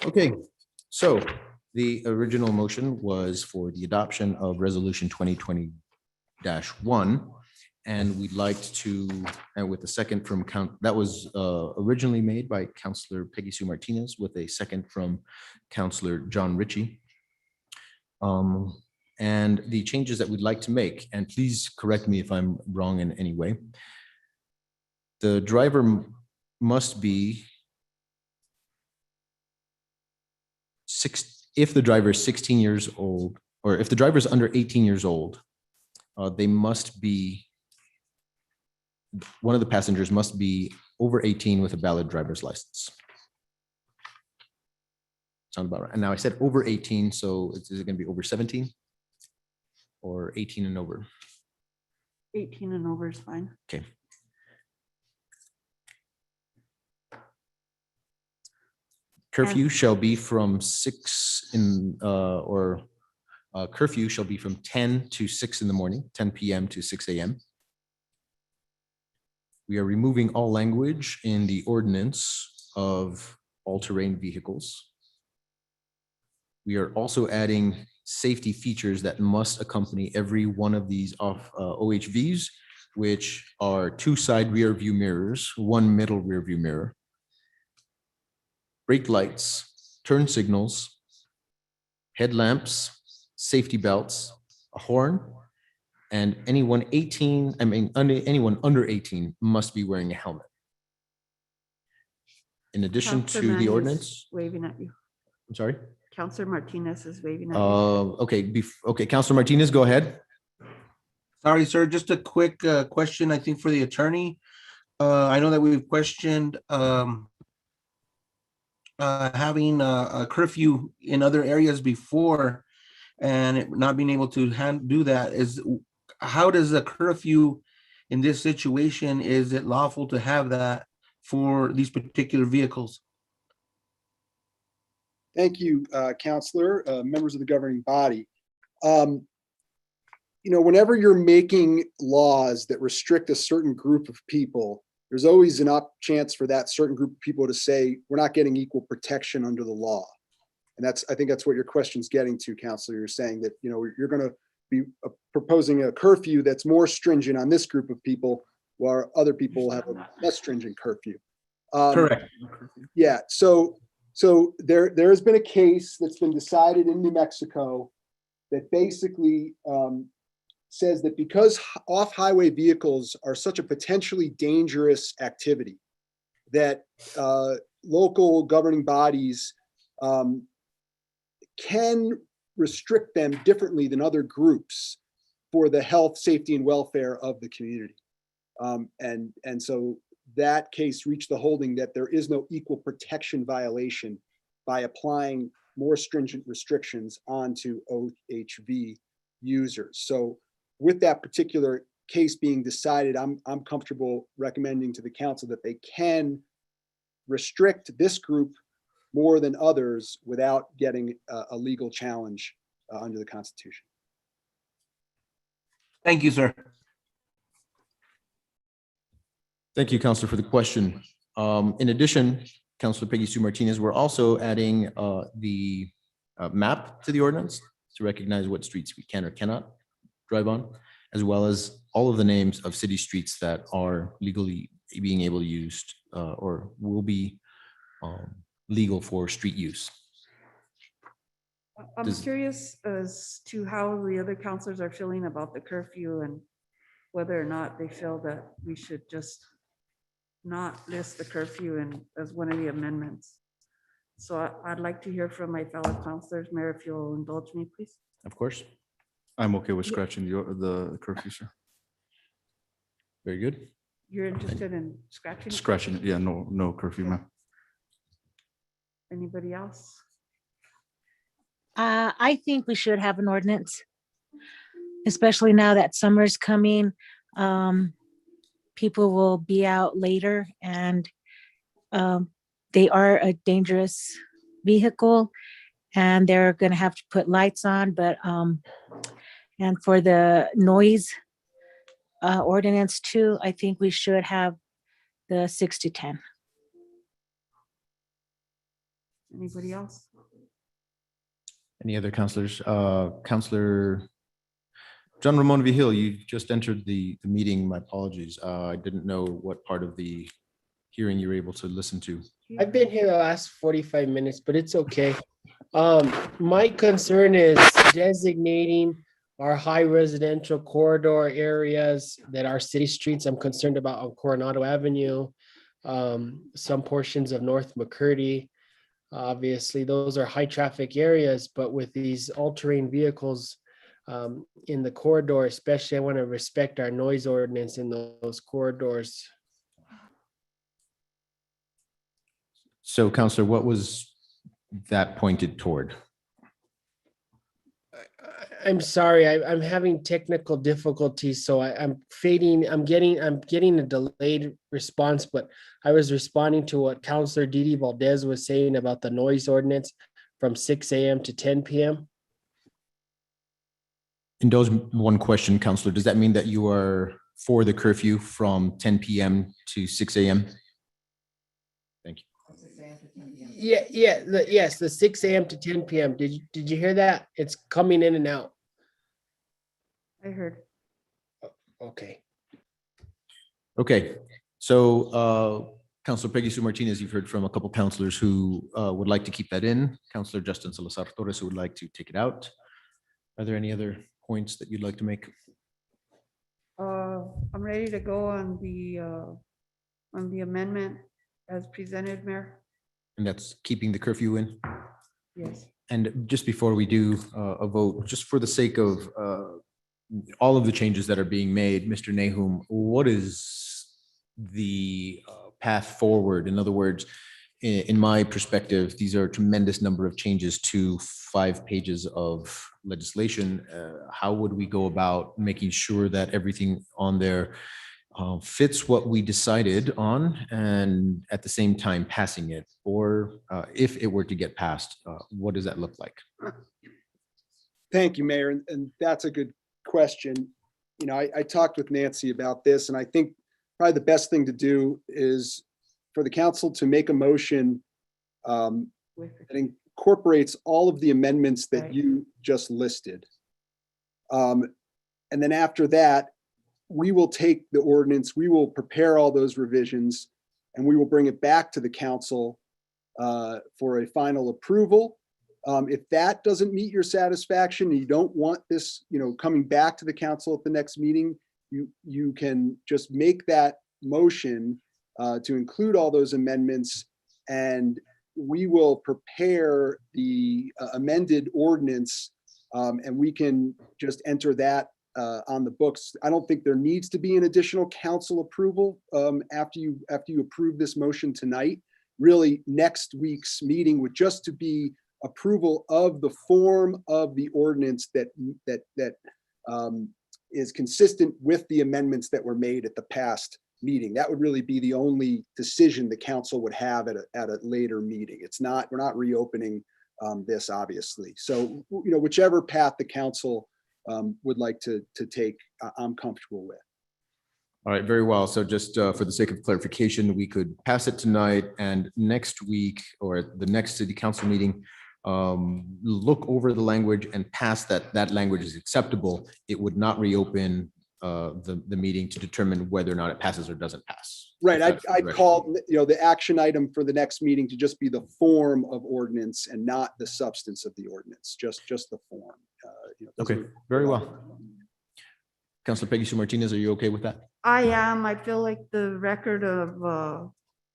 Okay, so the original motion was for the adoption of Resolution 2020-1. And we'd like to, and with the second from that was originally made by Counselor Peggy Sue Martinez with a second from Counselor John Ritchie. And the changes that we'd like to make, and please correct me if I'm wrong in any way. The driver must be if the driver is 16 years old, or if the driver is under 18 years old, they must be, one of the passengers must be over 18 with a valid driver's license. Sound about right? And now I said over 18, so is it going to be over 17 or 18 and over? 18 and over is fine. Okay. Curfew shall be from 6 in, curfew shall be from 10 to 6 in the morning, 10 p.m. to 6 a.m. We are removing all language in the ordinance of all-terrain vehicles. We are also adding safety features that must accompany every one of these OHVs, which are 2 side rear view mirrors, 1 middle rear view mirror, brake lights, turn signals, headlamps, safety belts, a horn, and anyone under 18 must be wearing a helmet. In addition Counselor to Mann the is ordinance, Waving at you. I'm sorry. Counselor Martinez is waving at you. Okay, okay, Counselor Martinez, go ahead. Sorry, sir, just a quick question, I think, for the attorney. I know that we've questioned having a curfew in other areas before and it not being able to do that. How does a curfew in this situation, is it lawful to have that for these particular vehicles? Thank you, Counselor, members of the governing body. Whenever you're making laws that restrict a certain group of people, there's always an chance for that certain group of people to say, we're not getting equal protection under the law. And I think that's what your question's getting to, Counselor. You're saying that, you're going to be proposing a curfew that's more stringent on this group of people, while other people have a less stringent curfew. Correct. Yeah, so there has been a case that's been decided in New Mexico that basically says that because off-highway vehicles are such a potentially dangerous activity, that local governing bodies can restrict them differently than other groups for the health, safety, and welfare of the community. And so that case reached the holding that there is no equal protection violation by applying more stringent restrictions onto OHV users. So with that particular case being decided, I'm comfortable recommending to the council that they can restrict this group more than others without getting a legal challenge under the Constitution. Thank you, sir. Thank you, Counselor, for the question. In addition, Counselor Peggy Sue Martinez, we're also adding the map to the ordinance to recognize what streets we can or cannot drive on, as well as all of the names of city streets that are legally being able to use or will be legal for street use. I'm curious as to how the other counselors are feeling about the curfew and whether or not they feel that we should just not list the curfew as one of the amendments. So I'd like to hear from my fellow counselors. Mayor, if you'll indulge me, please. Of course. I'm okay with scratching the curfew, sir. Very good. You're interested in scratching? Scratching it, yeah, no curfew, ma'am. Anybody else? I think we should have an ordinance, especially now that summer's coming. People will be out later and they are a dangerous vehicle. And they're gonna have to put lights on, but, and for the noise ordinance too, I think we should have the 6 to 10. Anybody else? Any other counselors? Counselor John Ramon Vihil, you just entered the meeting. My apologies. I didn't know what part of the hearing you were able to listen to. I've been here the last 45 minutes, but it's okay. My concern is designating our high residential corridor areas that are city streets. I'm concerned about on Coronado Avenue, some portions of North McCurdy. Obviously, those are high traffic areas, but with these all-terrain vehicles in the corridor, especially, I want to respect our noise ordinance in those corridors. So Counselor, what was that pointed toward? I'm sorry, I'm having technical difficulties, so I'm getting a delayed response, but I was responding to what Counselor Didi Valdez was saying about the noise ordinance from 6 a.m. to 10 p.m. Indulge one question, Counselor. Does that mean that you are for the curfew from 10 p.m. to 6 a.m.? Thank you. Yes, the 6 a.m. to 10 p.m. Did you hear that? It's coming in and out. I heard. Okay. Okay, so Councilor Peggy Sue Martinez, you've heard from a couple councilors who would like to keep that in. Councilor Justin Salazar Torres, who would like to take it out. Are there any other points that you'd like to make? I'm ready to go on the amendment as presented, Mayor. And that's keeping the curfew in? Yes. And just before we do a vote, just for the sake of all of the changes that are being made, Mr. Nahum, what is the path forward? In other words, in my perspective, these are a tremendous number of changes to 5 pages of legislation. How would we go about making sure that everything on there fits what we decided on and at the same time passing it? Or if it were to get passed, what does that look like? Thank you, Mayor. And that's a good question. You know, I talked with Nancy about this, and I think probably the best thing to do is for the council to make a motion that incorporates all of the amendments that you just listed. And then after that, we will take the ordinance, we will prepare all those revisions, and we will bring it back to the council for a final approval. If that doesn't meet your satisfaction, and you don't want this, coming back to the council at the next meeting, you can just make that motion to include all those amendments, and we will prepare the amended ordinance, and we can just enter that on the books. I don't think there needs to be an additional council approval after you approve this motion tonight. Really, next week's meeting would just to be approval of the form of the ordinance that is consistent with the amendments that were made at the past meeting. That would really be the only decision the council would have at a later meeting. We're not reopening this, obviously. So, whichever path the council would like to take, I'm comfortable with. All right, very well. So just for the sake of clarification, we could pass it tonight, and next week or the next city council meeting, look over the language and pass that language is acceptable. It would not reopen the meeting to determine whether or not it passes or doesn't pass. Right. I'd call the action item for the next meeting to just be the form of ordinance and not the substance of the ordinance, just the form. Okay, very well. Councilor Peggy Sue Martinez, are you okay with that? I am. I feel like the record of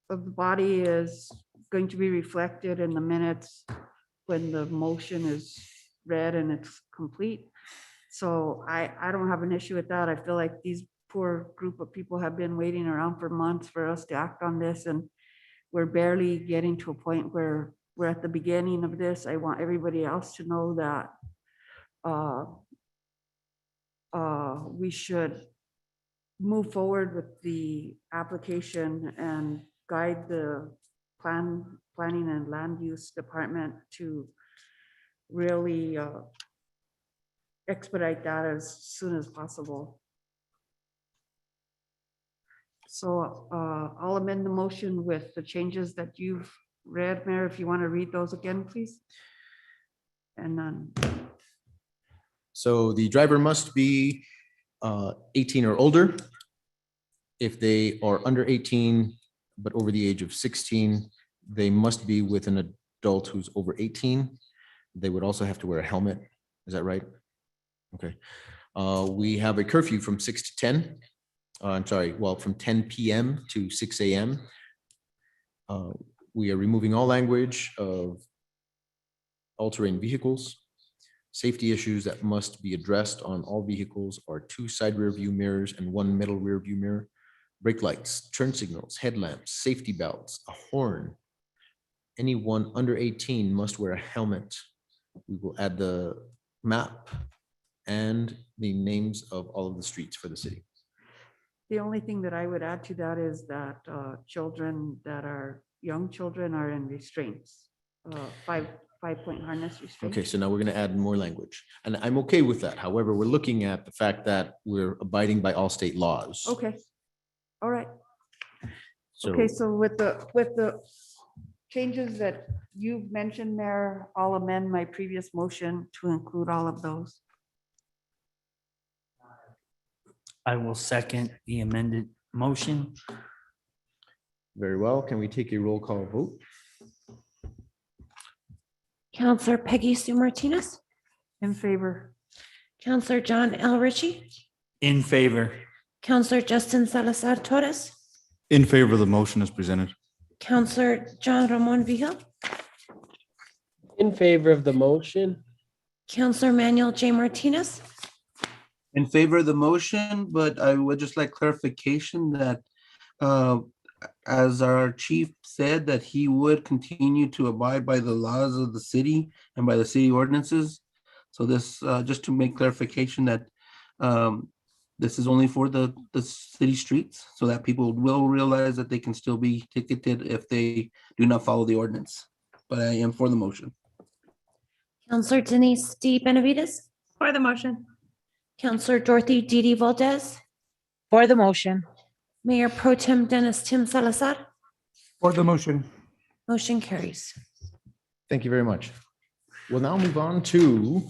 the body is going to be reflected in the minutes when the motion is read and it's complete. So I don't have an issue with that. I feel like these poor group of people have been waiting around for months for us to act on this, and we're barely getting to a point where we're at the beginning of this. I want everybody else to know that we should move forward with the application and guide the planning and land use department to really expedite that as soon as possible. So I'll amend the motion with the changes that you've read, Mayor, if you want to read those again, please. And then, So the driver must be 18 or older. If they are under 18, but over the age of 16, they must be with an adult who's over 18. They would also have to wear a helmet. Is that right? Okay. We have a curfew from 6 to 10. I'm sorry, well, from 10 p.m. to 6 a.m. We are removing all language of all-terrain vehicles. Safety issues that must be addressed on all vehicles are 2 side rear view mirrors and 1 middle rear view mirror, brake lights, turn signals, headlamps, safety belts, a horn. Anyone under 18 must wear a helmet. We will add the map and the names of all of the streets for the city. the only thing that I would add to that is that children that are, young children are in restraints, 5-point harness restraints. Okay, so now we're going to add more language, and I'm okay with that. However, we're looking at the fact that we're abiding by all state laws. Okay, all right. So, Okay, so with the changes that you've mentioned there, I'll amend my previous motion to include all of those. I will second the amended motion. very well. Can we take a roll call vote? Counselor Peggy Sue Martinez, In favor. Counselor John L. Ritchie, In favor. Counselor Justin Salazar Torres, In favor of the motion as presented. Counselor John Ramon Vijay, In favor of the motion. Counselor Manuel J. Martinez, In favor of the motion, but I would just like clarification that as our chief said, that he would continue to abide by the laws of the city and by the city ordinances. So this, just to make clarification that this is only for the city streets, so that people will realize that they can still be ticketed if they do not follow the ordinance. But I am for the motion. Counselor Denise D. Benavides, For the motion. Counselor Dorothy Didi Valdez, For the motion. Mayor Pro Tem Dennis Tim Salazar, For the motion. motion carries. Thank you very much. We'll now move on to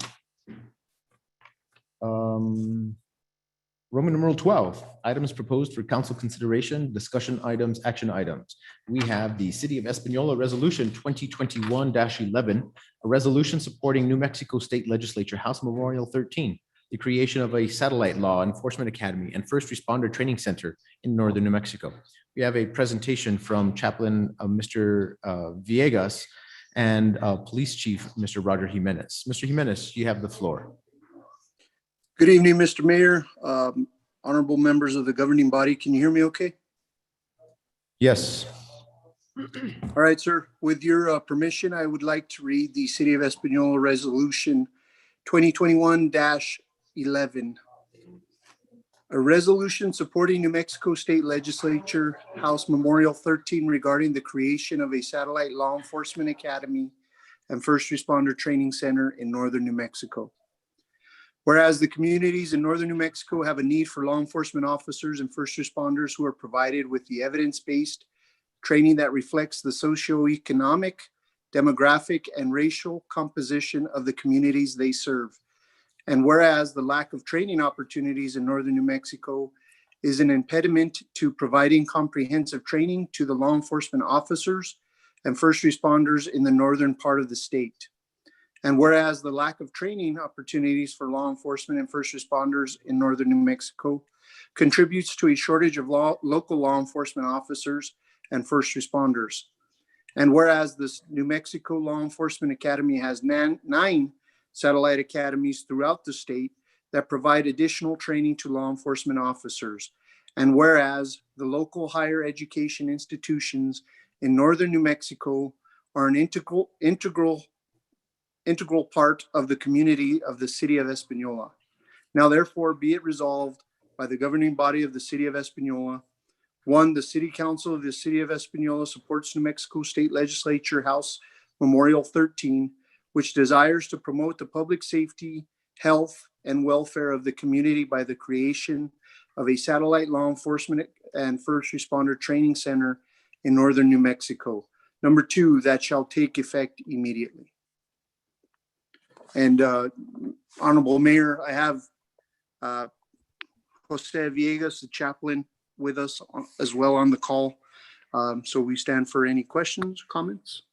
Roman numeral 12, items proposed for council consideration, discussion items, action items. We have the City of Espanola Resolution 2021-11, a resolution supporting New Mexico State Legislature House Memorial 13, the creation of a satellite law enforcement academy and first responder training center in northern New Mexico. We have a presentation from Chaplain Mr. Villegas and Police Chief Mr. Roger Jimenez. Mr. Jimenez, you have the floor. Good evening, Mr. Mayor, honorable members of the governing body. Can you hear me okay? Yes. All right, sir. With your permission, I would like to read the City of Espanola Resolution 2021-11. A resolution supporting New Mexico State Legislature House Memorial 13 regarding the creation of a satellite law enforcement academy and first responder training center in northern New Mexico. Whereas the communities in northern New Mexico have a need for law enforcement officers and first responders who are provided with the evidence-based training that reflects the socioeconomic, demographic, and racial composition of the communities they serve. And whereas the lack of training opportunities in northern New Mexico is an impediment to providing comprehensive training to the law enforcement officers and first responders in the northern part of the state. And whereas the lack of training opportunities for law enforcement and first responders in northern New Mexico contributes to a shortage of local law enforcement officers and first responders. And whereas this New Mexico Law Enforcement Academy has 9 satellite academies throughout the state that provide additional training to law enforcement officers. And whereas the local higher education institutions in northern New Mexico are an integral part of the community of the City of Espanola. Now therefore be it resolved by the governing body of the City of Espanola. 1, the City Council of the City of Espanola supports New Mexico State Legislature House Memorial 13 which desires to promote the public safety, health, and welfare of the community by the creation of a satellite law enforcement and first responder training center in northern New Mexico. Number 2, that shall take effect immediately. And Honorable Mayor, I have Jose Villegas, the chaplain, with us as well on the call. So we stand for any questions, comments.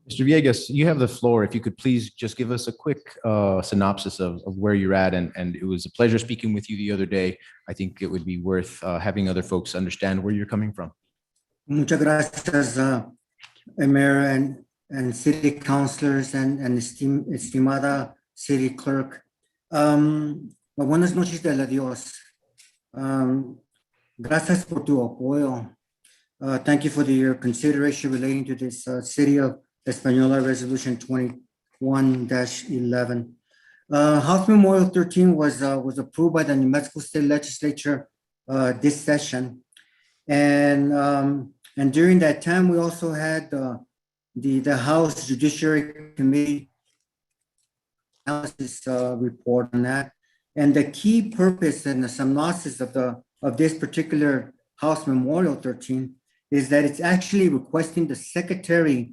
Mr. Villegas, you have the floor. If you could please just give us a quick synopsis of where you're at. And it was a pleasure speaking with you the other day. I think it would be worth having other folks understand where you're coming from. Muchas gracias, Mayor and city councilors and estimada city clerk. Buenas noches de la Dios. Gracias por tu apoyo. Thank you for your consideration relating to this City of Espanola Resolution 21-11. House Memorial 13 was approved by the New Mexico State Legislature this session. And during that time, we also had the House Judiciary Committee analysis report on that. And the key purpose and the synopsis of this particular House Memorial 13 is that it's actually requesting the Secretary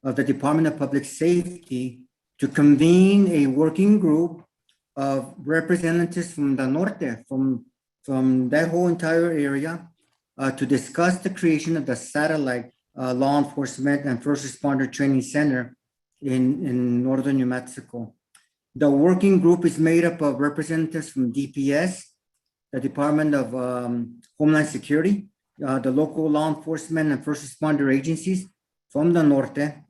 of the Department of Public Safety to convene a working group of representatives from the Norte, from that whole entire area, to discuss the creation of the satellite law enforcement and first responder training center in northern New Mexico. The working group is made up of representatives from DPS, the Department of Homeland Security, the local law enforcement and first responder agencies from the Norte,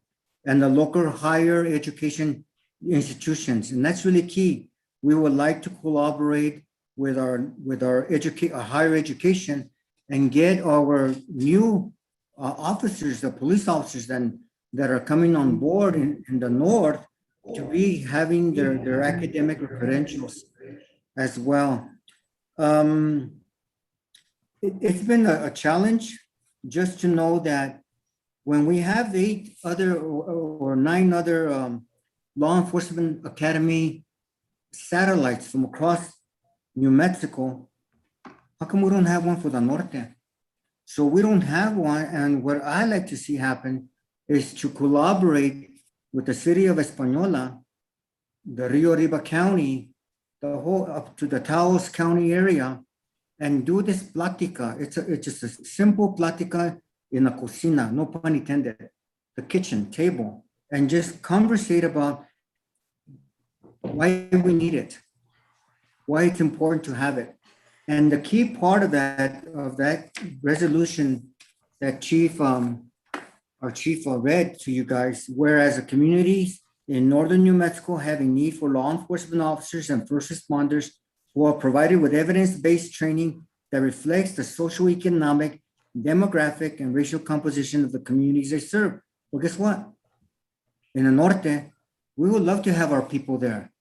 and the local higher education institutions. And that's really key. We would like to collaborate with our higher education and get our new officers, the police officers that are coming on board in the North to be having their academic credentials as well. It's been a challenge just to know that when we have 8 other or 9 other law enforcement academy satellites from across New Mexico, how come we don't have one for the Norte? So we don't have one. And what I like to see happen is to collaborate with the city of Espanola, the Rio Arriba County, the whole up to the Taos County area, and do this plática. It's just a simple plática in a cocina, no pun intended, the kitchen table, and just conversate about why we need it, why it's important to have it. And the key part of that resolution that our chief read to you guys, whereas the communities in northern New Mexico have a need for law enforcement officers and first responders who are provided with evidence-based training that reflects the socioeconomic, demographic, and racial composition of the communities they serve. Well, guess what? In the Norte, we would love to have our people there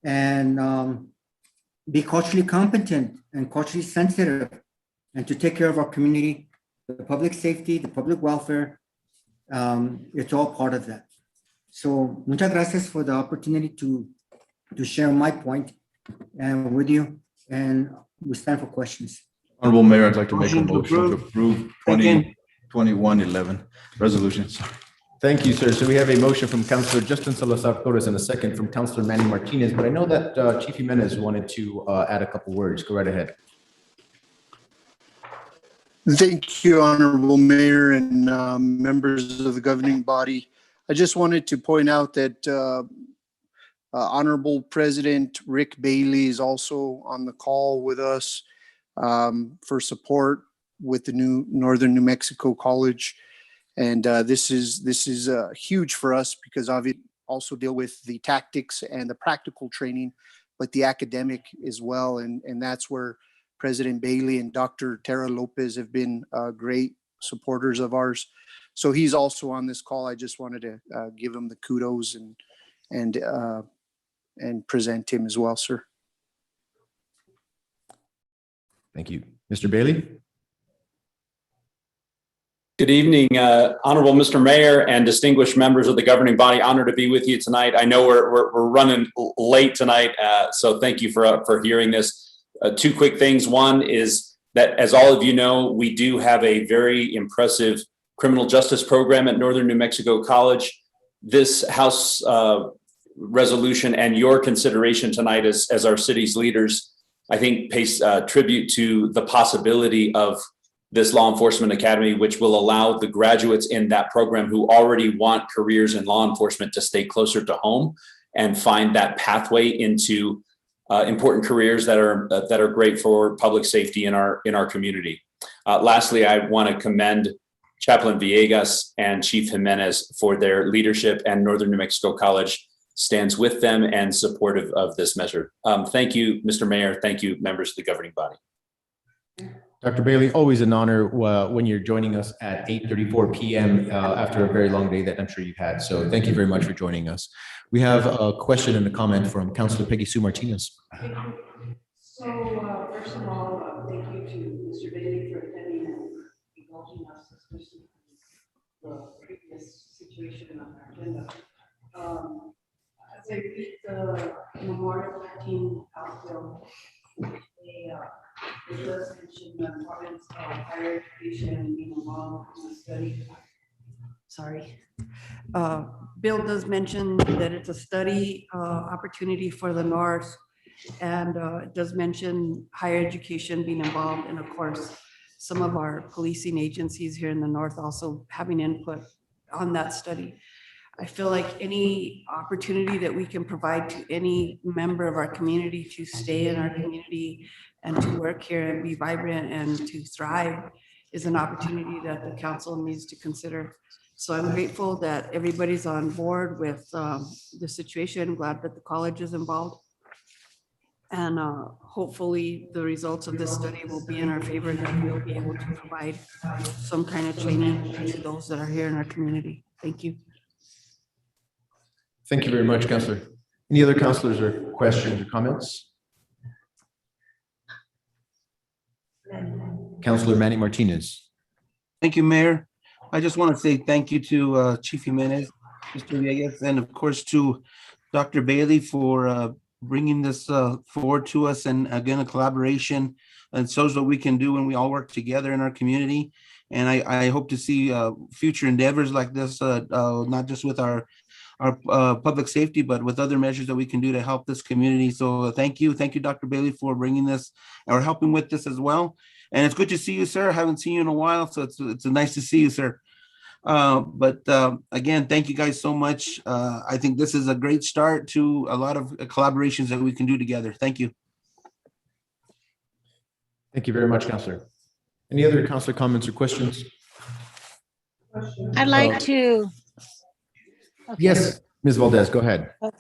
and be culturally competent and culturally sensitive and to take care of our community, the public safety, the public welfare. It's all part of that. So muchas gracias for the opportunity to share my point and with you, and we stand for questions. Honorable Mayor, I'd like to make a Motion to motion to approve 2021-11 resolution. Thank you, sir. So we have a motion from Councilor Justin Salazar Torres and a second from Councilor Manny Martinez, but I know that Chief Jimenez wanted to add a couple words. Go right ahead. Thank you, Honorable Mayor and members of the governing body. I just wanted to point out that Honorable President Rick Bailey is also on the call with us for support with the new Northern New Mexico College. And this is huge for us because obviously also deal with the tactics and the practical training, but the academic as well. And that's where President Bailey and Dr. Tara Lopez have been great supporters of ours. So he's also on this call. I just wanted to give him the kudos and present him as well, sir. Thank you. Mr. Bailey? Good evening, Honorable Mr. Mayor and distinguished members of the governing body. Honored to be with you tonight. I know we're running late tonight, so thank you for hearing this. Two quick things. One is that, as all of you know, we do have a very impressive criminal justice program at Northern New Mexico College. This House resolution and your consideration tonight as our city's leaders, I think, pays tribute to the possibility of this law enforcement academy, which will allow the graduates in that program who already want careers in law enforcement to stay closer to home and find that pathway into important careers that are great for public safety in our community. Lastly, I want to commend Chaplain Villegas and Chief Jimenez for their leadership, and Northern New Mexico College stands with them and supportive of this measure. Thank you, Mr. Mayor. Thank you, members of the governing body. Dr. Bailey, always an honor when you're joining us at 8:34 p.m. After a very long day that I'm sure you've had. So thank you very much for joining us. We have a question and a comment from Councilor Peggy Sue Martinez. So first of all, thank you to Mr. Bailey for attending and indulging us, especially the previous situation on our agenda. As I read the Memorial 13 House bill, it does mention the importance of higher education and being involved in the study. Sorry. Bill does mention that it's a study opportunity for the North, and it does mention higher education being involved, and of course, some of our policing agencies here in the North also having input on that study. I feel like any opportunity that we can provide to any member of our community to stay in our community and to work here and be vibrant and to thrive is an opportunity that the council needs to consider. So I'm grateful that everybody's on board with the situation. I'm glad that the college is involved. And hopefully the results of this study will be in our favor, that we'll be able to provide some kind of training to those that are here in our community. Thank you. Thank you very much, Councilor. Any other councilors or questions or comments? Councilor Manny Martinez. Thank you, Mayor. I just want to say thank you to Chief Jimenez, Mr. Villegas, and of course to Dr. Bailey for bringing this forward to us, and again, a collaboration, and shows what we can do when we all work together in our community. And I hope to see future endeavors like this, not just with our public safety, but with other measures that we can do to help this community. So thank you, Dr. Bailey, for bringing this or helping with this as well. And it's good to see you, sir. I haven't seen you in a while, so it's nice to see you, sir. But again, thank you guys so much. I think this is a great start to a lot of collaborations that we can do together. Thank you. Thank you very much, Councilor. Any other councilor comments or questions? I'd like to. Okay. Yes, Ms. Valdez, go ahead. Okay.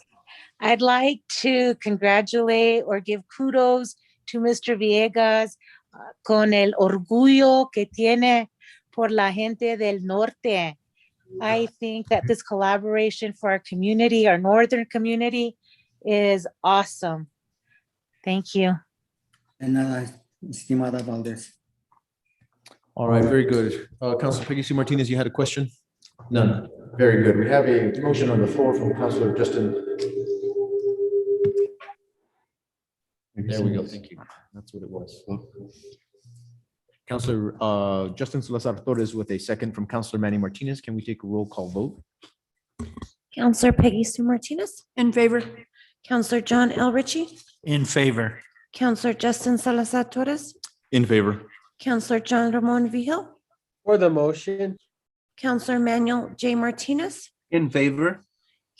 I'd like to congratulate or give kudos to Mr. Villegas con el orgullo que tiene por la gente del norte. I think that this collaboration for our community, our northern community, is awesome. Thank you. And estimada Valdez. All right, very good. Councilor Peggy Sue Martinez, you had a question? None. Very good. We have a motion on the floor from Councilor Justin. There we go. Thank you. That's what it was. Councilor Justin Salazar Torres with a second from Councilor Manny Martinez. Can we take a roll call vote? Counselor Peggy Sue Martinez. In favor. Counselor John L. Ritchie. In favor. Counselor Justin Salazar Torres. In favor. Counselor John Ramon Vijil. For the motion. Counselor Manuel J. Martinez. In favor.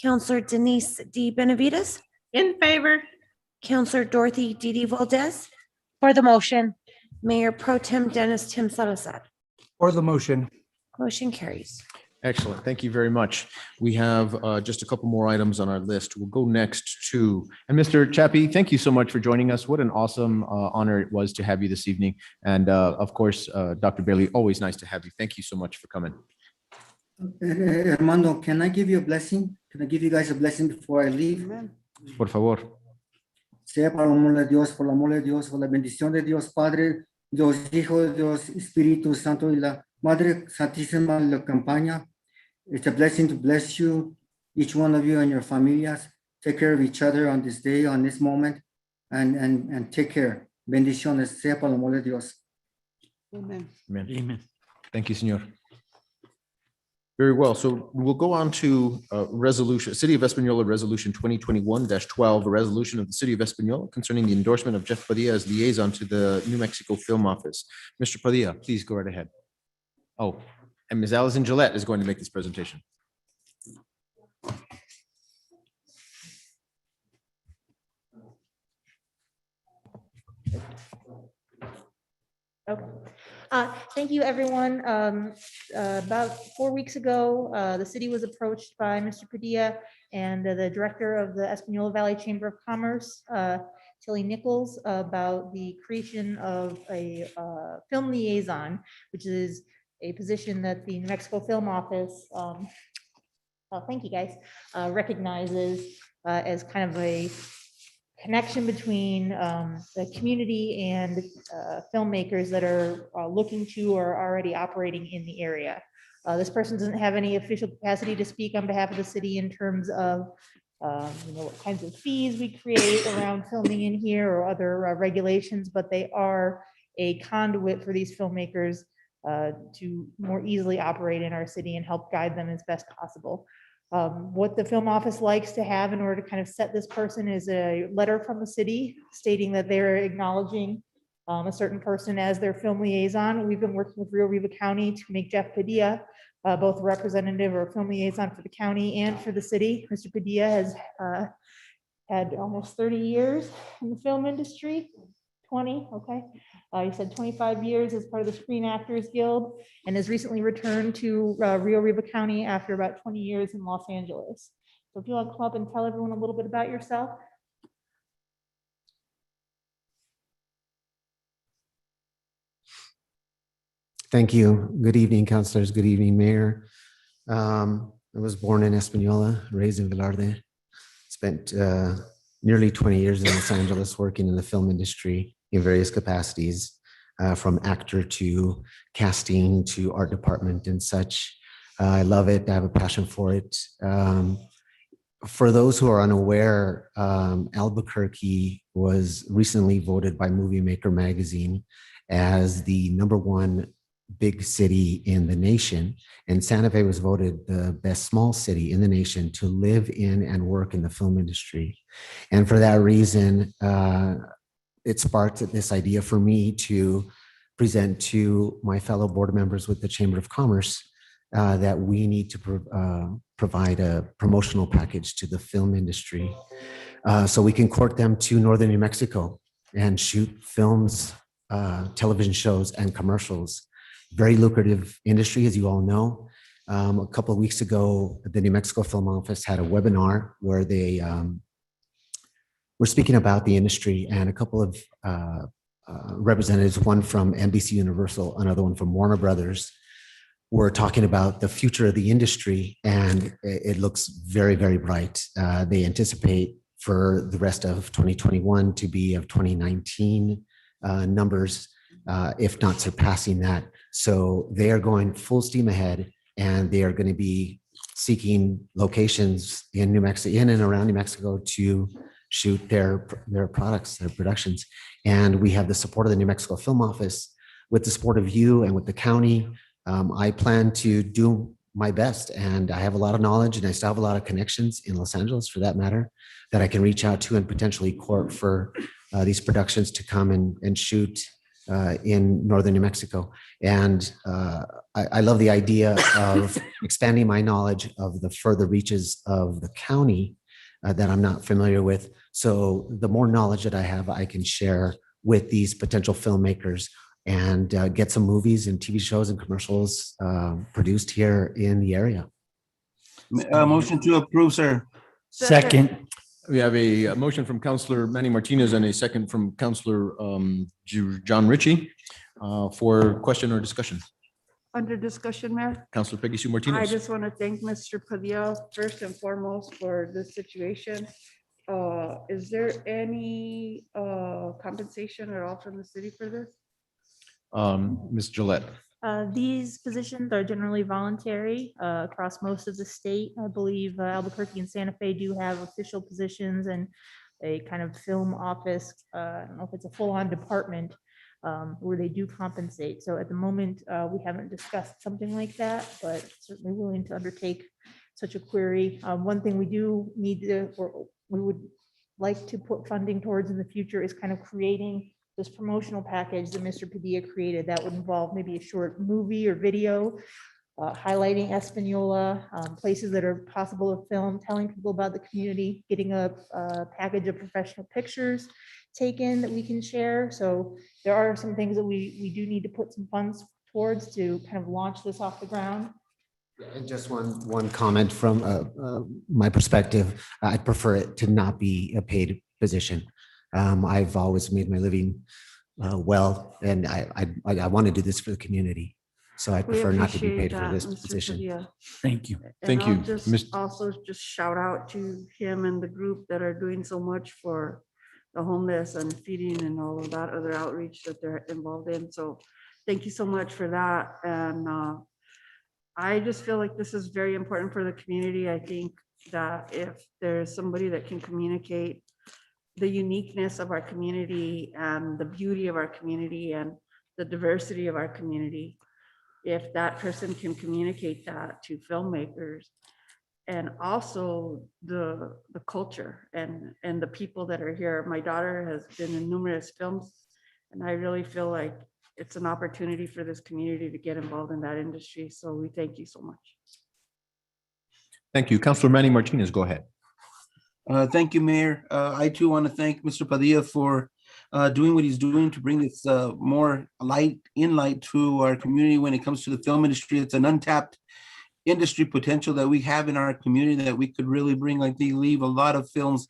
Counselor Denise D. Benavides. In favor. Counselor Dorothy D. Valdez. For the motion. Mayor Pro Tem Dennis Tim Salazar. For the motion. Motion carries. Excellent. Thank you very much. We have just a couple more items on our list. We'll go next to, and Mr. Chappie, thank you so much for joining us. What an awesome honor it was to have you this evening. And of course, Dr. Bailey, always nice to have you. Thank you so much for coming. Armando, can I give you a blessing? Can I give you guys a blessing before I leave? Por favor. Sea por el amor de Dios, por el amor de Dios, por la bendición de Dios Padre, Dios Hijo, Dios Espíritu Santo y la Madre Santísima la Campaña. It's a blessing to bless you, each one of you and your familias. Take care of each other on this day, on this moment, and take care. Bendiciones, sea por el amor de Dios. Amen. Amen. Amen. Thank you, Senor. Very well. So we'll go on to resolution, City of Espanola Resolution 2021-12, a resolution of the City of Espanola concerning the endorsement of Jeff Padilla as liaison to the New Mexico Film Office. Mr. Padilla, please go right ahead. Oh, and Ms. Allison Gillette is going to make this presentation. Okay. Thank you, everyone. About 4 weeks ago, the city was approached by Mr. Padilla and the director of the Espanola Valley Chamber of Commerce, Tilly Nichols, about the creation of a film liaison, which is a position that the New Mexico Film Office, thank you guys, recognizes as kind of a connection between the community and filmmakers that are looking to or already operating in the area. This person doesn't have any official capacity to speak on behalf of the city in terms of what kinds of fees we create around filming in here or other regulations, but they are a conduit for these filmmakers to more easily operate in our city and help guide them as best possible. What the film office likes to have in order to kind of set this person is a letter from the city stating that they're acknowledging a certain person as their film liaison. We've been working with Rio Riva County to make Jeff Padilla both a representative or a film liaison for the county and for the city. Mr. Padilla has had almost 30 years in the film industry. 20, okay. He said 25 years as part of the Screen Actors Guild and has recently returned to Rio Riva County after about 20 years in Los Angeles. So if you want to come up and tell everyone a little bit about yourself. Thank you. Good evening, councilors. Good evening, Mayor. I was born in Espanola, raised in Velarde, spent nearly 20 years in Los Angeles working in the film industry in various capacities, from actor to casting to art department and such. I love it. I have a passion for it. For those who are unaware, Albuquerque was recently voted by Movie Maker magazine as the #1 big city in the nation. And Santa Fe was voted the best small city in the nation to live in and work in the film industry. And for that reason, it sparked this idea for me to present to my fellow board members with the Chamber of Commerce that we need to provide a promotional package to the film industry so we can court them to northern New Mexico and shoot films, television shows, and commercials. Very lucrative industry, as you all know. A couple of weeks ago, the New Mexico Film Office had a webinar where they were speaking about the industry, and a couple of representatives, one from NBC Universal, another one from Warner Brothers, were talking about the future of the industry, and it looks very, very bright. They anticipate for the rest of 2021 to be of 2019 numbers, if not surpassing that. So they are going full steam ahead, and they are going to be seeking locations in New Mexico, in and around New Mexico, to shoot their products, their productions. And we have the support of the New Mexico Film Office, with the support of you and with the county. I plan to do my best, and I have a lot of knowledge, and I still have a lot of connections in Los Angeles, for that matter, that I can reach out to and potentially court for these productions to come and shoot in northern New Mexico. And I love the idea of expanding my knowledge of the further reaches of the county that I'm not familiar with. So the more knowledge that I have, I can share with these potential filmmakers and get some movies and TV shows and commercials produced here in the area. Motion to approve, sir. Second. We have a motion from Councilor Manny Martinez and a second from Councilor John Ritchie for question or discussion. Under discussion, Mayor. Councilor Peggy Sue I Martinez. just want to thank Mr. Padilla first and foremost for this situation. Is there any compensation at all from the city for this? Ms. Gillette. These positions are generally voluntary across most of the state. I believe Albuquerque and Santa Fe do have official positions and a kind of film office. I don't know if it's a full-on department where they do compensate. So at the moment, we haven't discussed something like that, but certainly willing to undertake such a query. One thing we do need to, or we would like to put funding towards in the future is kind of creating this promotional package that Mr. Padilla created. That would involve maybe a short movie or video highlighting Espanola, places that are possible to film, telling people about the community, getting a package of professional pictures taken that we can share. So there are some things that we do need to put some funds towards to kind of launch this off the ground. And just one comment from my perspective, I'd prefer it to not be a paid position. I've always made my living well, and I want to do this for the community. So I prefer not to be paid for this position. Thank you. Thank you. And I'll just also just shout out to him and the group that are doing so much for the homeless and feeding and all of that other outreach that they're involved in. So thank you so much for that. And I just feel like this is very important for the community. I think that if there's somebody that can communicate the uniqueness of our community and the beauty of our community and the diversity of our community, if that person can communicate that to filmmakers and also the culture and the people that are here. My daughter has been in numerous films, and I really feel like it's an opportunity for this community to get involved in that industry. So we thank you so much. Thank you. Councilor Manny Martinez, go ahead. Thank you, Mayor. I too want to thank Mr. Padilla for doing what he's doing to bring this more light to our community when it comes to the film industry. It's an untapped industry potential that we have in our community that we could really bring, like they leave a lot of films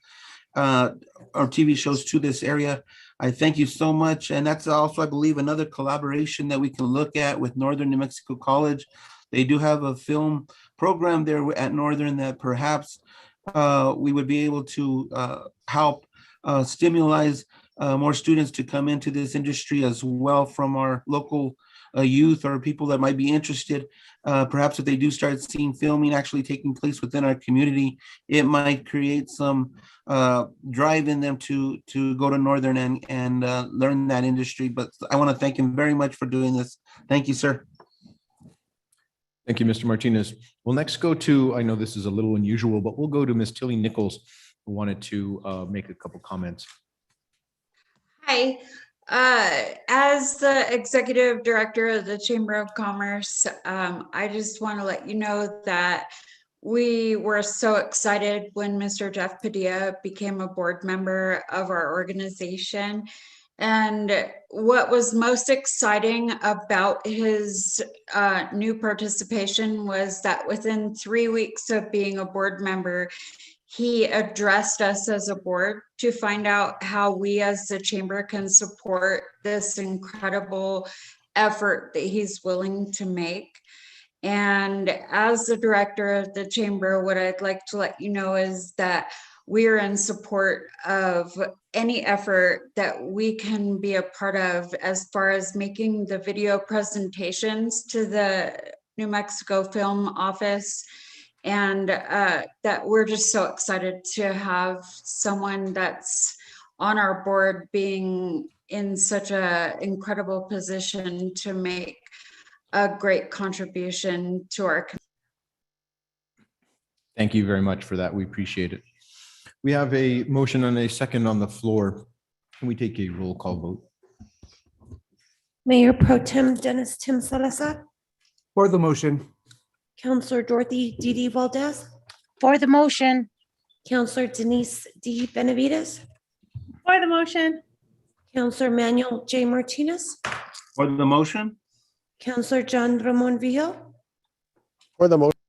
or TV shows to this area. I thank you so much. And that's also, I believe, another collaboration that we can look at with Northern New Mexico College. They do have a film program there at Northern that perhaps we would be able to help stimulate more students to come into this industry as well from our local youth or people that might be interested. Perhaps if they do start seeing filming actually taking place within our community, it might create some drive in them to go to Northern and learn that industry. But I want to thank him very much for doing this. Thank you, sir. Thank you, Mr. Martinez. We'll next go to, I know this is a little unusual, but we'll go to Ms. Tilly Nichols, who wanted to make a couple comments. Hi, as the Executive Director of the Chamber of Commerce, I just want to let you know that we were so excited when Mr. Jeff Padilla became a board member of our organization. And what was most exciting about his new participation was that within 3 weeks of being a board member, he addressed us as a board to find out how we as the chamber can support this incredible effort that he's willing to make. And as the director of the chamber, what I'd like to let you know is that we're in support of any effort that we can be a part of as far as making the video presentations to the New Mexico Film Office. And that we're just so excited to have someone that's on our board being in such an incredible position to make a great contribution to our community. Thank you very much for that. We appreciate it. We have a motion and a second on the floor. Can we take a roll call vote? Mayor Pro Tem Dennis Tim Salazar, For the motion. Counselor Dorothy Didi Valdez, For the motion. Counselor Denise D. Benavides, For the motion. Counselor Manuel J. Martinez, For the motion. Counselor John Ramon Vijel, For the motion.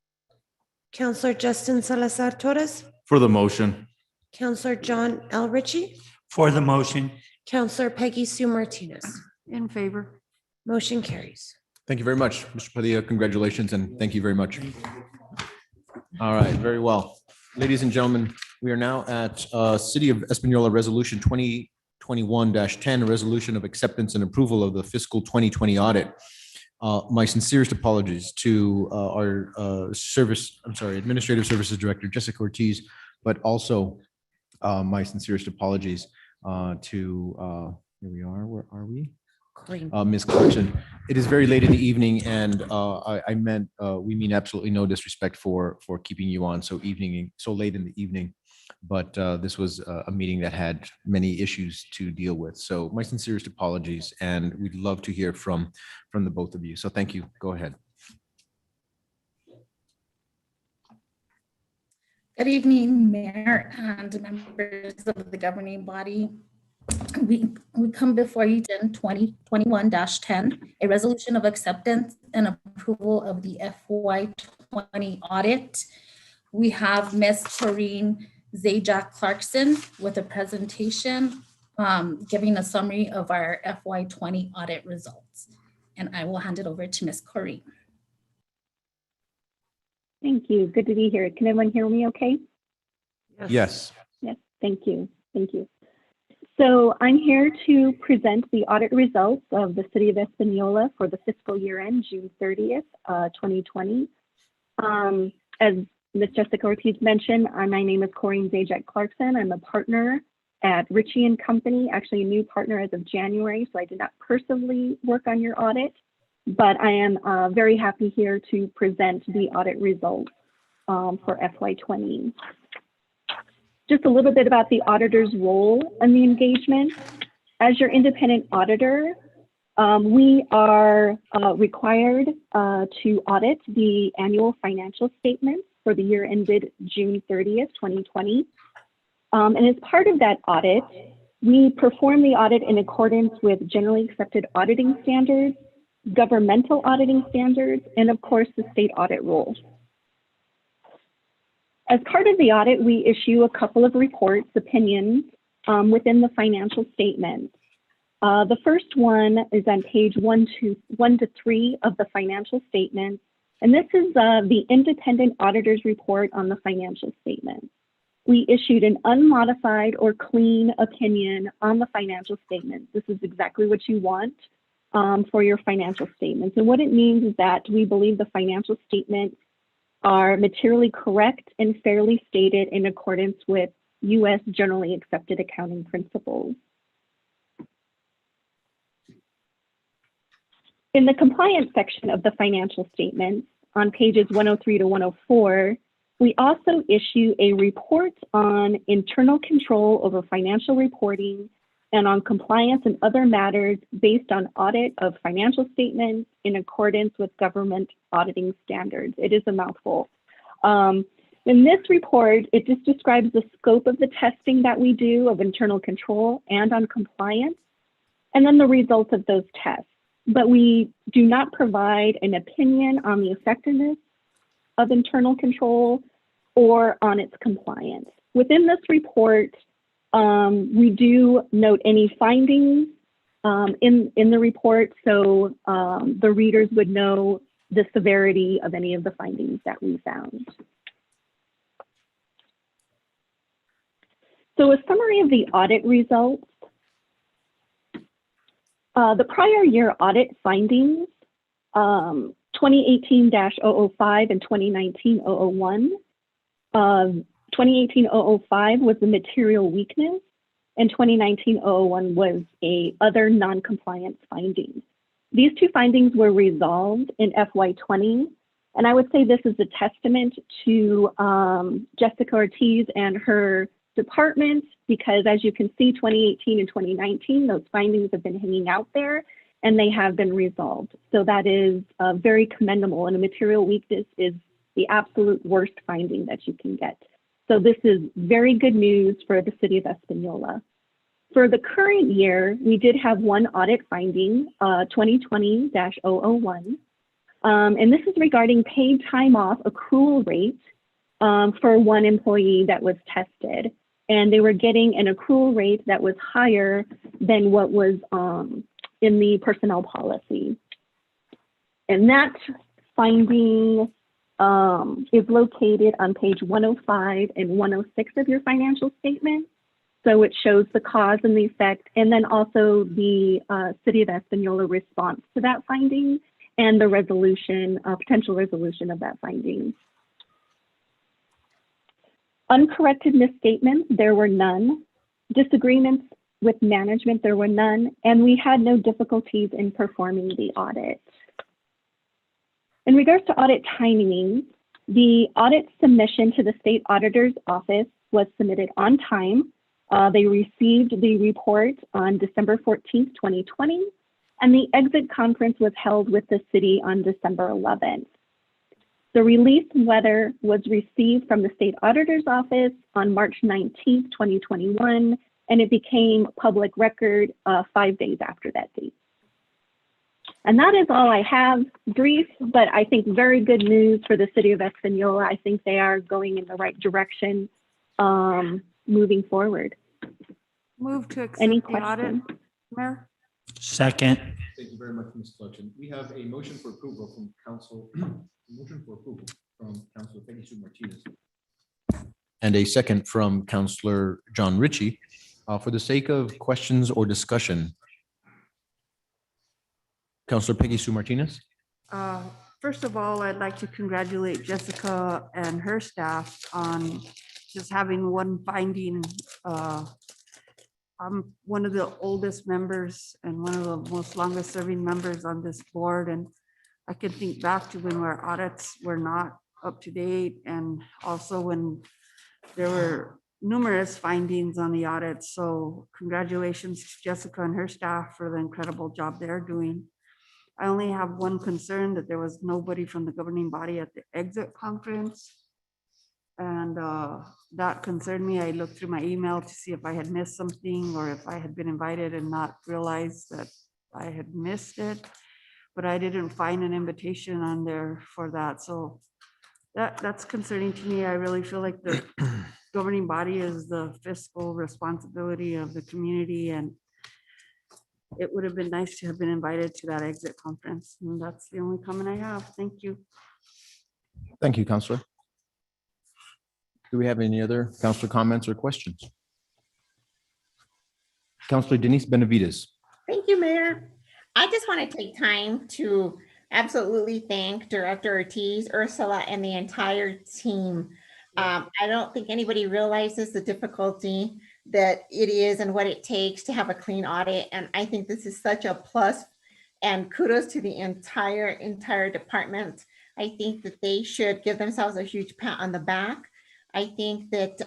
Counselor Justin Salazar Torres, For the motion. Counselor John L. Ritchie, For the motion. Counselor Peggy Sue Martinez. In favor. Motion carries. Thank you very much, Mr. Padilla. Congratulations and thank you very much. All right, very well. Ladies and gentlemen, we are now at City of Espanola Resolution 2021-10, a resolution of acceptance and approval of the fiscal 2020 audit. My sincerest apologies to our Administrative Services Director, Jessica Ortiz, but also my sincerest apologies to, here we are, where are we? Ms. Clarkson. It is very late in the evening, and we mean absolutely no disrespect for keeping you on so late in the evening. But this was a meeting that had many issues to deal with. So my sincerest apologies, and we'd love to hear from the both of you. So thank you. Go ahead. Good evening, Mayor and members of the governing body. We come before you in 2021-10, a resolution of acceptance and approval of the FY20 audit. We have Ms. Corrine Zajac Clarkson with a presentation giving a summary of our FY20 audit results. And I will hand it over to Ms. Corrine. Thank you. Good to be here. Can everyone hear me okay? Yes. Yes, thank you. Thank you. So I'm here to present the audit results of the City of Espanola for the fiscal year end, June 30th, 2020. As Ms. Jessica Ortiz mentioned, my name is Corrine Zajac Clarkson. I'm a partner at Ritchie & Company, actually a new partner as of January, so I did not personally work on your audit, but I am very happy here to present the audit results for FY20. Just a little bit about the auditor's role in the engagement. As your independent auditor, we are required to audit the annual financial statements for the year ended June 30th, 2020. And as part of that audit, we perform the audit in accordance with generally accepted auditing standards, governmental auditing standards, and of course, the state audit rules. As part of the audit, we issue a couple of reports, opinions within the financial statements. The first one is on page 1 to 3 of the financial statements. And this is the independent auditor's report on the financial statements. We issued an unmodified or clean opinion on the financial statements. This is exactly what you want for your financial statements. And what it means is that we believe the financial statements are materially correct and fairly stated in accordance with U.S. generally accepted accounting principles. In the compliance section of the financial statements on pages 103 to 104, we also issue a report on internal control over financial reporting and on compliance and other matters based on audit of financial statements in accordance with government auditing standards. It is a mouthful. In this report, it just describes the scope of the testing that we do of internal control and on compliance, and then the results of those tests. But we do not provide an opinion on the effectiveness of internal control or on its compliance. Within this report, we do note any findings in the report, so the readers would know the severity of any of the findings that we found. So a summary of the audit results. The prior year audit findings, 2018-005 and 2019-001. 2018-005 was the material weakness, and 2019-001 was a other non-compliance findings. These two findings were resolved in FY20, and I would say this is a testament to Jessica Ortiz and her department, because as you can see, 2018 and 2019, those findings have been hanging out there and they have been resolved. So that is very commendable, and a material weakness is the absolute worst finding that you can get. So this is very good news for the City of Espanola. For the current year, we did have one audit finding, 2020-001, and this is regarding paid time off accrual rate for one employee that was tested. And they were getting an accrual rate that was higher than what was in the personnel policy. And that finding is located on page 105 and 106 of your financial statement. So it shows the cause and the effect, and then also the City of Espanola response to that finding and the resolution, potential resolution of that finding. Uncorrected misstatements, there were none. Disagreements with management, there were none. And we had no difficulties in performing the audit. In regards to audit timing, the audit submission to the state auditor's office was submitted on time. They received the report on December 14th, 2020, and the exit conference was held with the city on December 11th. The release letter was received from the state auditor's office on March 19th, 2021, and it became public record 5 days after that date. And that is all I have, brief, but I think very good news for the city of Espanola. I think they are going in the right direction moving forward. Move to accept Any the audit, questions? Mayor? Second. Thank you very much, Ms. Clutchin. We have a motion for approval from Council, Councilor Peggy Sue Martinez, and a second from Councilor John Ritchie. For the sake of questions or discussion, Councilor Peggy Sue Martinez. First of all, I'd like to congratulate Jessica and her staff on just having one finding. I'm one of the oldest members and one of the most longest serving members on this board. And I can think back to when our audits were not up to date, and also when there were numerous findings on the audit. So congratulations to Jessica and her staff for the incredible job they're doing. I only have one concern, that there was nobody from the governing body at the exit conference. And that concerned me. I looked through my email to see if I had missed something or if I had been invited and not realized that I had missed it. But I didn't find an invitation on there for that. So that's concerning to me. I really feel like the governing body is the fiscal responsibility of the community, and it would have been nice to have been invited to that exit conference. And that's the only comment I have. Thank you. Thank you, Councilor. Do we have any other councilor comments or questions? Councilor Denise Benavides. Thank you, Mayor. I just want to take time to absolutely thank Director Ortiz, Ursula, and the entire team. I don't think anybody realizes the difficulty that it is and what it takes to have a clean audit. And I think this is such a plus, and kudos to the entire department. I think that they should give themselves a huge pat on the back. I think that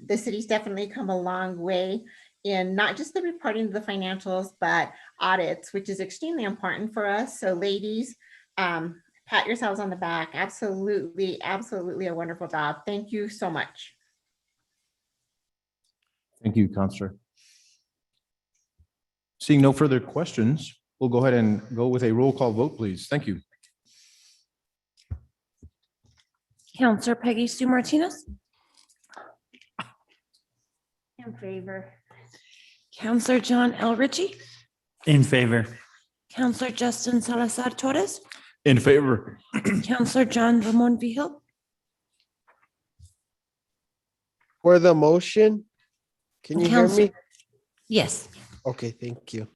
the city's definitely come a long way in not just the reporting of the financials, but audits, which is extremely important for us. So ladies, pat yourselves on the back. Absolutely, absolutely a wonderful job. Thank you so much. Thank you, Councilor. Seeing no further questions, we'll go ahead and go with a roll call vote, please. Thank you. Counselor Peggy Sue Martinez, In favor. Counselor John L. Ritchie, In favor. Counselor Justin Salazar Torres, In favor. Counselor John Ramon Vihil, For the motion, can you hear me? Counselor- Yes. Okay, thank you.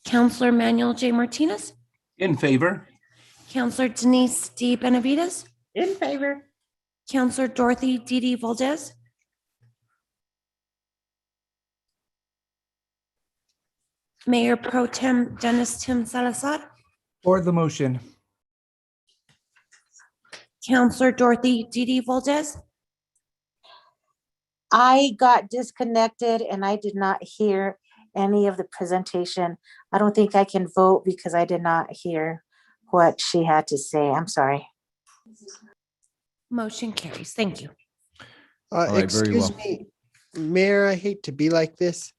Counselor Manuel J. Martinez, In favor. Counselor Denise D. Benavides, In favor. Counselor Dorothy D. Valdez, Mayor Pro Tem Dennis Tim Salazar, For the motion. Counselor Dorothy D. Valdez, I got disconnected and I did not hear any of the presentation. I don't think I can vote because I did not hear what she had to say. I'm sorry. motion carries. Thank you. right, very Excuse well. me, Mayor, I hate to be like this.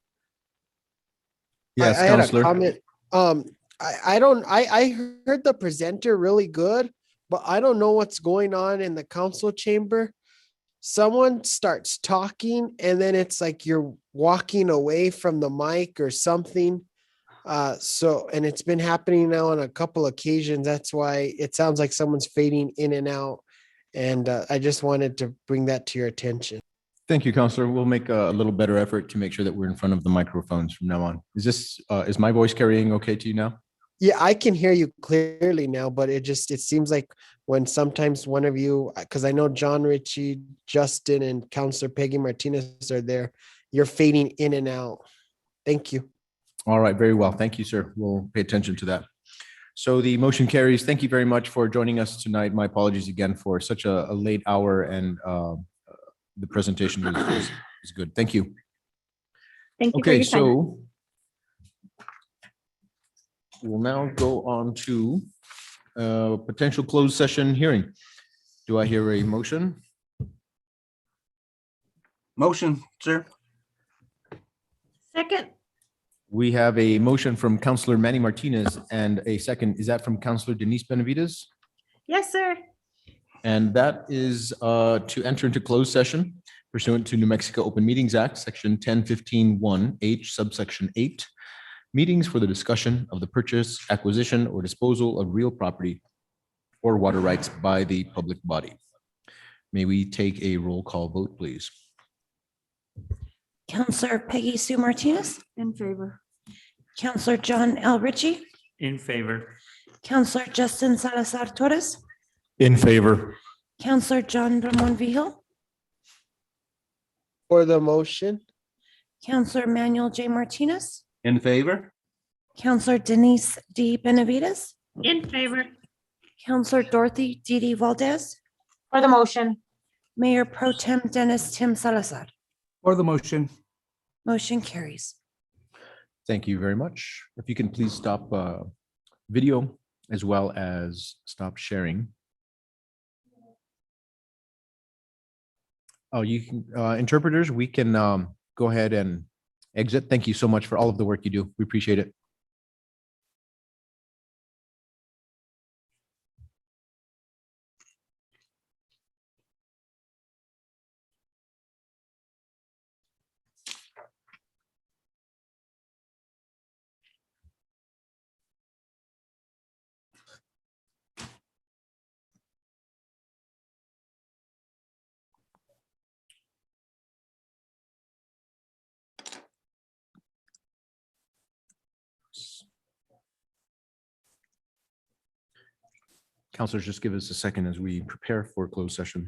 Yes, I had a Councilor. comment. I heard the presenter really good, but I don't know what's going on in the council chamber. Someone starts talking and then it's like you're walking away from the mic or something. And it's been happening now on a couple occasions. That's why it sounds like someone's fading in and out. And I just wanted to bring that to your attention. Thank you, Councilor. We'll make a little better effort to make sure that we're in front of the microphones from now on. Is my voice carrying okay to you now? Yeah, I can hear you clearly now, but it seems like when sometimes one of you, because I know John Ritchie, Justin, and Counselor Peggy Martinez are there, you're fading in and out. Thank you. All right, very well. Thank you, sir. We'll pay attention to that. So the motion carries. Thank you very much for joining us tonight. My apologies again for such a late hour, and the presentation was good. Thank you. Thank you for Okay, your time. so we'll now go on to potential closed session hearing. Do I hear a motion? Motion, sir. Second. We have a motion from Counselor Manny Martinez and a second. Is that from Counselor Denise Benavides? Yes, sir. And that is to enter into closed session pursuant to New Mexico Open Meetings Act, Section 1015(1)H, subsection 8. Meetings for the discussion of the purchase, acquisition, or disposal of real property or water rights by the public body. May we take a roll call vote, please? Counselor Peggy Sue Martinez, In favor. Counselor John L. Ritchie, In favor. Counselor Justin Salazar Torres, In favor. Counselor John Ramon Vihil, For the motion, Counselor Manuel J. Martinez, In favor? Counselor Denise D. Benavides, In favor. Counselor Dorothy D. Valdez, For the motion. Mayor Pro Tem Dennis Tim Salazar. For the motion. Motion carries. Thank you very much. If you can please stop video as well as stop sharing. Oh, you can, interpreters, we can go ahead and exit. Thank you so much for all of the work you do. We appreciate it. Counselors, just give us a second as we prepare for closed session.